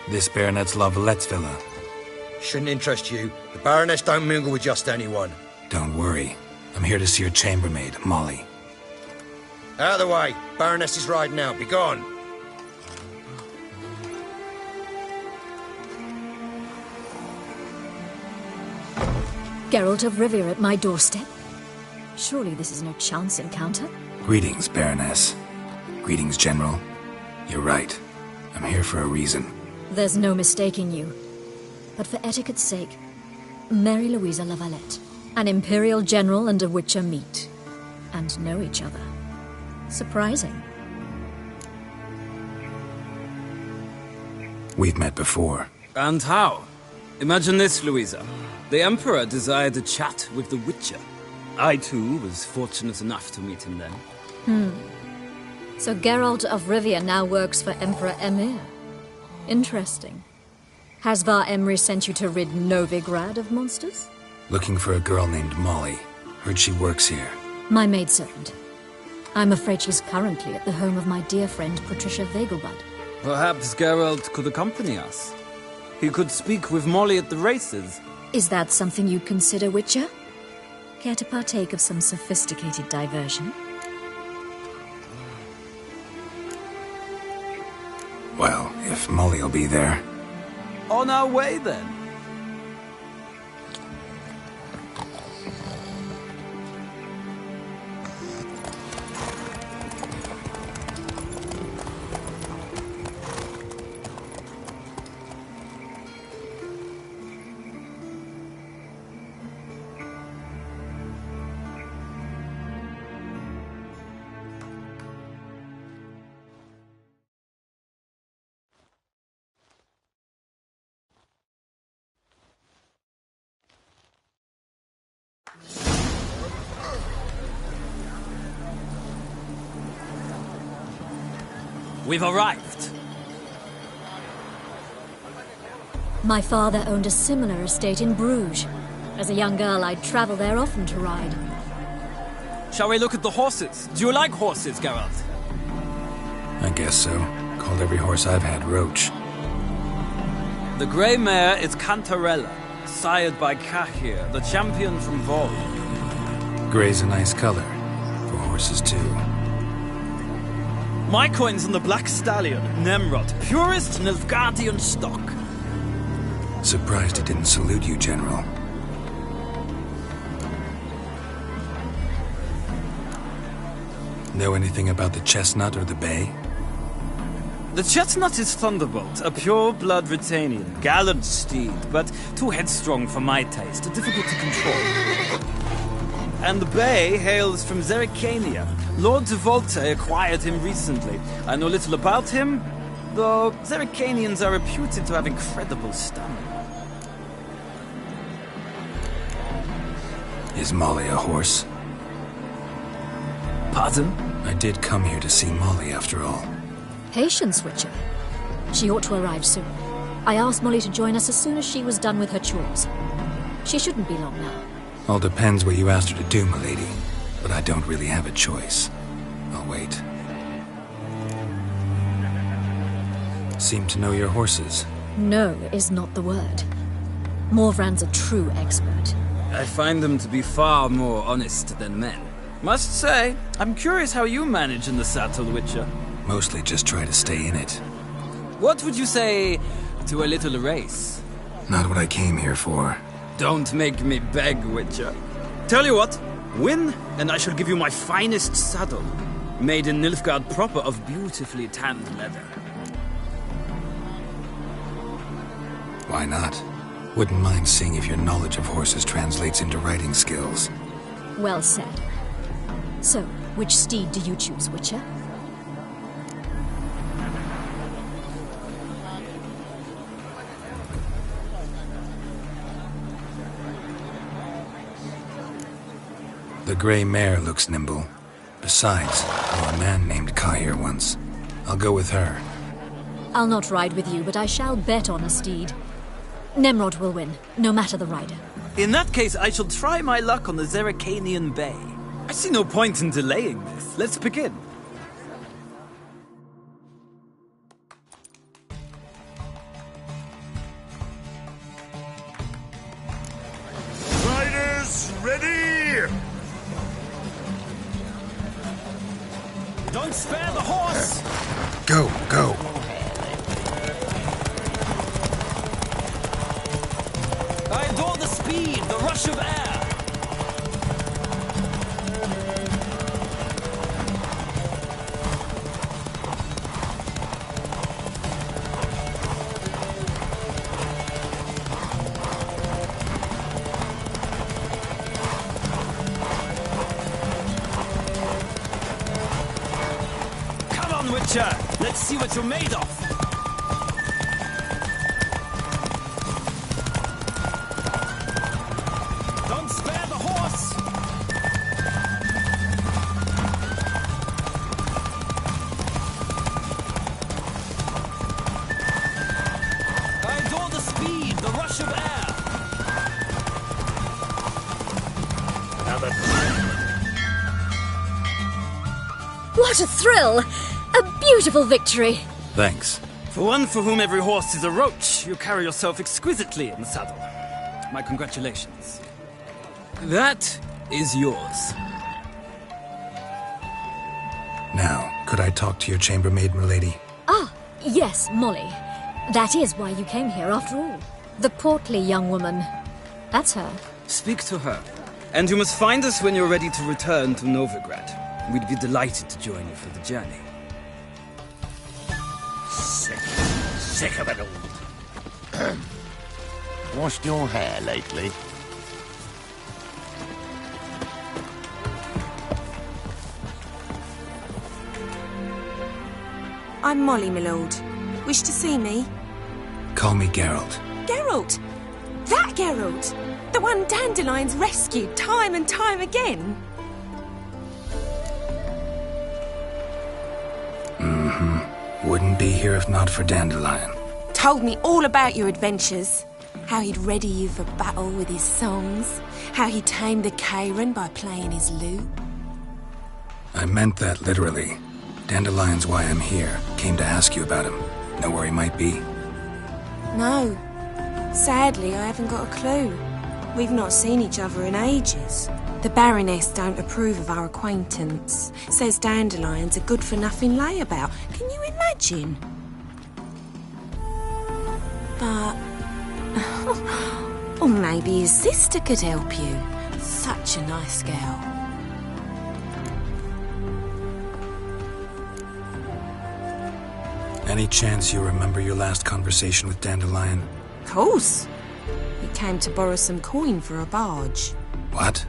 This Baronet's La Vallette's villa. Shouldn't interest you. The Baroness don't mingle with just anyone. Don't worry. I'm here to see your chambermaid, Molly. Out of the way. Baroness is riding out. Be gone. Geralt of Rivia at my doorstep? Surely this is no chance encounter? Greetings, Baroness. Greetings, General. You're right. I'm here for a reason. There's no mistaking you. But for etiquette's sake, Mary Louisa La Valette, an Imperial General and a Witcher meet, and know each other. Surprising. We've met before. And how? Imagine this, Louisa. The Emperor desired a chat with the Witcher. I, too, was fortunate enough to meet him then. So Geralt of Rivia now works for Emperor Emhyr. Interesting. Has Var Emry sent you to rid Novigrad of monsters? Looking for a girl named Molly. Heard she works here. My maidservant. I'm afraid she's currently at the home of my dear friend Patricia Vegelbud. Perhaps Geralt could accompany us. He could speak with Molly at the races. Is that something you'd consider, Witcher? Care to partake of some sophisticated diversion? Well, if Molly'll be there. On our way, then. We've arrived. My father owned a similar estate in Bruges. As a young girl, I'd travel there often to ride. Shall we look at the horses? Do you like horses, Geralt? I guess so. Called every horse I've had Roach. The grey mare is Cantarella, sired by Cahir, the champion from Vol. Grey's a nice color. For horses, too. My coin's on the Black Stallion, Nemrod, purest Nilfgaardian stock. Surprised he didn't salute you, General. Know anything about the chestnut or the bay? The chestnut is Thunderbolt, a pure-blood Britannian, gallant steed, but too headstrong for my taste, difficult to control. And the bay hails from Zerrikania. Lord de Volte acquired him recently. I know little about him, though Zerrikanians are reputed to have incredible stamina. Is Molly a horse? Pardon? I did come here to see Molly, after all. Patience, Witcher. She ought to arrive soon. I asked Molly to join us as soon as she was done with her chores. She shouldn't be long now. All depends what you asked her to do, milady. But I don't really have a choice. I'll wait. Seem to know your horses. No is not the word. Morvran's a true expert. I find them to be far more honest than men. Must say, I'm curious how you manage in the saddle, Witcher. Mostly just try to stay in it. What would you say to a little race? Not what I came here for. Don't make me beg, Witcher. Tell you what, win, and I shall give you my finest saddle. Made in Nilfgaard proper of beautifully tanned leather. Why not? Wouldn't mind seeing if your knowledge of horses translates into riding skills. Well said. So, which steed do you choose, Witcher? The grey mare looks nimble. Besides, I knew a man named Cahir once. I'll go with her. I'll not ride with you, but I shall bet on a steed. Nemrod will win, no matter the rider. In that case, I shall try my luck on the Zerrikanian Bay. I see no point in delaying this. Let's begin. Riders, ready! Don't spare the horse! Go, go. I adore the speed, the rush of air. Come on, Witcher. Let's see what you're made of. Don't spare the horse! I adore the speed, the rush of air. What a thrill! A beautiful victory! Thanks. For one for whom every horse is a roach, you carry yourself exquisitely in the saddle. My congratulations. That is yours. Now, could I talk to your chambermaid, milady? Ah, yes, Molly. That is why you came here, after all. The portly young woman. That's her. Speak to her. And you must find us when you're ready to return to Novigrad. We'd be delighted to join you for the journey. Sick of it all. Washed your hair lately? I'm Molly, my lord. Wish to see me? Call me Geralt. Geralt! That Geralt! The one Dandelion's rescued time and time again! Wouldn't be here if not for Dandelion. Told me all about your adventures. How he'd ready you for battle with his songs. How he tamed the Karen by playing his lute. I meant that literally. Dandelion's why I'm here. Came to ask you about him. Know where he might be? No. Sadly, I haven't got a clue. We've not seen each other in ages. The Baroness don't approve of our acquaintance. Says Dandelion's a good-for-nothing layabout. Can you imagine? But... or maybe his sister could help you. Such a nice girl. Any chance you remember your last conversation with Dandelion? Of course. He came to borrow some coin for a barge. What?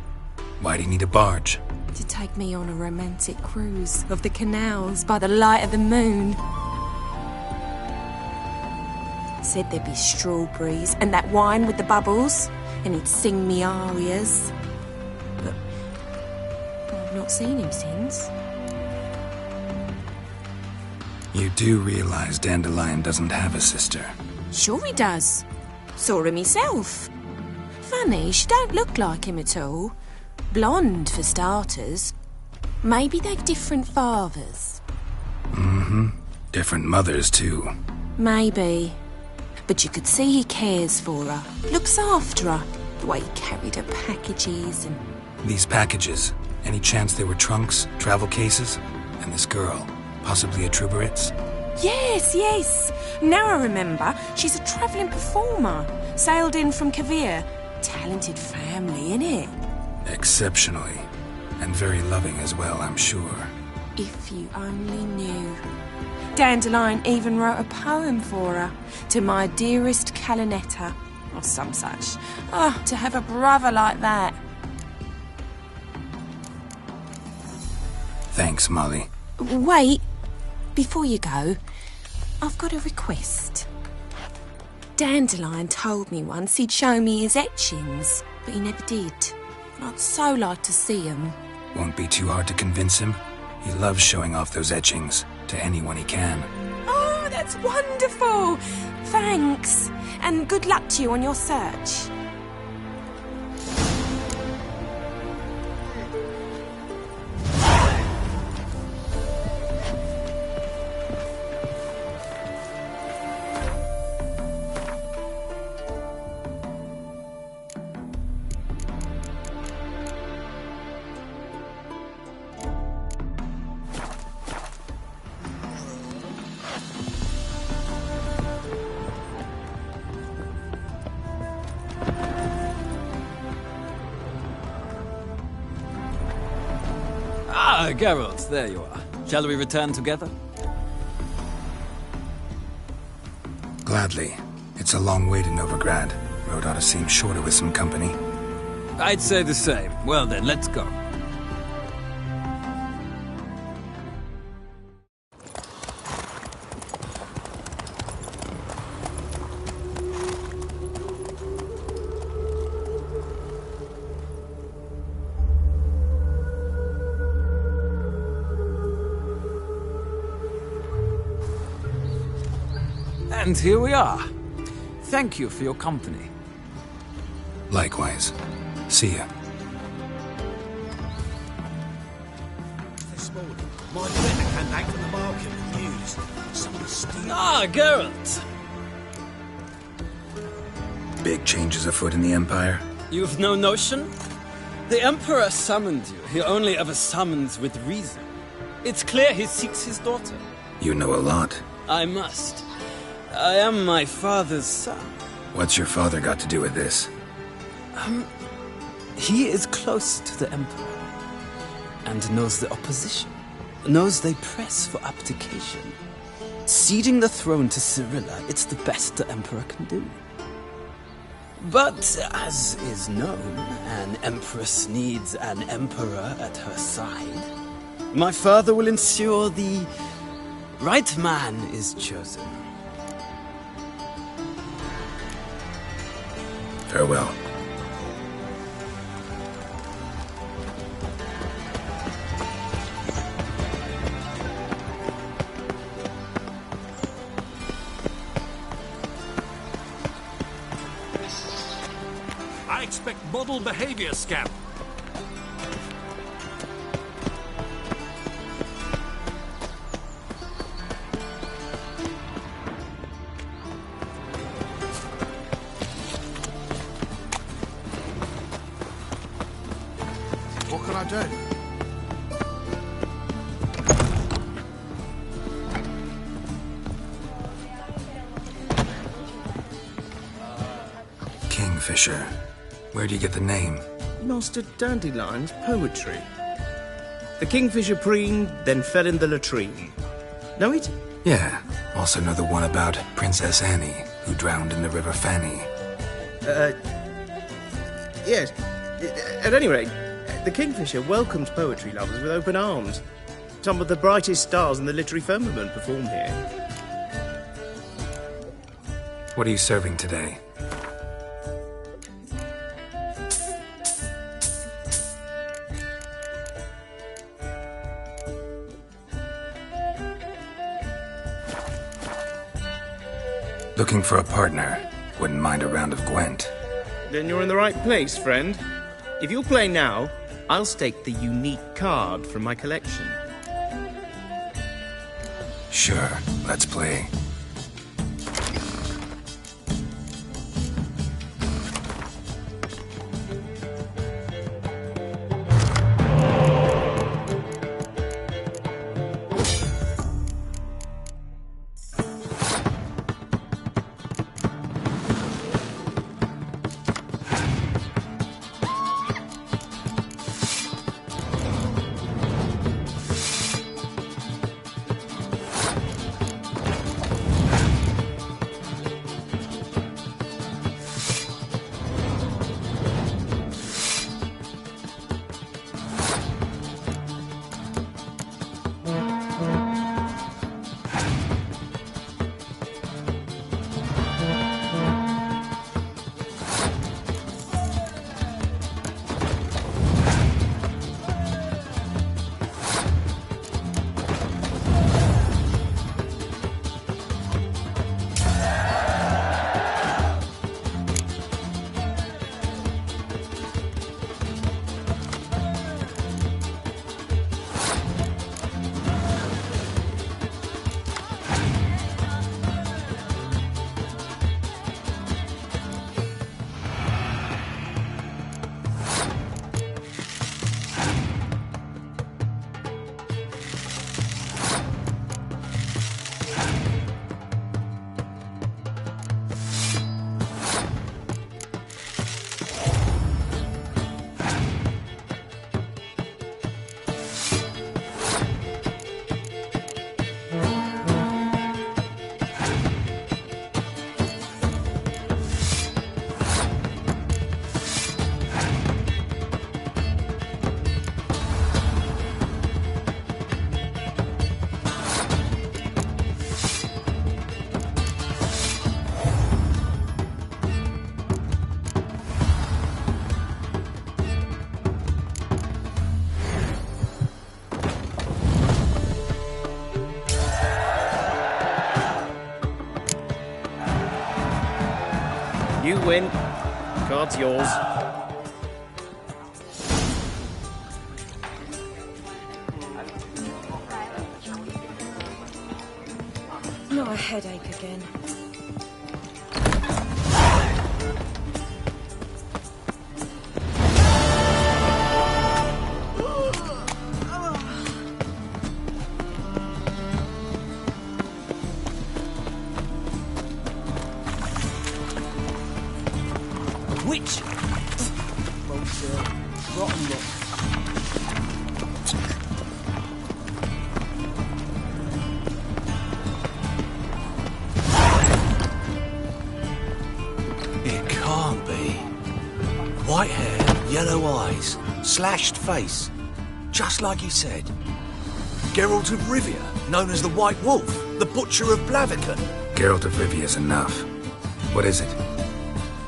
Why'd he need a barge? To take me on a romantic cruise of the canals by the light of the moon. Said there'd be strawberries and that wine with the bubbles, and he'd sing me arias. But I've not seen him since. You do realize Dandelion doesn't have a sister? Sure he does. Saw him myself. Funny, she don't look like him at all. Blonde, for starters. Maybe they've different fathers. Different mothers, too. Maybe. But you could see he cares for her. Looks after her. The way he carried her packages and... These packages, any chance they were trunks, travel cases? And this girl, possibly a Truberitz? Yes, yes. Now I remember. She's a travelling performer. Sailed in from Kavir. Talented family, innit? Exceptionally. And very loving as well, I'm sure. If you only knew. Dandelion even wrote a poem for her. To my dearest Calinetta. Or some such. Oh, to have a brother like that. Thanks, Molly. Wait. Before you go, I've got a request. Dandelion told me once he'd show me his etchings, but he never did. And I'd so like to see them. Won't be too hard to convince him. He loves showing off those etchings to anyone he can. Oh, that's wonderful! Thanks. And good luck to you on your search. Ah, Geralt, there you are. Shall we return together? Gladly. It's a long way to Novigrad. Road ought to seem shorter with some company. I'd say the same. Well then, let's go. And here we are. Thank you for your company. Likewise. See ya. This morning, my friend came back from the market with news. Please, someone steal. Ah, Geralt! Big changes afoot in the Empire? You've no notion? The Emperor summoned you. He only ever summons with reason. It's clear he seeks his daughter. You know a lot. I must. I am my father's son. What's your father got to do with this? He is close to the Emperor, and knows the opposition, knows they press for abdication. Ceding the throne to Cyrilla, it's the best the Emperor can do. But, as is known, an Empress needs an Emperor at her side. My father will ensure the right man is chosen. Farewell. I expect model behavior scan. What can I do? Kingfisher. Where do you get the name? Master Dandelion's poetry. The kingfisher preened, then fell in the latrine. Know it? Yeah. Also know the one about Princess Annie, who drowned in the River Fanny. Yes. At any rate, the kingfisher welcomes poetry lovers with open arms. Some of the brightest stars in the literary firmament perform here. What are you serving today? Looking for a partner. Wouldn't mind a round of Gwent. Then you're in the right place, friend. If you'll play now, I'll stake the unique card from my collection. Sure, let's play. You win. Card's yours. a headache again. Witch! Rotten luck. It can't be. White hair, yellow eyes, slashed face. Just like he said. Geralt of Rivia, known as the White Wolf, the Butcher of Blaviken. Geralt of Rivia's enough. What is it?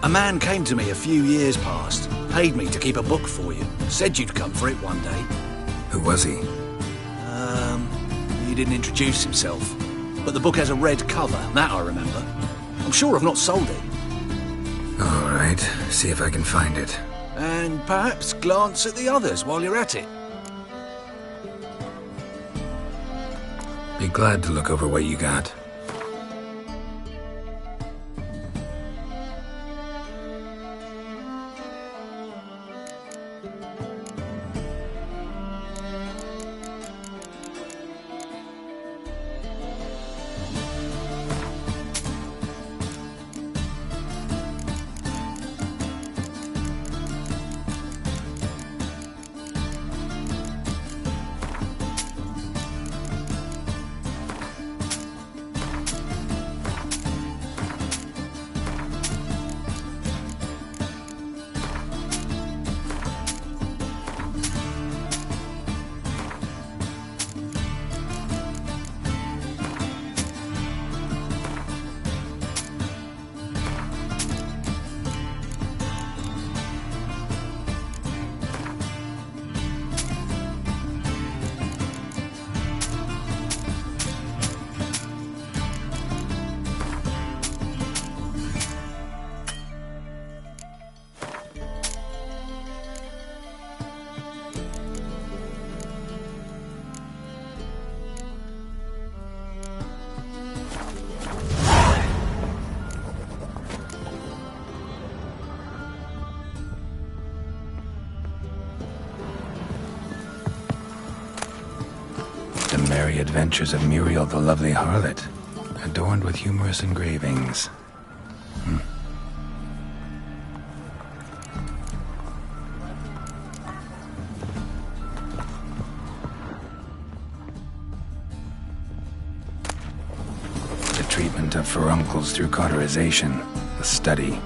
A man came to me a few years past, paid me to keep a book for you, said you'd come for it one day. Who was he? He didn't introduce himself. But the book has a red cover, that I remember. I'm sure I've not sold it. All right, see if I can find it. And perhaps glance at the others while you're at it. Be glad to look over what you got. The merry adventures of Muriel the lovely harlot, adorned with humorous engravings. The treatment of furuncles through cauterization, a study.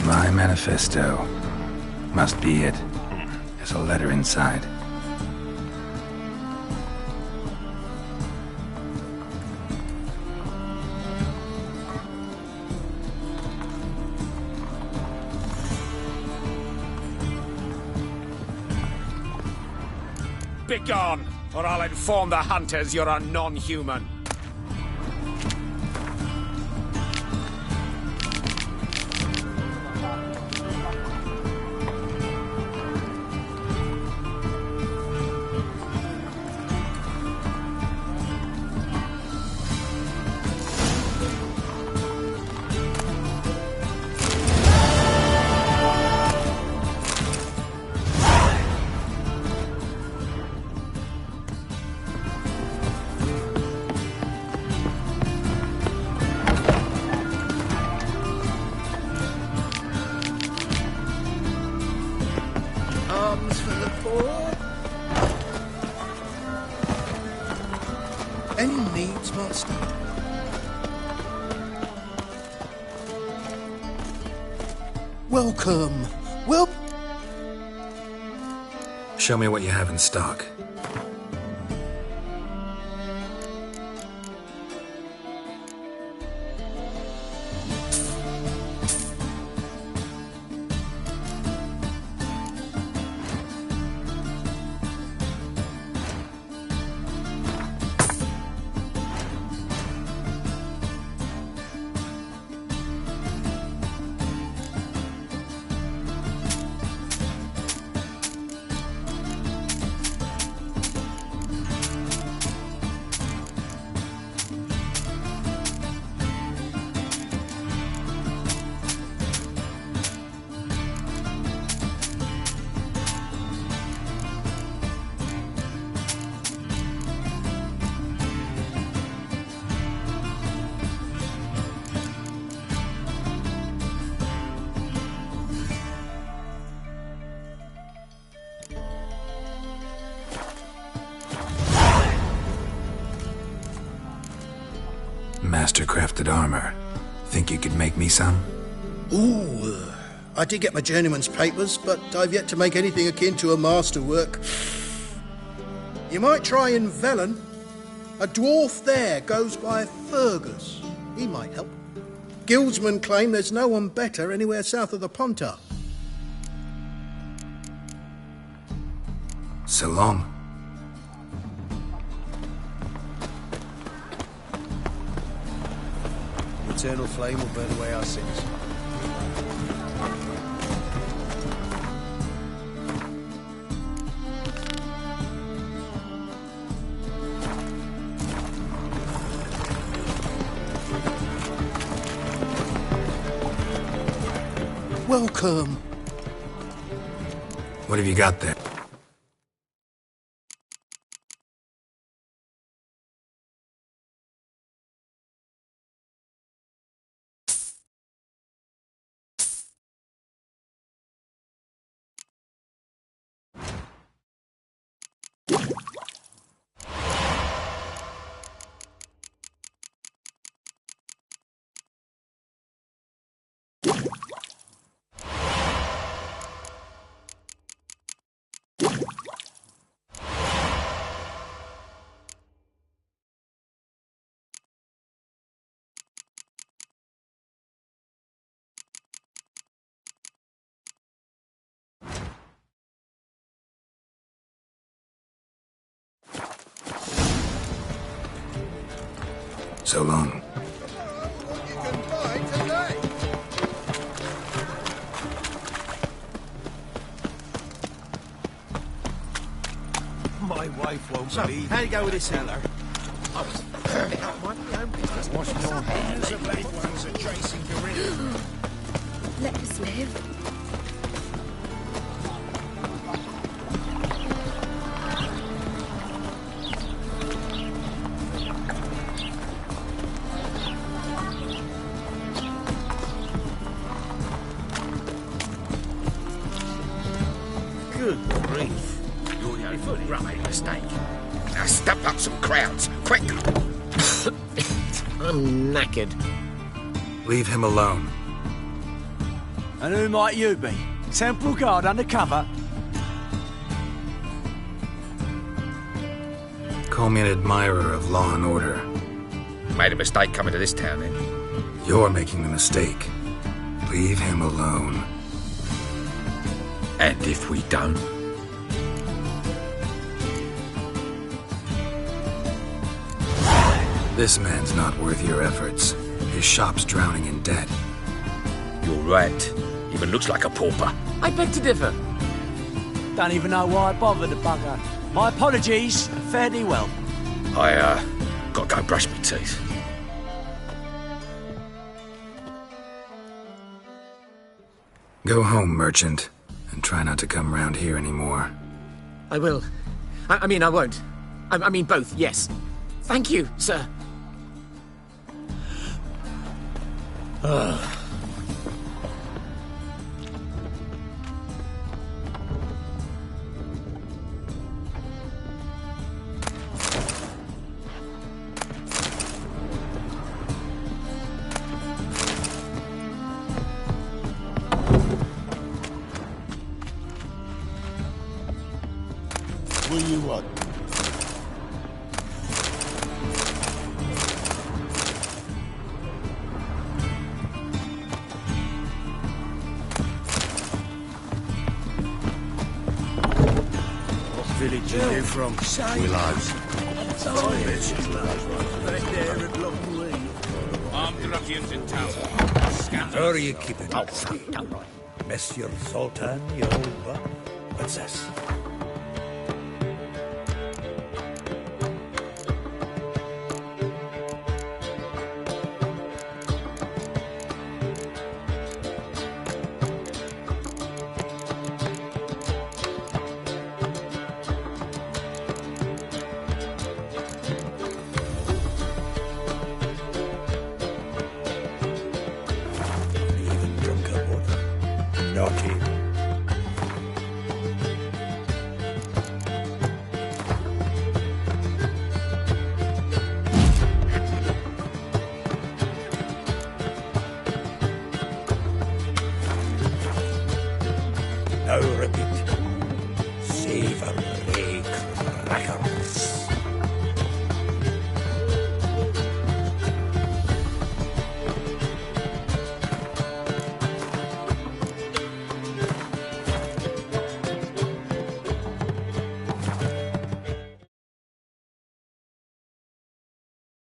My manifesto. Must be it. There's a letter inside. Begone, or I'll inform the hunters you're a non-human. Any needs, Master? Welcome. Show me what you have in stock. Master-crafted armor. Think you could make me some? Ooh, I did get my journeyman's papers, but I've yet to make anything akin to a masterwork. You might try in Velen. A dwarf there goes by Fergus. He might help. Guildsmen claim there's no one better anywhere south of the Pontar. So long. Eternal flame will burn away our sins. Welcome. What have you got there? So long. My wife won't So, believe. how'd it go with this seller? I was mind my own business. What's your Hands the big ones are chasing gorillas. Let us live. Good grief. You're the only foot right mistake. Now step up some crowds, quick! I'm knackered. Leave him alone. And who might you be? Temple Guard undercover? Call me an admirer of law and order. Made a mistake coming to this town, then. You're making the mistake. Leave him alone. And if we don't? This man's not worth your efforts. His shop's drowning in debt. You're right. Even looks like a pauper. I beg to differ. Don't even know why I bothered the bugger. My apologies. Fare thee well. I, gotta go brush my teeth. Go home, merchant, and try not to come round here anymore. I will. I mean, I won't. I mean both, yes. Thank you, sir. What do you want? What village are you from? Willows. Armed ruffians in town. Where are you keeping? Oh, don't worry. Monsieur Sultan, your princess. Naughty